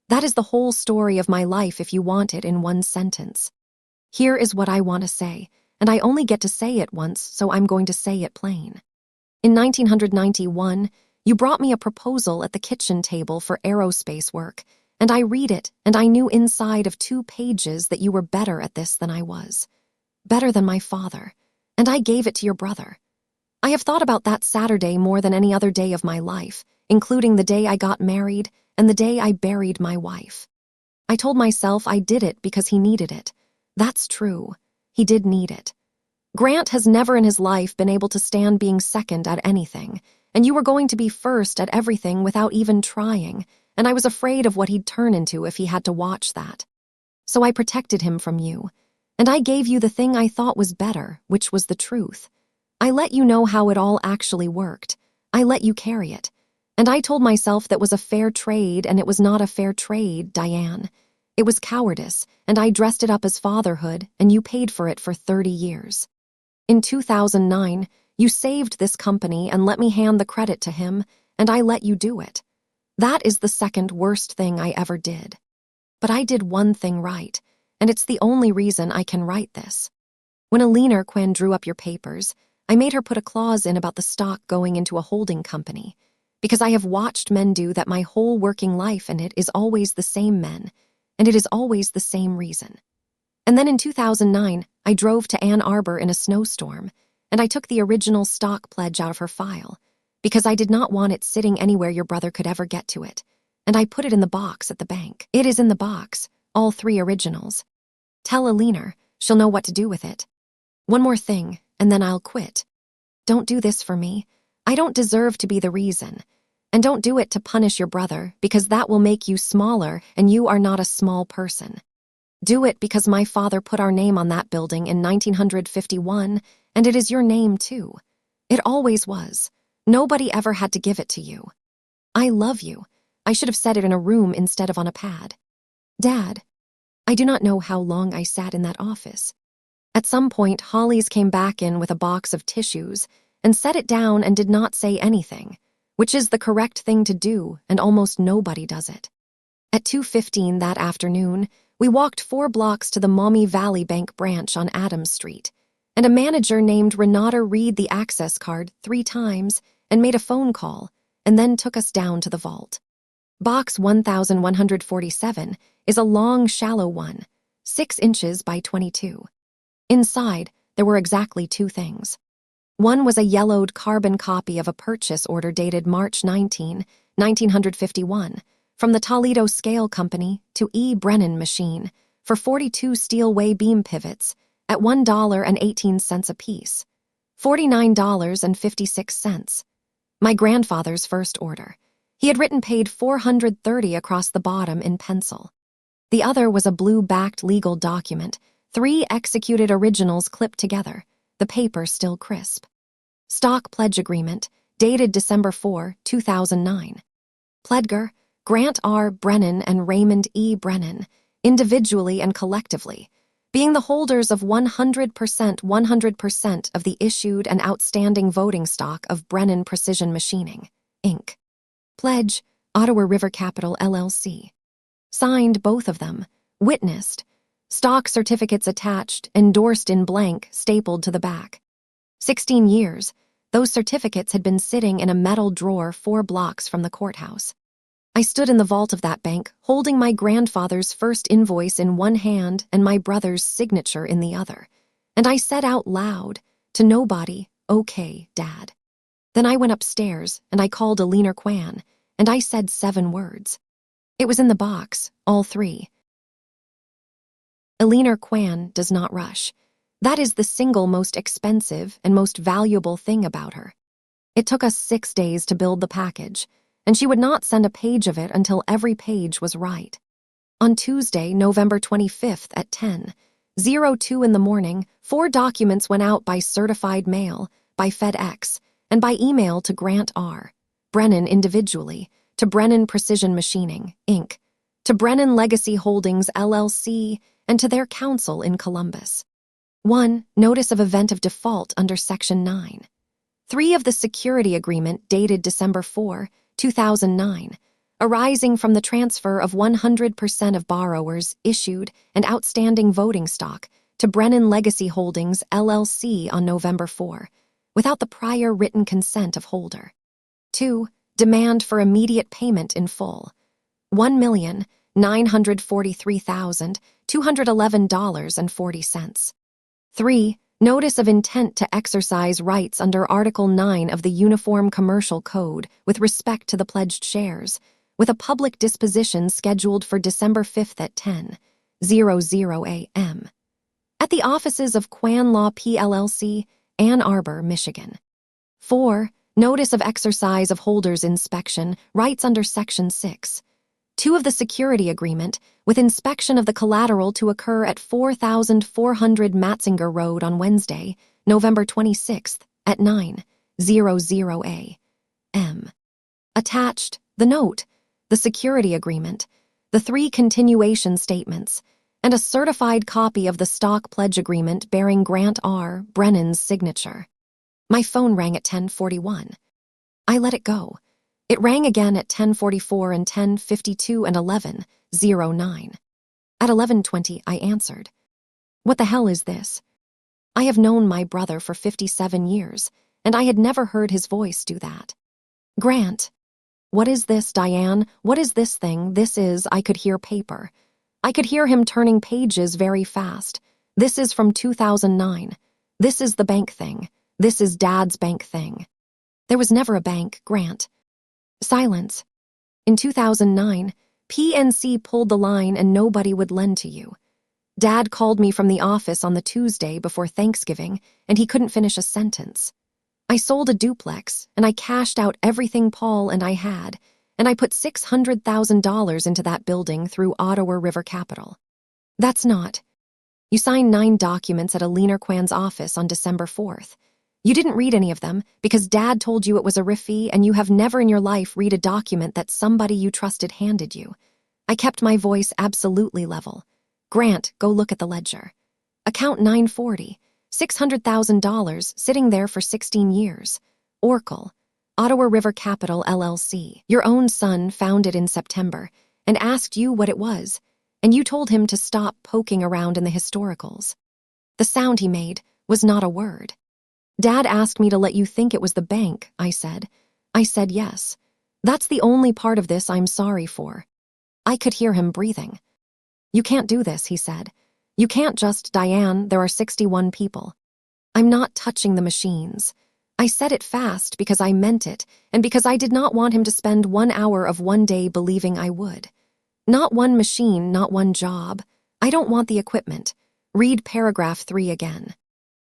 That is the whole story of my life if you want it in one sentence. Here is what I want to say, and I only get to say it once, so I'm going to say it plain. In 1991, you brought me a proposal at the kitchen table for aerospace work, and I read it, and I knew inside of 2 pages that you were better at this than I was. Better than my father, and I gave it to your brother. I have thought about that Saturday more than any other day of my life, including the day I got married and the day I buried my wife. I told myself I did it because he needed it. That's true. He did need it. Grant has never in his life been able to stand being second at anything, and you were going to be first at everything without even trying, and I was afraid of what he'd turn into if he had to watch that. So I protected him from you, and I gave you the thing I thought was better, which was the truth. I let you know how it all actually worked. I let you carry it. And I told myself that was a fair trade, and it was not a fair trade, Diane. It was cowardice, and I dressed it up as fatherhood, and you paid for it for 30 years. In 2009, you saved this company and let me hand the credit to him, and I let you do it. That is the second worst thing I ever did. But I did one thing right, and it's the only reason I can write this. When Alina Quinn drew up your papers, I made her put a clause in about the stock going into a holding company, because I have watched men do that my whole working life, and it is always the same men, and it is always the same reason. And then in 2009, I drove to Ann Arbor in a snowstorm, and I took the original stock pledge out of her file, because I did not want it sitting anywhere your brother could ever get to it, and I put it in the box at the bank. It is in the box, all 3 originals. Tell Alina, she'll know what to do with it. One more thing, and then I'll quit. Don't do this for me. I don't deserve to be the reason. And don't do it to punish your brother, because that will make you smaller, and you are not a small person. Do it because my father put our name on that building in 1951, and it is your name too. It always was. Nobody ever had to give it to you. I love you. I should have said it in a room instead of on a pad. Dad, I do not know how long I sat in that office. At some point, Holly's came back in with a box of tissues and set it down and did not say anything, which is the correct thing to do, and almost nobody does it. At 2:15 that afternoon, we walked 4 blocks to the Maumee Valley Bank branch on Adams Street, and a manager named Renata read the access card 3 times and made a phone call, and then took us down to the vault. Box 1147 is a long, shallow one, 6 inches by 22. Inside, there were exactly 2 things. One was a yellowed carbon copy of a purchase order dated March 19, 1951, from the Toledo Scale Company to E. Brennan Machine for 42 steel-way beam pivots at $1.18 apiece, $49.56. My grandfather's first order. He had written paid $430 across the bottom in pencil. The other was a blue-backed legal document, 3 executed originals clipped together, the paper still crisp. Stock Pledge Agreement, dated December 4, 2009. Pledger, Grant R. Brennan and Raymond E. Brennan, individually and collectively, being the holders of 100% of the issued and outstanding voting stock of Brennan Precision Machining, Inc. Pledge, Ottawa River Capital, LLC. Signed both of them, witnessed, stock certificates attached, endorsed in blank, stapled to the back. 16 years, those certificates had been sitting in a metal drawer 4 blocks from the courthouse. I stood in the vault of that bank, holding my grandfather's first invoice in one hand and my brother's signature in the other, and I said out loud, to nobody, "Okay, Dad." Then I went upstairs, and I called Alina Quinn, and I said 7 words. It was in the box, all 3. Alina Quinn does not rush. That is the single most expensive and most valuable thing about her. It took us 6 days to build the package, and she would not send a page of it until every page was right. On Tuesday, November 25th at 10:02 in the morning, 4 documents went out by certified mail, by FedEx, and by email to Grant R. Brennan individually, to Brennan Precision Machining, Inc., to Brennan Legacy Holdings, LLC, and to their counsel in Columbus. 1. Notice of event of default under Section 9. 3 of the security agreement dated December 4, 2009, arising from the transfer of 100% of borrowers' issued and outstanding voting stock to Brennan Legacy Holdings, LLC on November 4, without the prior written consent of holder. 2. Demand for immediate payment in full, $1,943,211.40. 3. Notice of intent to exercise rights under Article 9 of the Uniform Commercial Code with respect to the pledged shares, with a public disposition scheduled for December 5th at 10:00 a.m. at the offices of Quan Law PLLC, Ann Arbor, Michigan. 4. Notice of exercise of holders' inspection rights under Section 6. 2 of the security agreement, with inspection of the collateral to occur at 4400 Matzinger Road on Wednesday, November 26th, at 9:00 a.m. Attached, the note, the security agreement, the 3 continuation statements, and a certified copy of the stock pledge agreement bearing Grant R. Brennan's signature. My phone rang at 10:41. I let it go. It rang again at 10:44 and 10:52 and 11:09. At 11:20, I answered. What the hell is this? I have known my brother for 57 years, and I had never heard his voice do that. Grant. What is this, Diane? What is this thing? This is, I could hear paper. I could hear him turning pages very fast. This is from 2009. This is the bank thing. This is Dad's bank thing. There was never a bank, Grant. Silence. In 2009, PNC pulled the line and nobody would lend to you. Dad called me from the office on the Tuesday before Thanksgiving, and he couldn't finish a sentence. I sold a duplex, and I cashed out everything Paul and I had, and I put $600,000 into that building through Ottawa River Capital. That's not. You signed 9 documents at Alina Quan's office on December 4th. You didn't read any of them because Dad told you it was a riffy, and you have never in your life read a document that somebody you trusted handed you. I kept my voice absolutely level. Grant, go look at the ledger. Account 940, $600,000 sitting there for 16 years. Oracle, Ottawa River Capital, LLC. Your own son found it in September and asked you what it was, and you told him to stop poking around in the historicals. The sound he made was not a word. Dad asked me to let you think it was the bank, I said. I said yes. That's the only part of this I'm sorry for. I could hear him breathing. You can't do this, he said. You can't just, Diane, there are 61 people. I'm not touching the machines. I said it fast because I meant it, and because I did not want him to spend 1 hour of one day believing I would. Not one machine, not one job. I don't want the equipment. Read paragraph 3 again.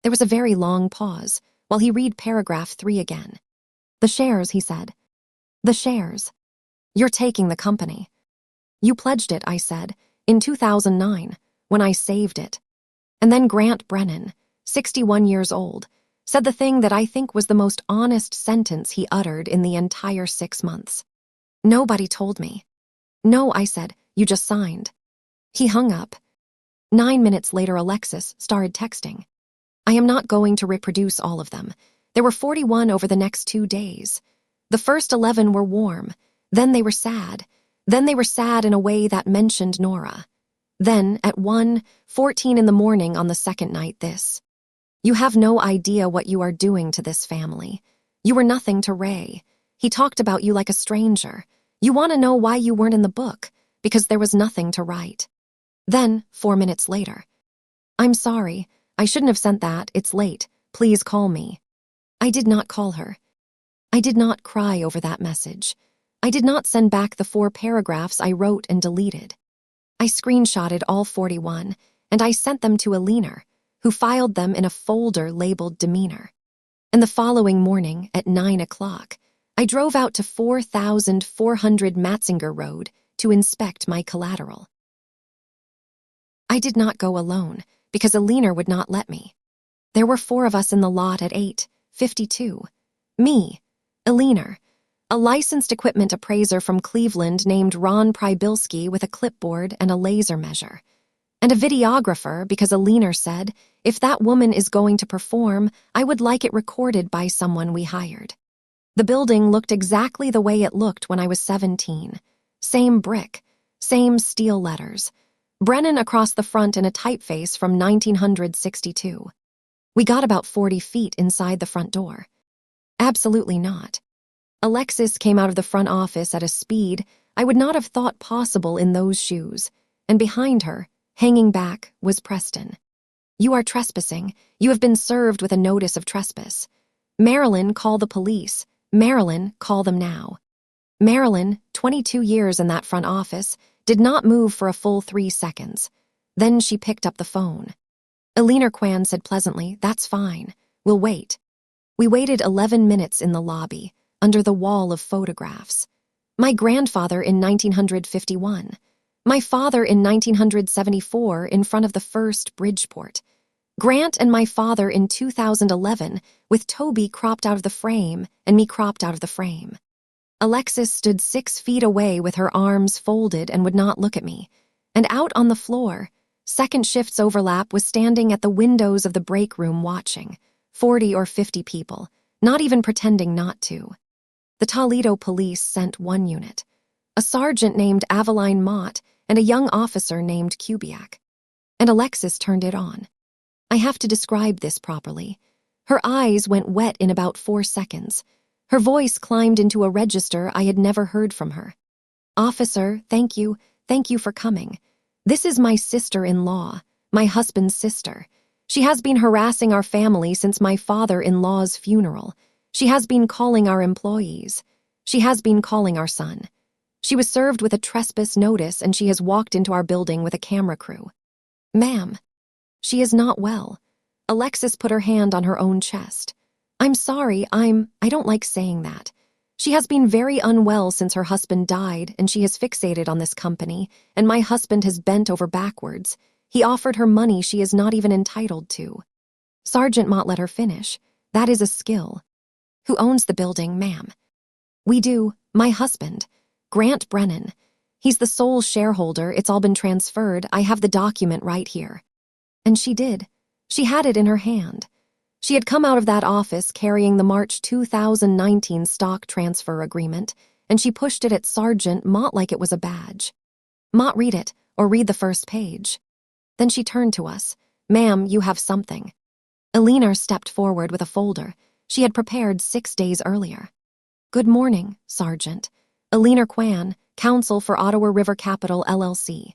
There was a very long pause while he read paragraph 3 again. The shares, he said. The shares. You're taking the company. You pledged it, I said, in 2009, when I saved it. And then Grant Brennan, 61 years old, said the thing that I think was the most honest sentence he uttered in the entire 6 months. Nobody told me. No, I said, you just signed. He hung up. 9 minutes later, Alexis started texting. I am not going to reproduce all of them. There were 41 over the next 2 days. The first 11 were warm. Then they were sad. Then they were sad in a way that mentioned Nora. Then, at 1:14 in the morning on the second night, this. You have no idea what you are doing to this family. You were nothing to Ray. He talked about you like a stranger. You want to know why you weren't in the book, because there was nothing to write. Then, 4 minutes later. I'm sorry. I shouldn't have sent that. It's late. Please call me. I did not call her. I did not cry over that message. I did not send back the 4 paragraphs I wrote and deleted. I screenshotted all 41, and I sent them to Alina, who filed them in a folder labeled Demeanor. And the following morning, at 9 o'clock, I drove out to 4400 Matzinger Road to inspect my collateral. I did not go alone because Alina would not let me. There were 4 of us in the lot at 8:52. Me, Alina, a licensed equipment appraiser from Cleveland named Ron Prybilski with a clipboard and a laser measure, and a videographer because Alina said, if that woman is going to perform, I would like it recorded by someone we hired. The building looked exactly the way it looked when I was 17. Same brick, same steel letters. Brennan across the front in a typeface from 1962. We got about 40 feet inside the front door. Absolutely not. Alexis came out of the front office at a speed I would not have thought possible in those shoes, and behind her, hanging back, was Preston. You are trespassing. You have been served with a notice of trespass. Marilyn, call the police. Marilyn, call them now. Marilyn, 22 years in that front office, did not move for a full 3 seconds. Then she picked up the phone. Alina Kwan said pleasantly, that's fine. We'll wait. We waited 11 minutes in the lobby, under the wall of photographs. My grandfather in 1951. My father in 1974 in front of the first Bridgeport. Grant and my father in 2011 with Toby cropped out of the frame and me cropped out of the frame. Alexis stood 6 feet away with her arms folded and would not look at me. And out on the floor, second shift's overlap was standing at the windows of the break room watching, 40 or 50 people, not even pretending not to. The Toledo police sent 1 unit, a sergeant named Aveline Mott and a young officer named Kubiak. And Alexis turned it on. I have to describe this properly. Her eyes went wet in about 4 seconds. Her voice climbed into a register I had never heard from her. Officer, thank you for coming. This is my sister-in-law, my husband's sister. She has been harassing our family since my father-in-law's funeral. She has been calling our employees. She has been calling our son. She was served with a trespass notice and she has walked into our building with a camera crew. Ma'am, she is not well. Alexis put her hand on her own chest. I'm sorry, I don't like saying that. She has been very unwell since her husband died and she has fixated on this company, and my husband has bent over backwards. He offered her money she is not even entitled to. Sergeant Mott let her finish. That is a skill. Who owns the building, ma'am? We do. My husband, Grant Brennan. He's the sole shareholder. It's all been transferred. I have the document right here. And she did. She had it in her hand. She had come out of that office carrying the March 2019 stock transfer agreement, and she pushed it at Sergeant Mott like it was a badge. Mott, read it, or read the first page. Then she turned to us. Ma'am, you have something. Alina stepped forward with a folder she had prepared 6 days earlier. Good morning, Sergeant. Alina Kwan, counsel for Ottawa River Capital LLC.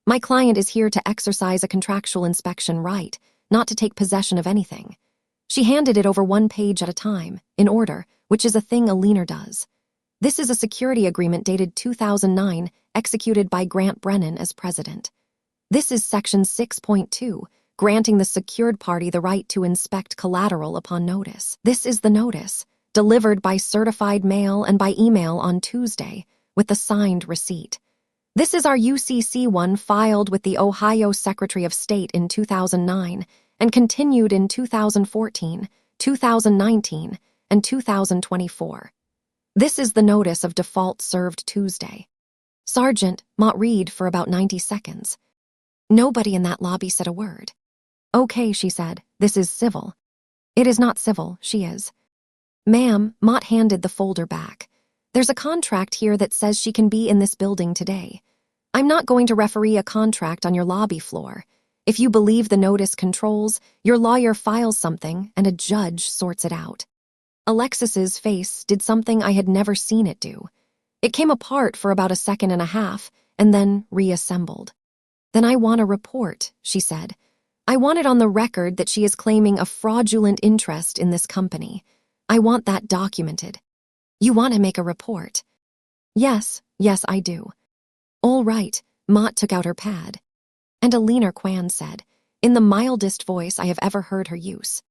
My client is here to exercise a contractual inspection right, not to take possession of anything. She handed it over 1 page at a time, in order, which is a thing Alina does. This is a security agreement dated 2009, executed by Grant Brennan as president. This is Section 6.2, granting the secured party the right to inspect collateral upon notice. This is the notice, delivered by certified mail and by email on Tuesday, with the signed receipt. This is our UCC one filed with the Ohio Secretary of State in 2009 and continued in 2014, 2019, and 2024. This is the notice of default served Tuesday. Sergeant Mott read for about 90 seconds. Nobody in that lobby said a word. Okay, she said, this is civil. It is not civil, she is. Ma'am, Mott handed the folder back. There's a contract here that says she can be in this building today. I'm not going to referee a contract on your lobby floor. If you believe the notice controls, your lawyer files something and a judge sorts it out. Alexis's face did something I had never seen it do. It came apart for about 1.5 seconds and then reassembled. Then I want a report, she said. I want it on the record that she is claiming a fraudulent interest in this company. I want that documented. You want to make a report? Yes, I do. All right, Mott took out her pad. And Alina Kwan said, in the mildest voice I have ever heard her use.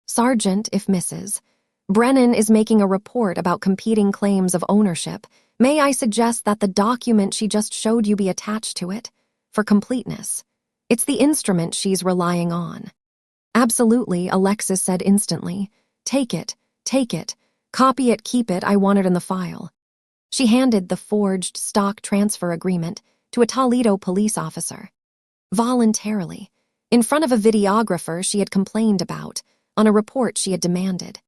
Sergeant, if Mrs. Brennan is making a report about competing claims of ownership. May I suggest that the document she just showed you be attached to it? For completeness. It's the instrument she's relying on. Absolutely, Alexis said instantly. Take it. Copy it, keep it, I want it in the file. She handed the forged stock transfer agreement to a Toledo police officer. Voluntarily. In front of a videographer she had complained about, on a report she had demanded.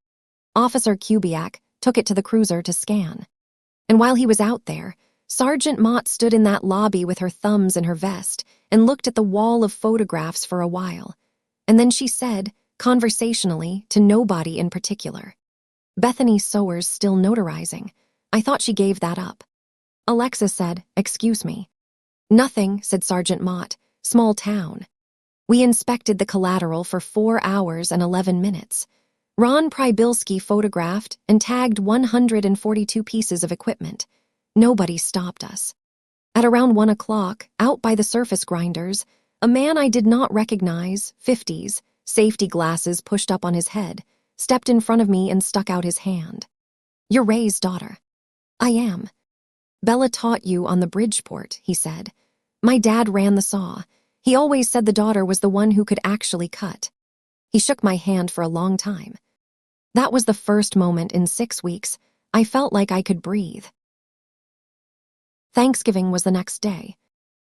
Officer Kubiak took it to the cruiser to scan. And while he was out there, Sergeant Mott stood in that lobby with her thumbs in her vest and looked at the wall of photographs for a while. And then she said, conversationally, to nobody in particular, Bethany Sower's still notarizing. I thought she gave that up. Alexis said, excuse me. Nothing, said Sergeant Mott, small town. We inspected the collateral for 4 hours and 11 minutes. Ron Prybilski photographed and tagged 142 pieces of equipment. Nobody stopped us. At around 1 o'clock, out by the surface grinders, a man I did not recognize, 50s, safety glasses pushed up on his head, stepped in front of me and stuck out his hand. You're Ray's daughter. I am. Bella taught you on the Bridgeport, he said. My dad ran the saw. He always said the daughter was the one who could actually cut. He shook my hand for a long time. That was the first moment in 6 weeks I felt like I could breathe. Thanksgiving was the next day.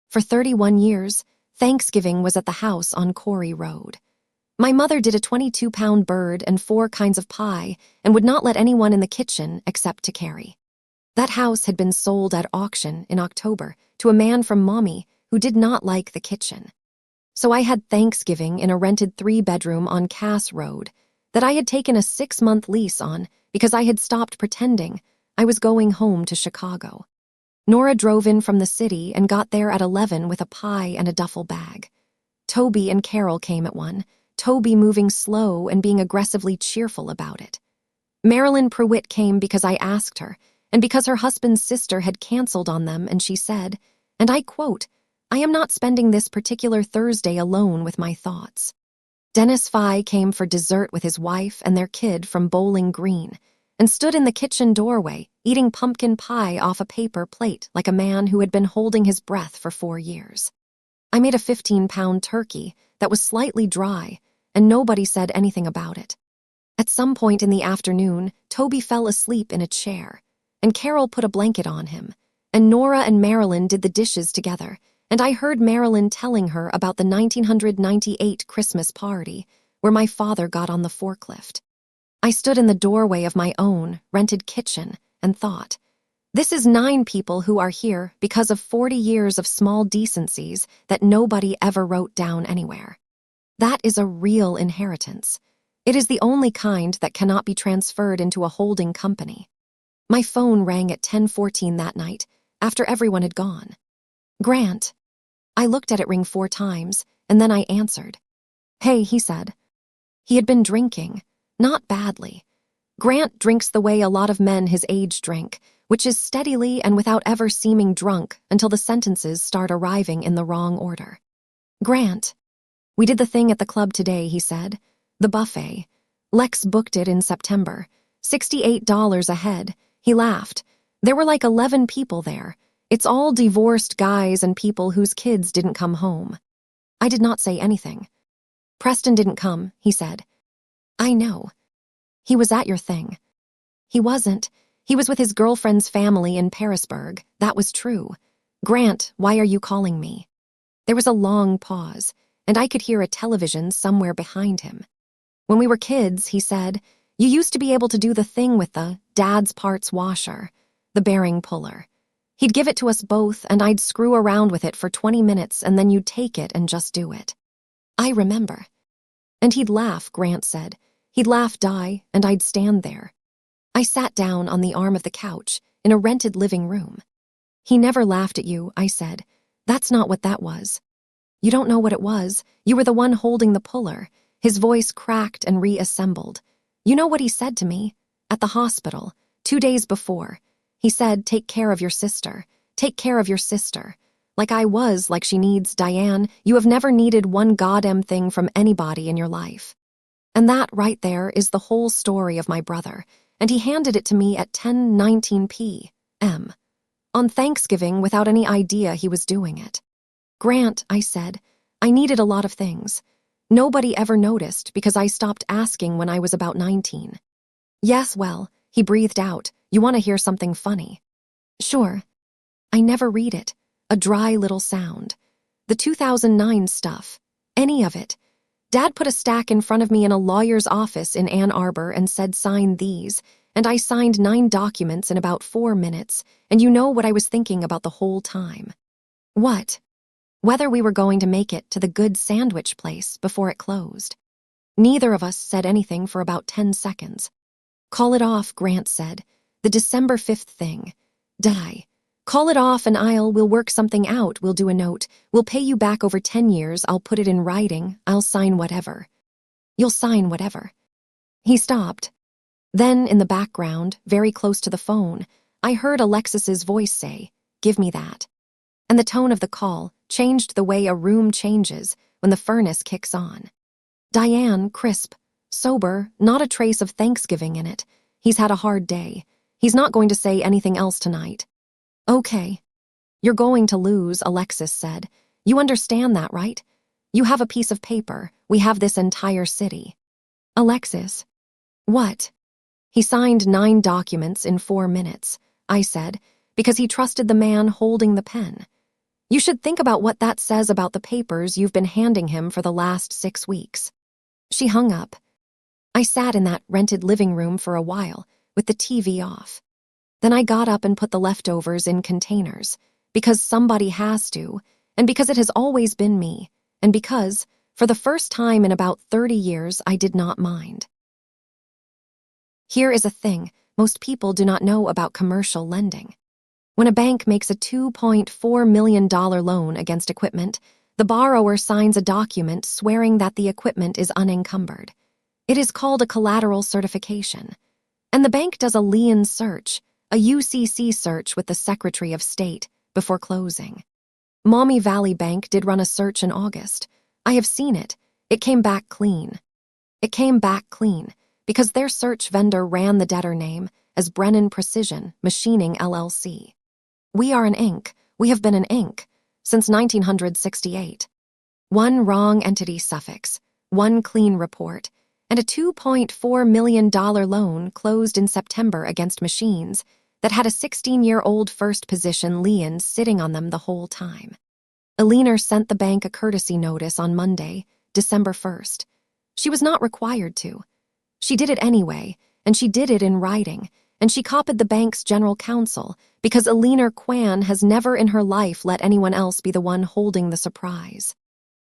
For 31 years, Thanksgiving was at the house on Corey Road. My mother did a 22-pound bird and 4 kinds of pie and would not let anyone in the kitchen except to Carrie. That house had been sold at auction in October to a man from Mommy who did not like the kitchen. So I had Thanksgiving in a rented 3-bedroom on Cass Road that I had taken a 6-month lease on because I had stopped pretending I was going home to Chicago. Nora drove in from the city and got there at 11 with a pie and a duffel bag. Toby and Carol came at 1, Toby moving slow and being aggressively cheerful about it. Marilyn Pruitt came because I asked her, and because her husband's sister had canceled on them, and she said, and I quote, I am not spending this particular Thursday alone with my thoughts. Dennis Fye came for dessert with his wife and their kid from Bowling Green, and stood in the kitchen doorway, eating pumpkin pie off a paper plate like a man who had been holding his breath for 4 years. I made a 15-pound turkey that was slightly dry, and nobody said anything about it. At some point in the afternoon, Toby fell asleep in a chair, and Carol put a blanket on him, and Nora and Marilyn did the dishes together, and I heard Marilyn telling her about the 1998 Christmas party where my father got on the forklift. I stood in the doorway of my own rented kitchen and thought, this is 9 people who are here because of 40 years of small decencies that nobody ever wrote down anywhere. That is a real inheritance. It is the only kind that cannot be transferred into a holding company. My phone rang at 10:14 that night, after everyone had gone. Grant. I looked at it ring 4 times, and then I answered. Hey, he said. He had been drinking, not badly. Grant drinks the way a lot of men his age drink, which is steadily and without ever seeming drunk until the sentences start arriving in the wrong order. Grant. We did the thing at the club today, he said. The buffet. Lex booked it in September. $68 a head. He laughed. There were like 11 people there. It's all divorced guys and people whose kids didn't come home. I did not say anything. Preston didn't come, he said. I know. He was at your thing. He wasn't. He was with his girlfriend's family in Parisburg. That was true. Grant, why are you calling me? There was a long pause, and I could hear a television somewhere behind him. When we were kids, he said, you used to be able to do the thing with the dad's parts washer, the bearing puller. He'd give it to us both, and I'd screw around with it for 20 minutes, and then you'd take it and just do it. I remember. And he'd laugh, Grant said. He'd laugh die, and I'd stand there. I sat down on the arm of the couch in a rented living room. He never laughed at you, I said. That's not what that was. You don't know what it was. You were the one holding the puller. His voice cracked and reassembled. You know what he said to me? At the hospital, 2 days before. He said, take care of your sister. Take care of your sister. Like she needs Diane. You have never needed one goddamn thing from anybody in your life. And that right there is the whole story of my brother, and he handed it to me at 10:19 p.m. on Thanksgiving without any idea he was doing it. Grant, I said, I needed a lot of things. Nobody ever noticed because I stopped asking when I was about 19. Yes, well, he breathed out. You want to hear something funny? Sure. I never read it. A dry little sound. The 2009 stuff. Any of it. Dad put a stack in front of me in a lawyer's office in Ann Arbor and said sign these, and I signed 9 documents in about 4 minutes, and you know what I was thinking about the whole time. What? Whether we were going to make it to the good sandwich place before it closed. Neither of us said anything for about 10 seconds. Call it off, Grant said. The December 5th thing. Die. Call it off and we'll work something out, we'll do a note. We'll pay you back over 10 years, I'll put it in writing, I'll sign whatever. You'll sign whatever. He stopped. Then, in the background, very close to the phone, I heard Alexis's voice say, give me that. And the tone of the call changed the way a room changes when the furnace kicks on. Diane, crisp, sober, not a trace of Thanksgiving in it. He's had a hard day. He's not going to say anything else tonight. Okay. You're going to lose, Alexis said. You understand that, right? You have a piece of paper. We have this entire city. Alexis. What? He signed 9 documents in 4 minutes, I said, because he trusted the man holding the pen. You should think about what that says about the papers you've been handing him for the last 6 weeks. She hung up. I sat in that rented living room for a while, with the TV off. Then I got up and put the leftovers in containers, because somebody has to, and because it has always been me, and because, for the first time in about 30 years, I did not mind. Here is a thing most people do not know about commercial lending. When a bank makes a $2.4 million loan against equipment, the borrower signs a document swearing that the equipment is unencumbered. It is called a collateral certification. And the bank does a lien search, a UCC search with the Secretary of State, before closing. Maumee Valley Bank did run a search in August. I have seen it. It came back clean. It came back clean because their search vendor ran the debtor name as Brennan Precision Machining LLC. We are an Inc. We have been an Inc. since 1968. One wrong entity suffix, one clean report, and a $2.4 million loan closed in September against machines that had a 16-year-old first position lien sitting on them the whole time. A liener sent the bank a courtesy notice on Monday, December 1st. She was not required to. She did it anyway, and she did it in writing, and she copied the bank's general counsel because a liener Kwan has never in her life let anyone else be the one holding the surprise.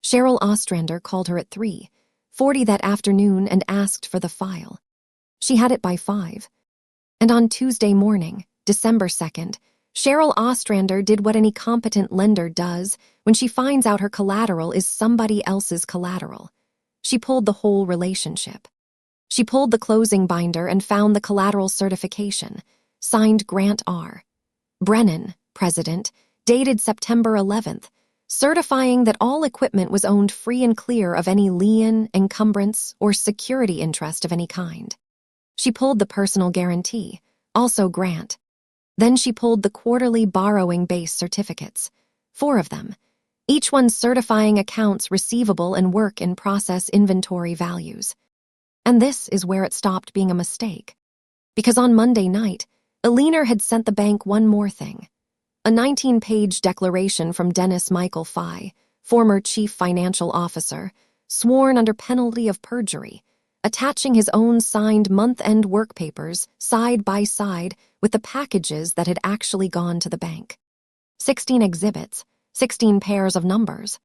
Cheryl Ostrander called her at 3:40 that afternoon and asked for the file. She had it by 5. And on Tuesday morning, December 2nd, Cheryl Ostrander did what any competent lender does when she finds out her collateral is somebody else's collateral. She pulled the whole relationship. She pulled the closing binder and found the collateral certification, signed Grant R. Brennan, President, dated September 11th, certifying that all equipment was owned free and clear of any lien, encumbrance, or security interest of any kind. She pulled the personal guarantee, also Grant. Then she pulled the quarterly borrowing base certificates, 4 of them, each one certifying accounts receivable and work in process inventory values. And this is where it stopped being a mistake. Because on Monday night, a liener had sent the bank one more thing. A 19-page declaration from Dennis Michael Fye, former chief financial officer, sworn under penalty of perjury, attaching his own signed month-end work papers side by side with the packages that had actually gone to the bank. 16 exhibits, 16 pairs of numbers.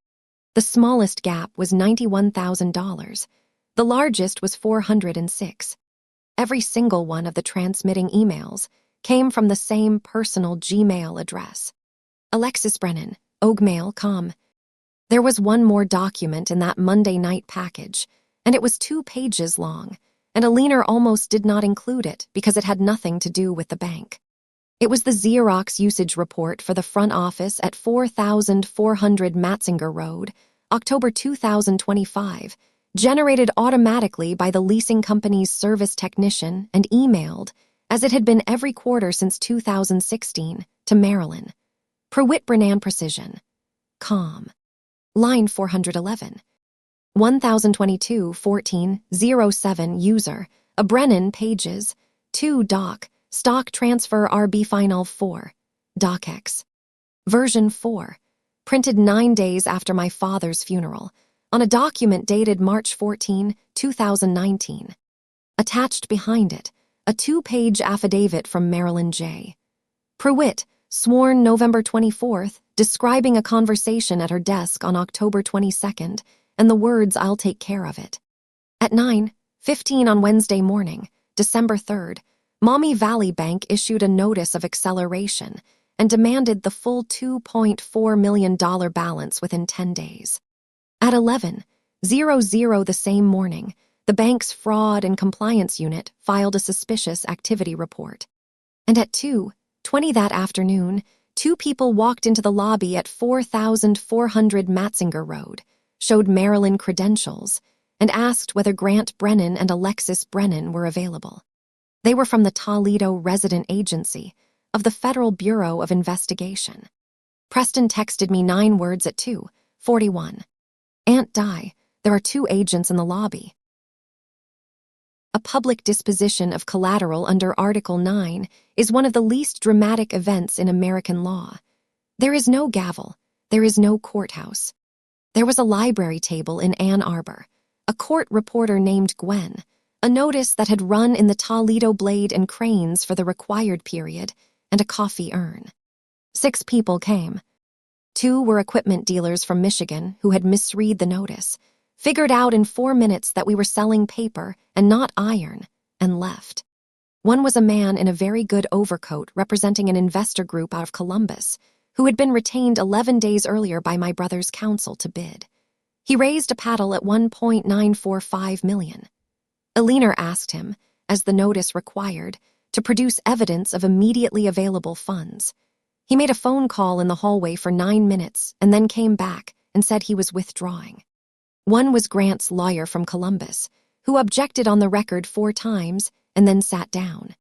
The smallest gap was $91,000. The largest was 406. Every single one of the transmitting emails came from the same personal Gmail address. Alexis Brennan, Ogmail.com. There was one more document in that Monday night package, and it was 2 pages long, and a liener almost did not include it because it had nothing to do with the bank. It was the Xerox usage report for the front office at 4400 Matzinger Road, October 2025, generated automatically by the leasing company's service technician and emailed, as it had been every quarter since 2016, to Marilyn. Prewitt-Brennan Precision. Com. Line 411. 1022-14-07 User. A Brennan Pages. 2 Doc. Stock Transfer RB Final 4. DocX. Version 4. Printed 9 days after my father's funeral, on a document dated March 14, 2019. Attached behind it, a 2-page affidavit from Marilyn J. Prewitt, sworn November 24th, describing a conversation at her desk on October 22nd, and the words, "I'll take care of it." At 9:15 on Wednesday morning, December 3rd, Mommy Valley Bank issued a notice of acceleration and demanded the full $2.4 million balance within 10 days. At 11:00 the same morning, the bank's fraud and compliance unit filed a suspicious activity report. And at 2:20 that afternoon, 2 people walked into the lobby at 4400 Matzinger Road, showed Marilyn credentials, and asked whether Grant Brennan and Alexis Brennan were available. They were from the Toledo Resident Agency of the Federal Bureau of Investigation. Preston texted me 9 words at 2:41. "Aunt Di, there are 2 agents in the lobby." A public disposition of collateral under Article 9 is one of the least dramatic events in American law. There is no gavel. There is no courthouse. There was a library table in Ann Arbor, a court reporter named Gwen, a notice that had run in the Toledo Blade and Cranes for the required period, and a coffee urn. 6 people came. 2 were equipment dealers from Michigan who had misread the notice, figured out in 4 minutes that we were selling paper and not iron, and left. 1 was a man in a very good overcoat representing an investor group out of Columbus, who had been retained 11 days earlier by my brother's counsel to bid. He raised a paddle at $1.945 million. Aliner asked him, as the notice required, to produce evidence of immediately available funds. He made a phone call in the hallway for 9 minutes and then came back and said he was withdrawing. 1 was Grant's lawyer from Columbus, who objected on the record 4 times and then sat down.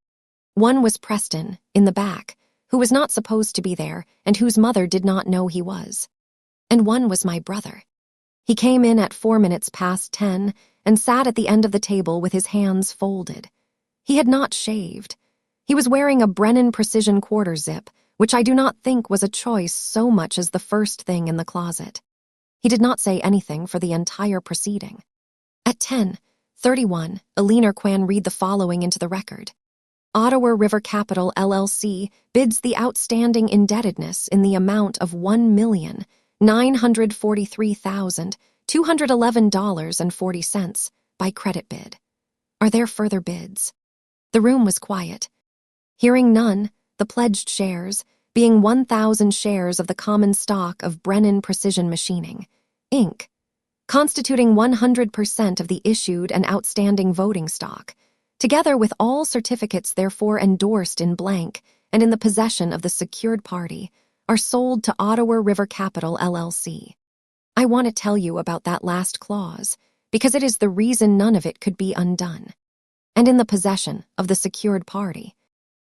1 was Preston, in the back, who was not supposed to be there and whose mother did not know he was. And 1 was my brother. He came in at 4 minutes past 10 and sat at the end of the table with his hands folded. He had not shaved. He was wearing a Brennan Precision quarter zip, which I do not think was a choice so much as the first thing in the closet. He did not say anything for the entire proceeding. At 10:31, Aliner Kwan read the following into the record. Ottawa River Capital LLC bids the outstanding indebtedness in the amount of $1,943,211.40 by credit bid. Are there further bids? The room was quiet. Hearing none, the pledged shares, being 1,000 shares of the common stock of Brennan Precision Machining, Inc., constituting 100% of the issued and outstanding voting stock, together with all certificates therefore endorsed in blank and in the possession of the secured party, are sold to Ottawa River Capital LLC. I want to tell you about that last clause, because it is the reason none of it could be undone. And in the possession of the secured party.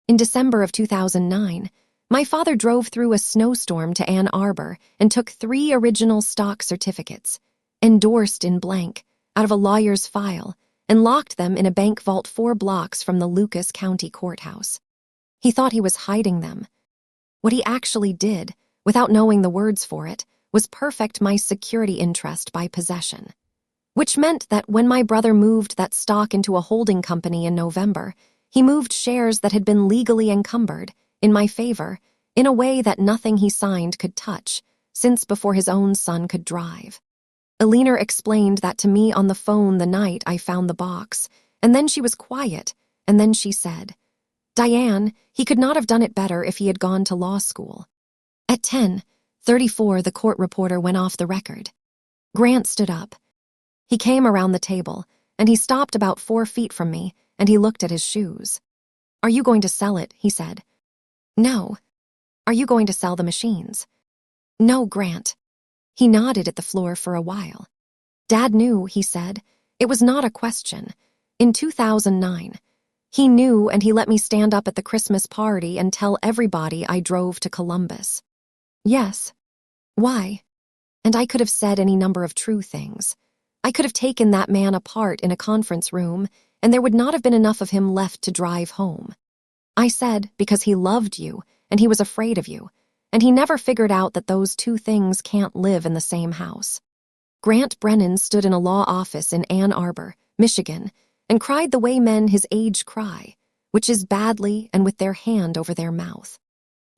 In December of 2009, my father drove through a snowstorm to Ann Arbor and took 3 original stock certificates, endorsed in blank, out of a lawyer's file, and locked them in a bank vault 4 blocks from the Lucas County Courthouse. He thought he was hiding them. What he actually did, without knowing the words for it, was perfect my security interest by possession. Which meant that when my brother moved that stock into a holding company in November, he moved shares that had been legally encumbered, in my favor, in a way that nothing he signed could touch, since before his own son could drive. Aliner explained that to me on the phone the night I found the box, and then she was quiet, and then she said, "Diane, he could not have done it better if he had gone to law school." At 10:34, the court reporter went off the record. Grant stood up. He came around the table, and he stopped about 4 feet from me, and he looked at his shoes. "Are you going to sell it?" he said. "No." "Are you going to sell the machines?" "No, Grant." He nodded at the floor for a while. Dad knew, he said. It was not a question. In 2009. He knew, and he let me stand up at the Christmas party and tell everybody I drove to Columbus. Yes. Why? And I could have said any number of true things. I could have taken that man apart in a conference room, and there would not have been enough of him left to drive home. I said because he loved you, and he was afraid of you, and he never figured out that those two things can't live in the same house. Grant Brennan stood in a law office in Ann Arbor, Michigan, and cried the way men his age cry, which is badly and with their hand over their mouth.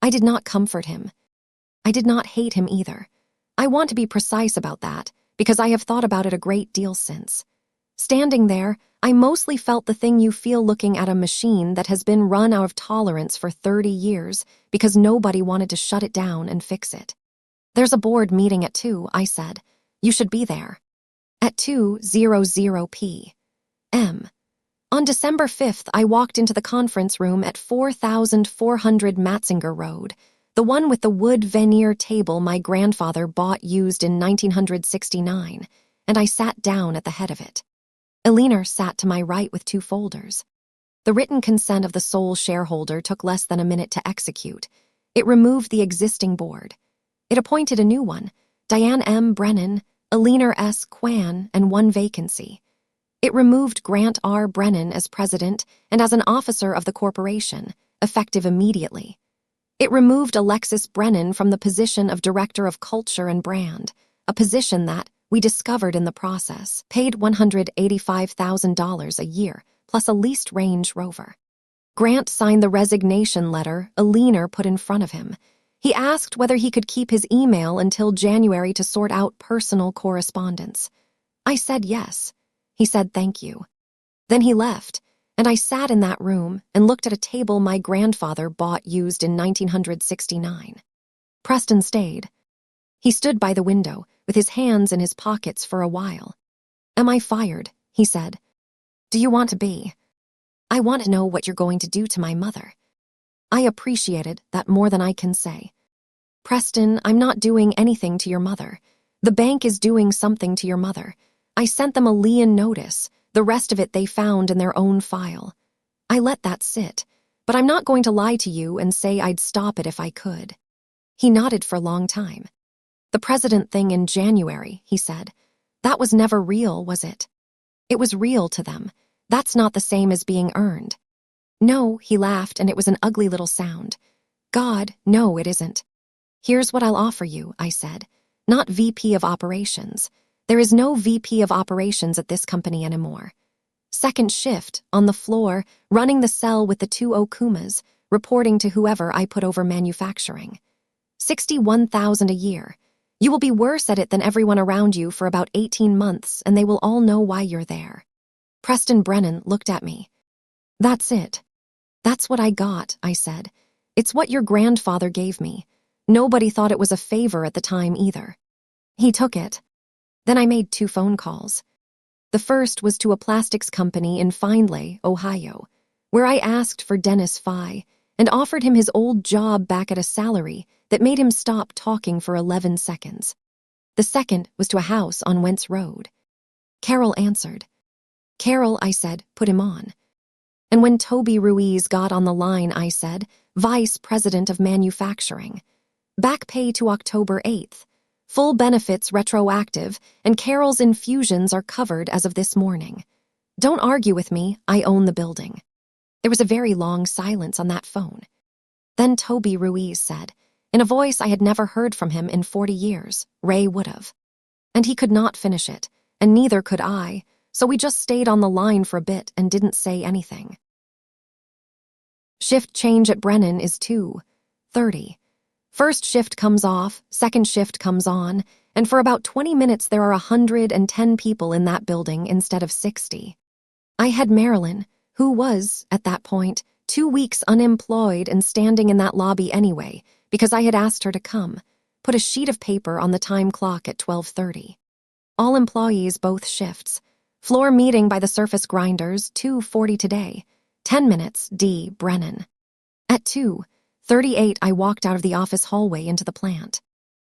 I did not comfort him. I did not hate him either. I want to be precise about that, because I have thought about it a great deal since. Standing there, I mostly felt the thing you feel looking at a machine that has been run out of tolerance for 30 years because nobody wanted to shut it down and fix it. There's a board meeting at 2, I said. You should be there. At 2:00 p.m. On December 5th, I walked into the conference room at 4400 Matzinger Road, the one with the wood veneer table my grandfather bought used in 1969, and I sat down at the head of it. Eleanor sat to my right with 2 folders. The written consent of the sole shareholder took less than a minute to execute. It removed the existing board. It appointed a new one, Diane M. Brennan, Eleanor S. Kwan, and 1 vacancy. It removed Grant R. Brennan as president and as an officer of the corporation, effective immediately. It removed Alexis Brennan from the position of Director of Culture and Brand, a position that, we discovered in the process, paid $185,000 a year, plus a leased Range Rover. Grant signed the resignation letter Eleanor put in front of him. He asked whether he could keep his email until January to sort out personal correspondence. I said yes. He said thank you. Then he left, and I sat in that room and looked at a table my grandfather bought used in 1969. Preston stayed. He stood by the window, with his hands in his pockets for a while. Am I fired? He said. Do you want to be? I want to know what you're going to do to my mother. I appreciated that more than I can say. Preston, I'm not doing anything to your mother. The bank is doing something to your mother. I sent them a lien notice. The rest of it they found in their own file. I let that sit, but I'm not going to lie to you and say I'd stop it if I could. He nodded for a long time. The president thing in January, he said. That was never real, was it? It was real to them. That's not the same as being earned. No, he laughed, and it was an ugly little sound. God, no, it isn't. Here's what I'll offer you, I said. Not VP of Operations. There is no VP of Operations at this company anymore. Second shift, on the floor, running the cell with the 2 Okumas, reporting to whoever I put over manufacturing. $61,000 a year. You will be worse at it than everyone around you for about 18 months, and they will all know why you're there. Preston Brennan looked at me. That's it. That's what I got, I said. It's what your grandfather gave me. Nobody thought it was a favor at the time either. He took it. Then I made 2 phone calls. The first was to a plastics company in Findlay, Ohio, where I asked for Dennis Fye and offered him his old job back at a salary that made him stop talking for 11 seconds. The second was to a house on Wentz Road. Carol answered. Carol, I said, put him on. And when Toby Ruiz got on the line, I said, Vice President of Manufacturing. Back pay to October 8th. Full benefits retroactive, and Carol's infusions are covered as of this morning. Don't argue with me, I own the building. There was a very long silence on that phone. Then Toby Ruiz said, in a voice I had never heard from him in 40 years, Ray would've. And he could not finish it, and neither could I, so we just stayed on the line for a bit and didn't say anything. Shift change at Brennan is 2:30. First shift comes off, second shift comes on, and for about 20 minutes there are 110 people in that building instead of 60. I had Marilyn, who was, at that point, 2 weeks unemployed and standing in that lobby anyway, because I had asked her to come, put a sheet of paper on the time clock at 12:30. All employees, both shifts. Floor meeting by the surface grinders, 2:40 today. 10 minutes, D. Brennan. At 2:38, I walked out of the office hallway into the plant.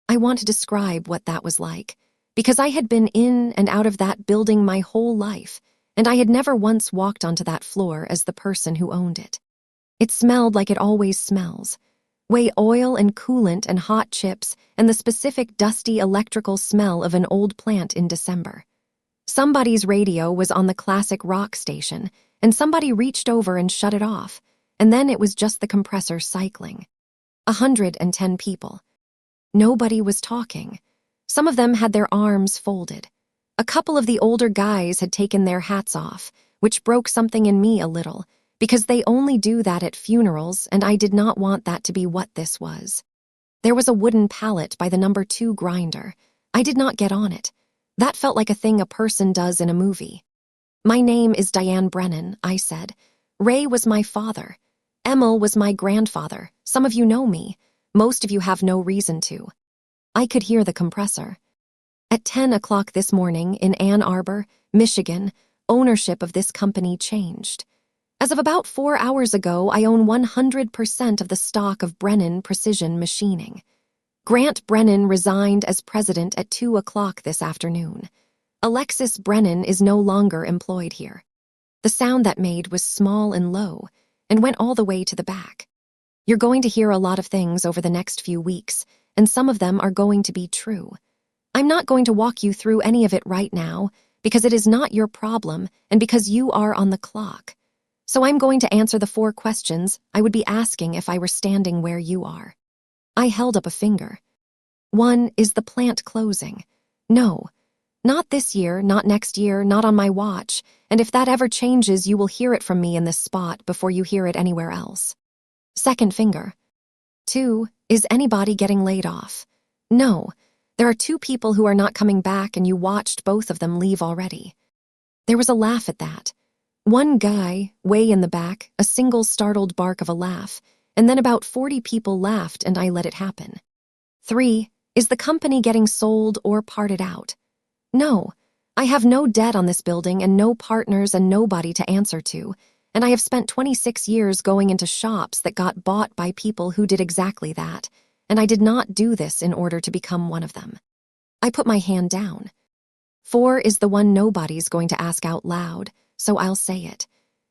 I want to describe what that was like. because I had been in and out of that building my whole life, and I had never once walked onto that floor as the person who owned it. It smelled like it always smells. Way oil and coolant and hot chips and the specific dusty electrical smell of an old plant in December. Somebody's radio was on the classic rock station, and somebody reached over and shut it off, and then it was just the compressor cycling. 110 people. Nobody was talking. Some of them had their arms folded. A couple of the older guys had taken their hats off, which broke something in me a little, because they only do that at funerals, and I did not want that to be what this was. There was a wooden pallet by the number 2 grinder. I did not get on it. That felt like a thing a person does in a movie. "My name is Diane Brennan," I said. "Ray was my father. Emil was my grandfather. Some of you know me. Most of you have no reason to." I could hear the compressor. At 10 o'clock this morning in Ann Arbor, Michigan, ownership of this company changed. As of about 4 hours ago, I own 100% of the stock of Brennan Precision Machining. Grant Brennan resigned as president at 2 o'clock this afternoon. Alexis Brennan is no longer employed here. The sound that made was small and low, and went all the way to the back. You're going to hear a lot of things over the next few weeks, and some of them are going to be true. I'm not going to walk you through any of it right now, because it is not your problem and because you are on the clock. So I'm going to answer the 4 questions I would be asking if I were standing where you are. I held up a finger. 1, is the plant closing? No. Not this year, not next year, not on my watch, and if that ever changes, you will hear it from me in this spot before you hear it anywhere else. 2nd finger. 2, is anybody getting laid off? No. There are 2 people who are not coming back, and you watched both of them leave already. There was a laugh at that. One guy, way in the back, a single startled bark of a laugh, and then about 40 people laughed, and I let it happen. 3, is the company getting sold or parted out? No. I have no debt on this building and no partners and nobody to answer to, and I have spent 26 years going into shops that got bought by people who did exactly that, and I did not do this in order to become one of them. I put my hand down. 4 is the one nobody's going to ask out loud, so I'll say it.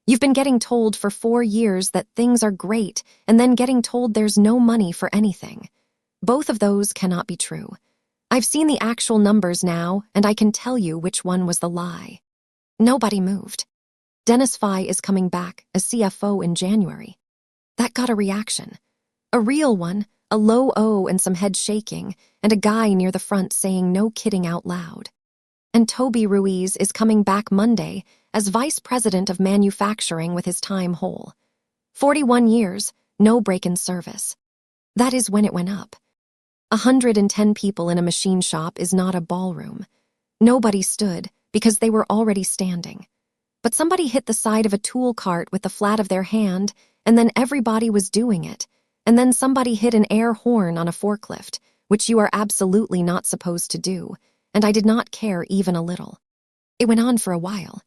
You've been getting told for 4 years that things are great, and then getting told there's no money for anything. Both of those cannot be true. I've seen the actual numbers now, and I can tell you which one was the lie. Nobody moved. Dennis Fye is coming back as CFO in January. That got a reaction. A real one, a low O and some head shaking, and a guy near the front saying no kidding out loud. And Toby Ruiz is coming back Monday as vice president of manufacturing with his time whole. 41 years, no break in service. That is when it went up. 110 people in a machine shop is not a ballroom. Nobody stood because they were already standing. But somebody hit the side of a tool cart with the flat of their hand, and then everybody was doing it. And then somebody hit an air horn on a forklift, which you are absolutely not supposed to do, and I did not care even a little. It went on for a while.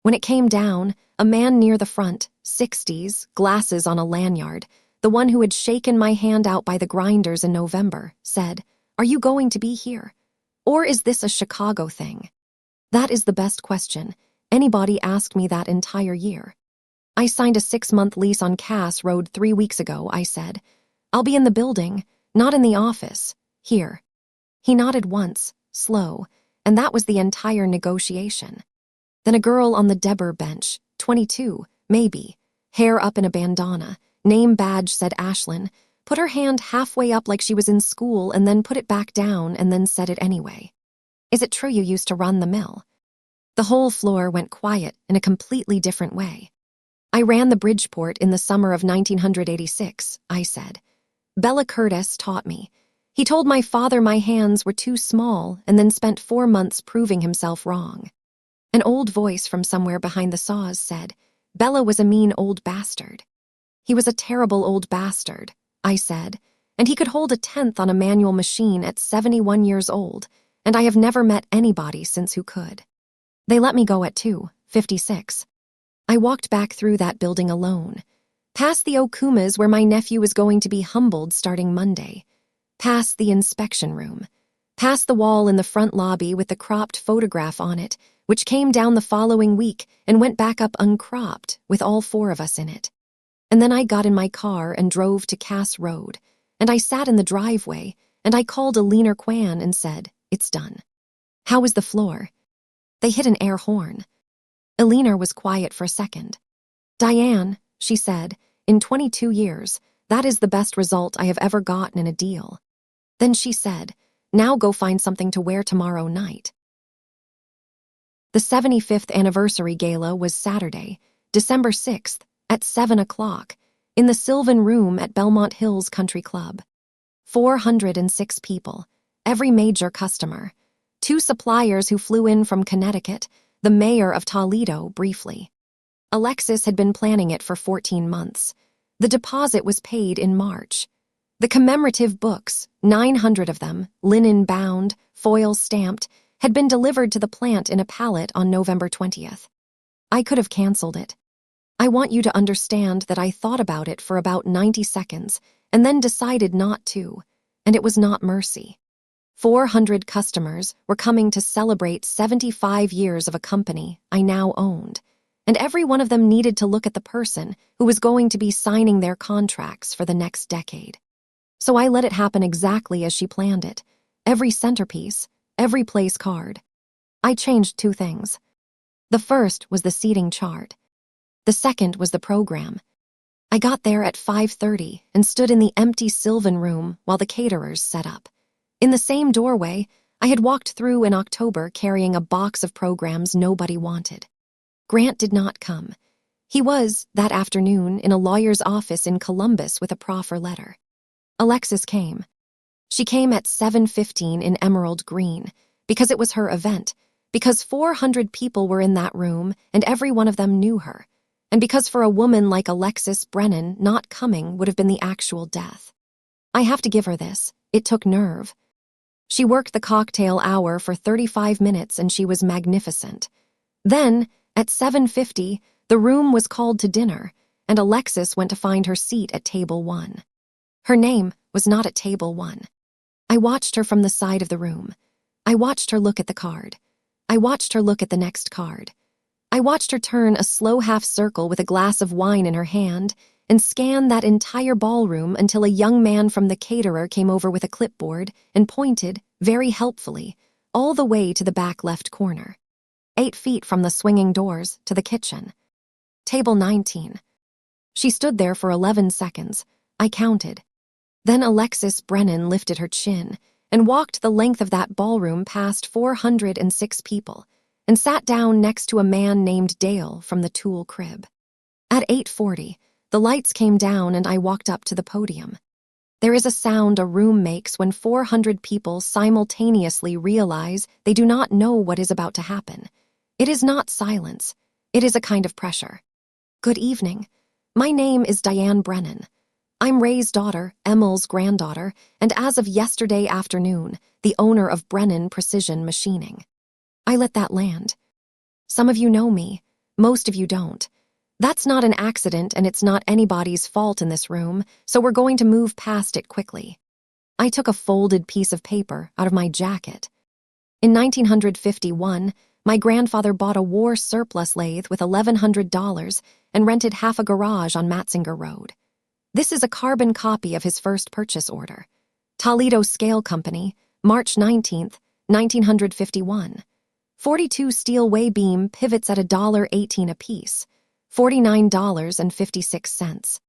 When it came down, a man near the front, 60s, glasses on a lanyard, the one who had shaken my hand out by the grinders in November, said, "Are you going to be here? Or is this a Chicago thing?" That is the best question. Anybody asked me that entire year. "I signed a 6-month lease on Cass Road 3 weeks ago," I said. "I'll be in the building, not in the office. Here." He nodded once, slow, and that was the entire negotiation. Then a girl on the Deber bench, 22, maybe, hair up in a bandana, name badge said Ashlyn, put her hand halfway up like she was in school and then put it back down and then said it anyway. "Is it true you used to run the mill?" The whole floor went quiet in a completely different way. "I ran the Bridgeport in the summer of 1986, I said. "Bella Curtis taught me. He told my father my hands were too small and then spent 4 months proving himself wrong." An old voice from somewhere behind the saws said, "Bella was a mean old bastard." "He was a terrible old bastard," I said, "and he could hold a 10th on a manual machine at 71 years old, and I have never met anybody since who could." They let me go at 2:56. I walked back through that building alone, past the Okumas where my nephew was going to be humbled starting Monday, past the inspection room, past the wall in the front lobby with the cropped photograph on it, which came down the following week and went back up uncropped with all 4 of us in it. And then I got in my car and drove to Cass Road, and I sat in the driveway, and I called Alina Kwan and said, "It's done." "How is the floor?" They hit an air horn. Alina was quiet for a second. "Diane," she said, "in 22 years, that is the best result I have ever gotten in a deal." Then she said, "Now go find something to wear tomorrow night." The 75th anniversary gala was Saturday, December 6th, at 7 o'clock, in the Sylvan Room at Belmont Hills Country Club. 406 people, every major customer, 2 suppliers who flew in from Connecticut, the mayor of Toledo briefly. Alexis had been planning it for 14 months. The deposit was paid in March. The commemorative books, 900 of them, linen-bound, foil-stamped, had been delivered to the plant in a pallet on November 20th. I could have canceled it. I want you to understand that I thought about it for about 90 seconds and then decided not to, and it was not mercy. 400 customers were coming to celebrate 75 years of a company I now owned, and every one of them needed to look at the person who was going to be signing their contracts for the next decade. So I let it happen exactly as she planned it. Every centerpiece, every place card. I changed 2 things. The first was the seating chart. The second was the program. I got there at 5:30 and stood in the empty Sylvan Room while the caterers set up. In the same doorway, I had walked through in October carrying a box of programs nobody wanted. Grant did not come. He was, that afternoon, in a lawyer's office in Columbus with a proffer letter. Alexis came. She came at 7:15 in emerald green, because it was her event, because 400 people were in that room and every one of them knew her, and because for a woman like Alexis Brennan, not coming would have been the actual death. I have to give her this. It took nerve. She worked the cocktail hour for 35 minutes and she was magnificent. Then, at 7:50, the room was called to dinner, and Alexis went to find her seat at table 1. Her name was not at table 1. I watched her from the side of the room. I watched her look at the card. I watched her look at the next card. I watched her turn a slow half circle with a glass of wine in her hand and scan that entire ballroom until a young man from the caterer came over with a clipboard and pointed, very helpfully, all the way to the back left corner. 8 feet from the swinging doors to the kitchen. Table 19. She stood there for 11 seconds. I counted. Then Alexis Brennan lifted her chin and walked the length of that ballroom past 406 people and sat down next to a man named Dale from the Tool crib. At 8:40, the lights came down and I walked up to the podium. There is a sound a room makes when 400 people simultaneously realize they do not know what is about to happen. It is not silence. It is a kind of pressure. Good evening. My name is Diane Brennan. I'm Ray's daughter, Emil's granddaughter, and as of yesterday afternoon, the owner of Brennan Precision Machining. I let that land. Some of you know me. Most of you don't. That's not an accident and it's not anybody's fault in this room, so we're going to move past it quickly. I took a folded piece of paper out of my jacket. In 1951, my grandfather bought a war surplus lathe with $1,100 and rented half a garage on Matzinger Road. This is a carbon copy of his first purchase order. Toledo Scale Company, March 19th, 1951. 42 steel way beam pivots at $1.18 apiece, $49.56.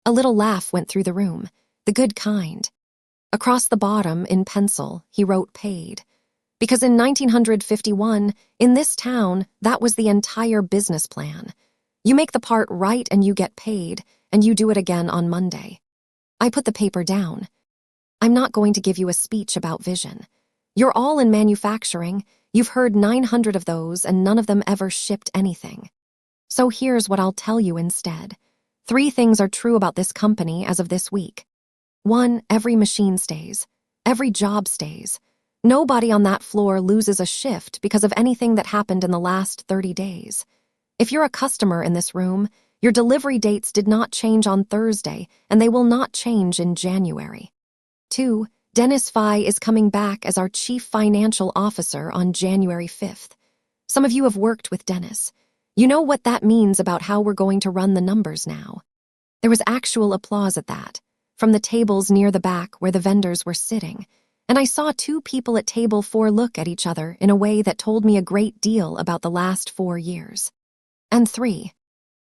A little laugh went through the room, the good kind. Across the bottom, in pencil, he wrote paid. Because in 1951, in this town, that was the entire business plan. You make the part right and you get paid, and you do it again on Monday. I put the paper down. I'm not going to give you a speech about vision. You're all in manufacturing. You've heard 900 of those, and none of them ever shipped anything. So here's what I'll tell you instead. 3 things are true about this company as of this week. 1, every machine stays. Every job stays. Nobody on that floor loses a shift because of anything that happened in the last 30 days. If you're a customer in this room, your delivery dates did not change on Thursday, and they will not change in January. 2, Dennis Fye is coming back as our chief financial officer on January 5th. Some of you have worked with Dennis. You know what that means about how we're going to run the numbers now. There was actual applause at that, from the tables near the back where the vendors were sitting, and I saw two people at table 4 look at each other in a way that told me a great deal about the last 4 years. And 3.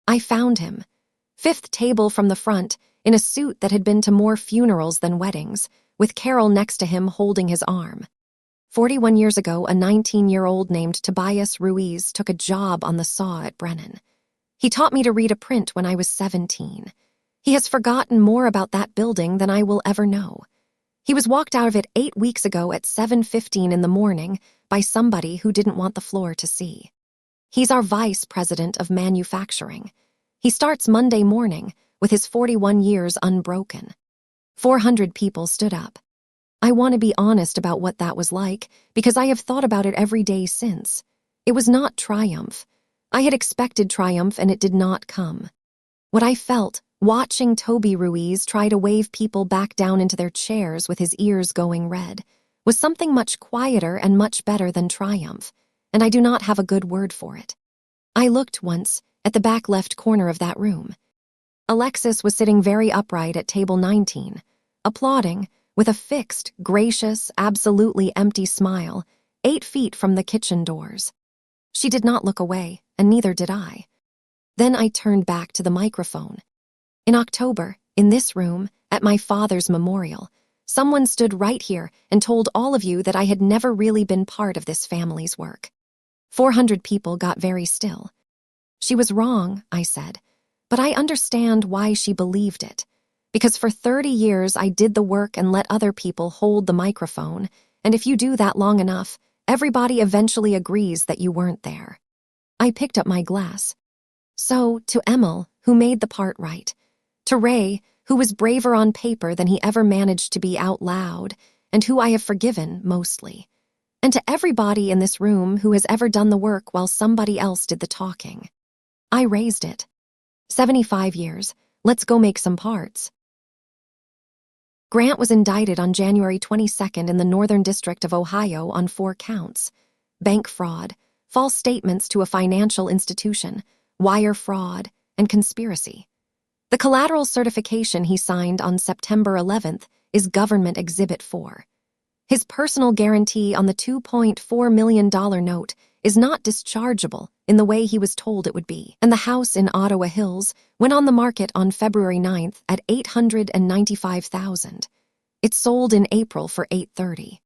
I found him. 5th table from the front, in a suit that had been to more funerals than weddings, with Carol next to him holding his arm. 41 years ago, a 19-year-old named Tobias Ruiz took a job on the saw at Brennan. He taught me to read a print when I was 17. He has forgotten more about that building than I will ever know. He was walked out of it 8 weeks ago at 7:15 in the morning by somebody who didn't want the floor to see. He's our vice president of manufacturing. He starts Monday morning with his 41 years unbroken. 400 people stood up. I want to be honest about what that was like because I have thought about it every day since. It was not triumph. I had expected triumph and it did not come. What I felt, watching Toby Ruiz try to wave people back down into their chairs with his ears going red, was something much quieter and much better than triumph, and I do not have a good word for it. I looked once at the back left corner of that room. Alexis was sitting very upright at table 19, applauding, with a fixed, gracious, absolutely empty smile, 8 feet from the kitchen doors. She did not look away, and neither did I. Then I turned back to the microphone. In October, in this room, at my father's memorial, someone stood right here and told all of you that I had never really been part of this family's work. 400 people got very still. She was wrong, I said, but I understand why she believed it. Because for 30 years I did the work and let other people hold the microphone, and if you do that long enough, everybody eventually agrees that you weren't there. I picked up my glass. So, to Emil, who made the part right, to Ray, who was braver on paper than he ever managed to be out loud, and who I have forgiven, mostly, and to everybody in this room who has ever done the work while somebody else did the talking. I raised it. 75 years. Let's go make some parts. Grant was indicted on January 22nd in the Northern District of Ohio on 4 counts: bank fraud, false statements to a financial institution, wire fraud, and conspiracy. The collateral certification he signed on September 11th is Government Exhibit 4. His personal guarantee on the $2.4 million note is not dischargeable in the way he was told it would be, and the house in Ottawa Hills went on the market on February 9th at $895,000. It sold in April for $830,000.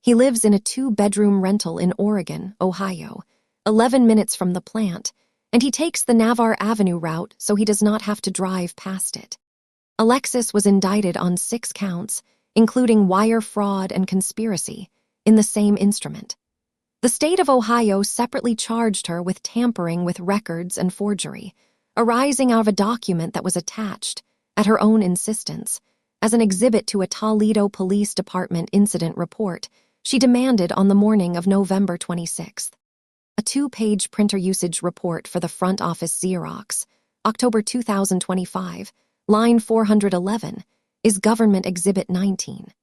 He lives in a 2-bedroom rental in Oregon, Ohio, 11 minutes from the plant, and he takes the Navarre Avenue route so he does not have to drive past it. Alexis was indicted on 6 counts, including wire fraud and conspiracy, in the same instrument. The state of Ohio separately charged her with tampering with records and forgery, arising out of a document that was attached, at her own insistence, as an exhibit to a Toledo Police Department incident report she demanded on the morning of November 26th. A 2-page printer usage report for the front office Xerox, October 2025, line 411, is Government Exhibit 19.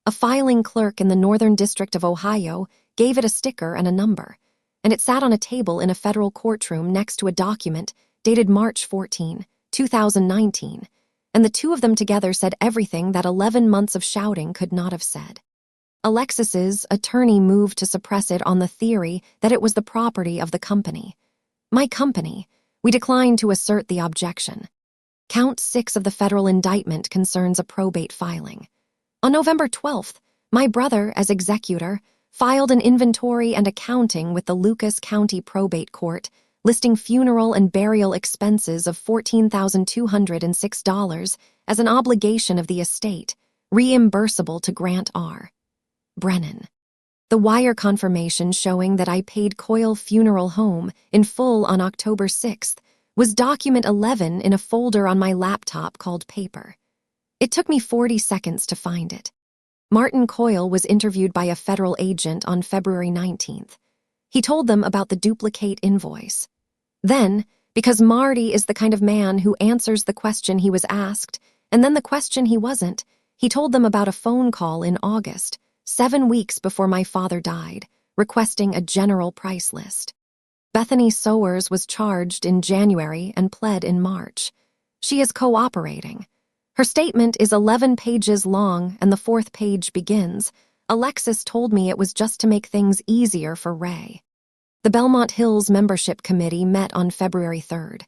A filing clerk in the Northern District of Ohio gave it a sticker and a number, and it sat on a table in a federal courtroom next to a document dated March 14, 2019, and the two of them together said everything that 11 months of shouting could not have said. Alexis's attorney moved to suppress it on the theory that it was the property of the company. My company. We declined to assert the objection. Count 6 of the federal indictment concerns a probate filing. On November 12th, my brother, as executor, filed an inventory and accounting with the Lucas County Probate Court, listing funeral and burial expenses of $14,206 as an obligation of the estate, reimbursable to Grant R. Brennan. The wire confirmation showing that I paid Coyle Funeral Home in full on October 6th was document 11 in a folder on my laptop called Paper. It took me 40 seconds to find it. Martin Coyle was interviewed by a federal agent on February 19th. He told them about the duplicate invoice. Then, because Marty is the kind of man who answers the question he was asked, and then the question he wasn't, He told them about a phone call in August, 7 weeks before my father died, requesting a general price list. Bethany Sowers was charged in January and pled in March. She is cooperating. Her statement is 11 pages long, and the 4th page begins, "Alexis told me it was just to make things easier for Ray." The Belmont Hills Membership Committee met on February 3rd.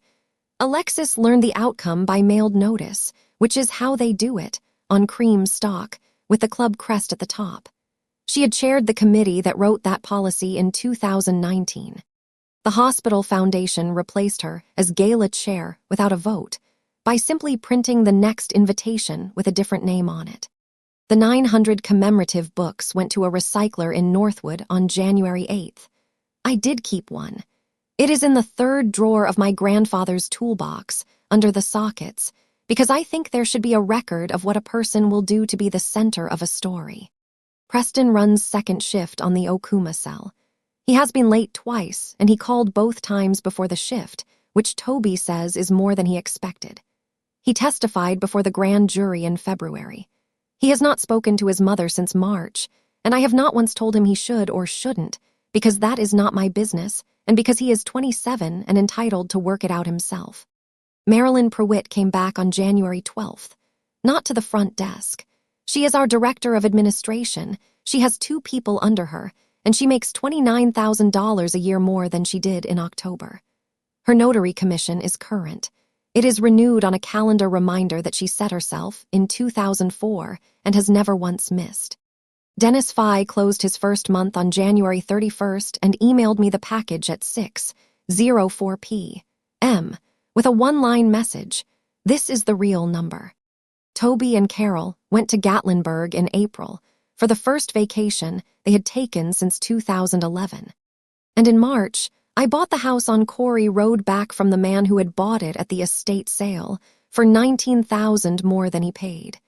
Alexis learned the outcome by mailed notice, which is how they do it, on cream stock, with the club crest at the top. She had chaired the committee that wrote that policy in 2019. The hospital foundation replaced her as gala chair without a vote by simply printing the next invitation with a different name on it. The 900 commemorative books went to a recycler in Northwood on January 8th. I did keep one. It is in the 3rd drawer of my grandfather's toolbox, under the sockets, because I think there should be a record of what a person will do to be the center of a story. Preston runs second shift on the Okuma cell. He has been late twice, and he called both times before the shift, which Toby says is more than he expected. He testified before the grand jury in February. He has not spoken to his mother since March, and I have not once told him he should or shouldn't, because that is not my business, and because he is 27 and entitled to work it out himself. Marilyn Prewitt came back on January 12th, not to the front desk. She is our director of administration. She has 2 people under her, and she makes $29,000 a year more than she did in October. Her notary commission is current. It is renewed on a calendar reminder that she set herself in 2004 and has never once missed. Dennis Fye closed his first month on January 31st and emailed me the package at 6:04 p.m. with a one-line message, "This is the real number." Toby and Carol went to Gatlinburg in April for the first vacation they had taken since 2011. And in March, I bought the house on Corey Road back from the man who had bought it at the estate sale for $19,000 more than he paid.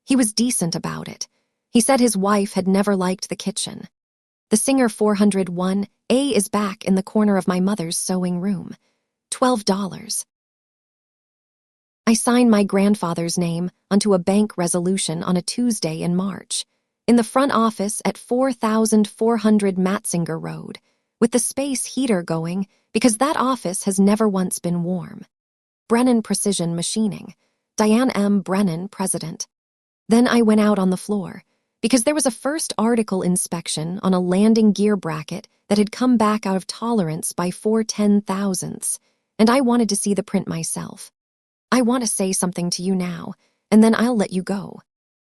He was decent about it. He said his wife had never liked the kitchen. The Singer 401A is back in the corner of my mother's sewing room. $12. I signed my grandfather's name onto a bank resolution on a Tuesday in March, in the front office at 4400 Matzinger Road, with the space heater going because that office has never once been warm. Brennan Precision Machining. Diane M. Brennan, president. Then I went out on the floor, because there was a first article inspection on a landing gear bracket that had come back out of tolerance by 4/10,000ths, and I wanted to see the print myself. I want to say something to you now, and then I'll let you go.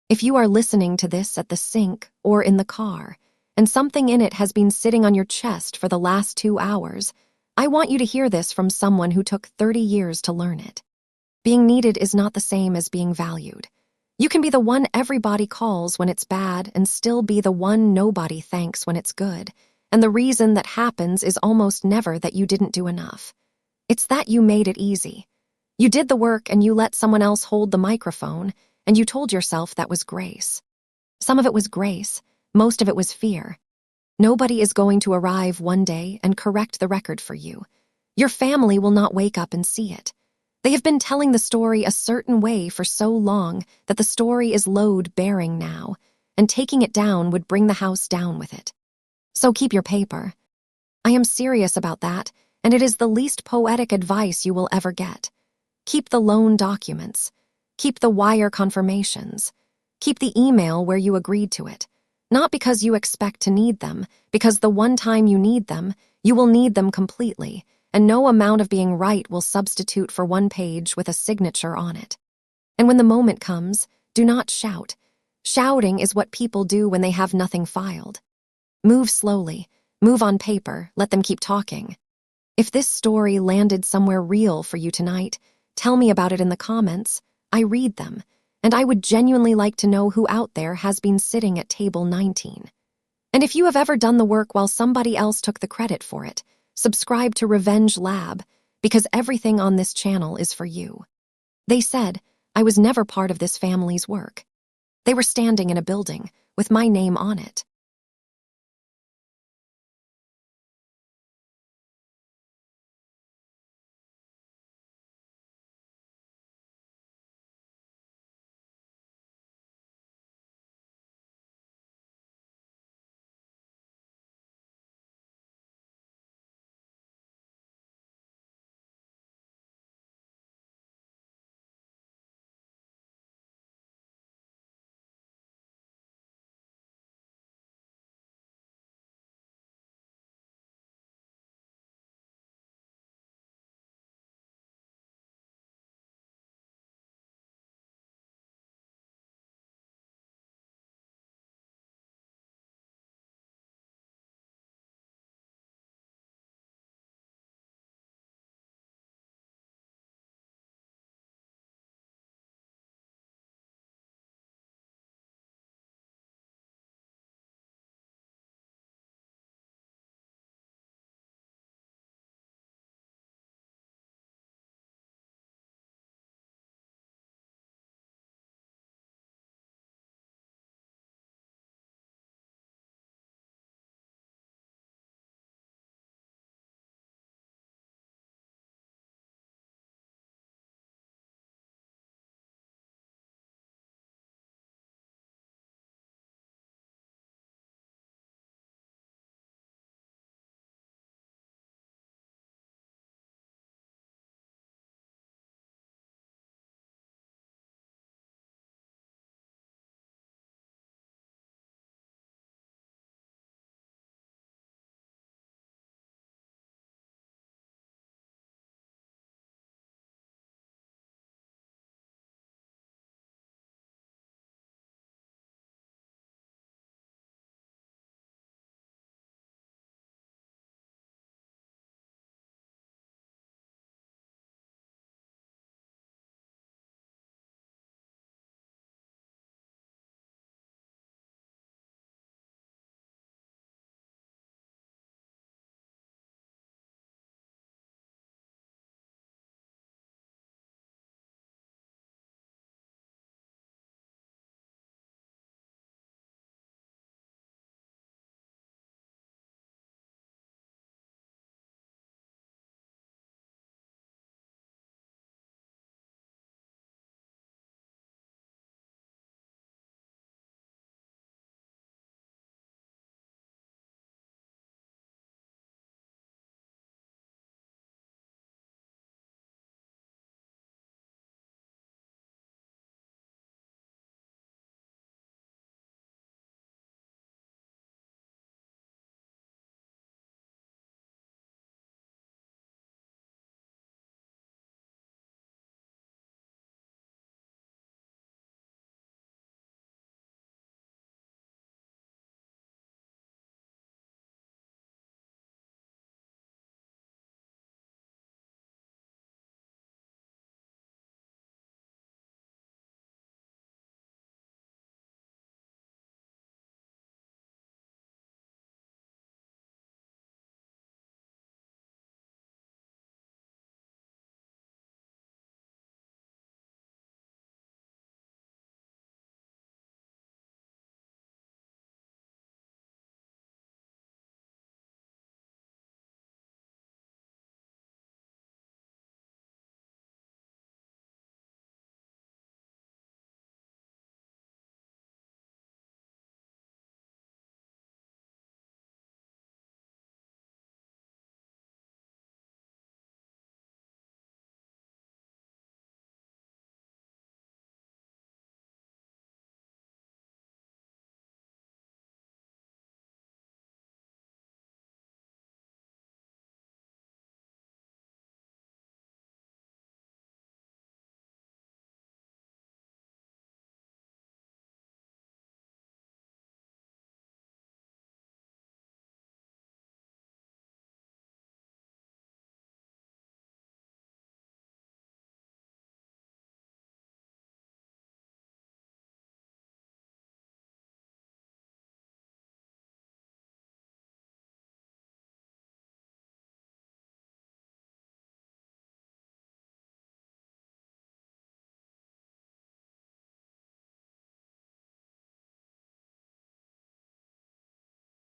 If you are listening to this at the sink or in the car, and something in it has been sitting on your chest for the last 2 hours, I want you to hear this from someone who took 30 years to learn it. Being needed is not the same as being valued. You can be the one everybody calls when it's bad and still be the one nobody thanks when it's good, and the reason that happens is almost never that you didn't do enough. It's that you made it easy. You did the work and you let someone else hold the microphone, and you told yourself that was grace. Some of it was grace, most of it was fear. Nobody is going to arrive one day and correct the record for you. Your family will not wake up and see it. They have been telling the story a certain way for so long that the story is load-bearing now, and taking it down would bring the house down with it. So keep your paper. I am serious about that, and it is the least poetic advice you will ever get. Keep the loan documents. Keep the wire confirmations. Keep the email where you agreed to it. Not because you expect to need them, because the one time you need them, you will need them completely, and no amount of being right will substitute for one page with a signature on it. And when the moment comes, do not shout. Shouting is what people do when they have nothing filed. Move slowly. Move on paper. Let them keep talking. If this story landed somewhere real for you tonight, tell me about it in the comments. I read them, and I would genuinely like to know who out there has been sitting at table 19. And if you have ever done the work while somebody else took the credit for it, subscribe to Revenge Lab, because everything on this channel is for you. They said I was never part of this family's work. They were standing in a building with my name on it.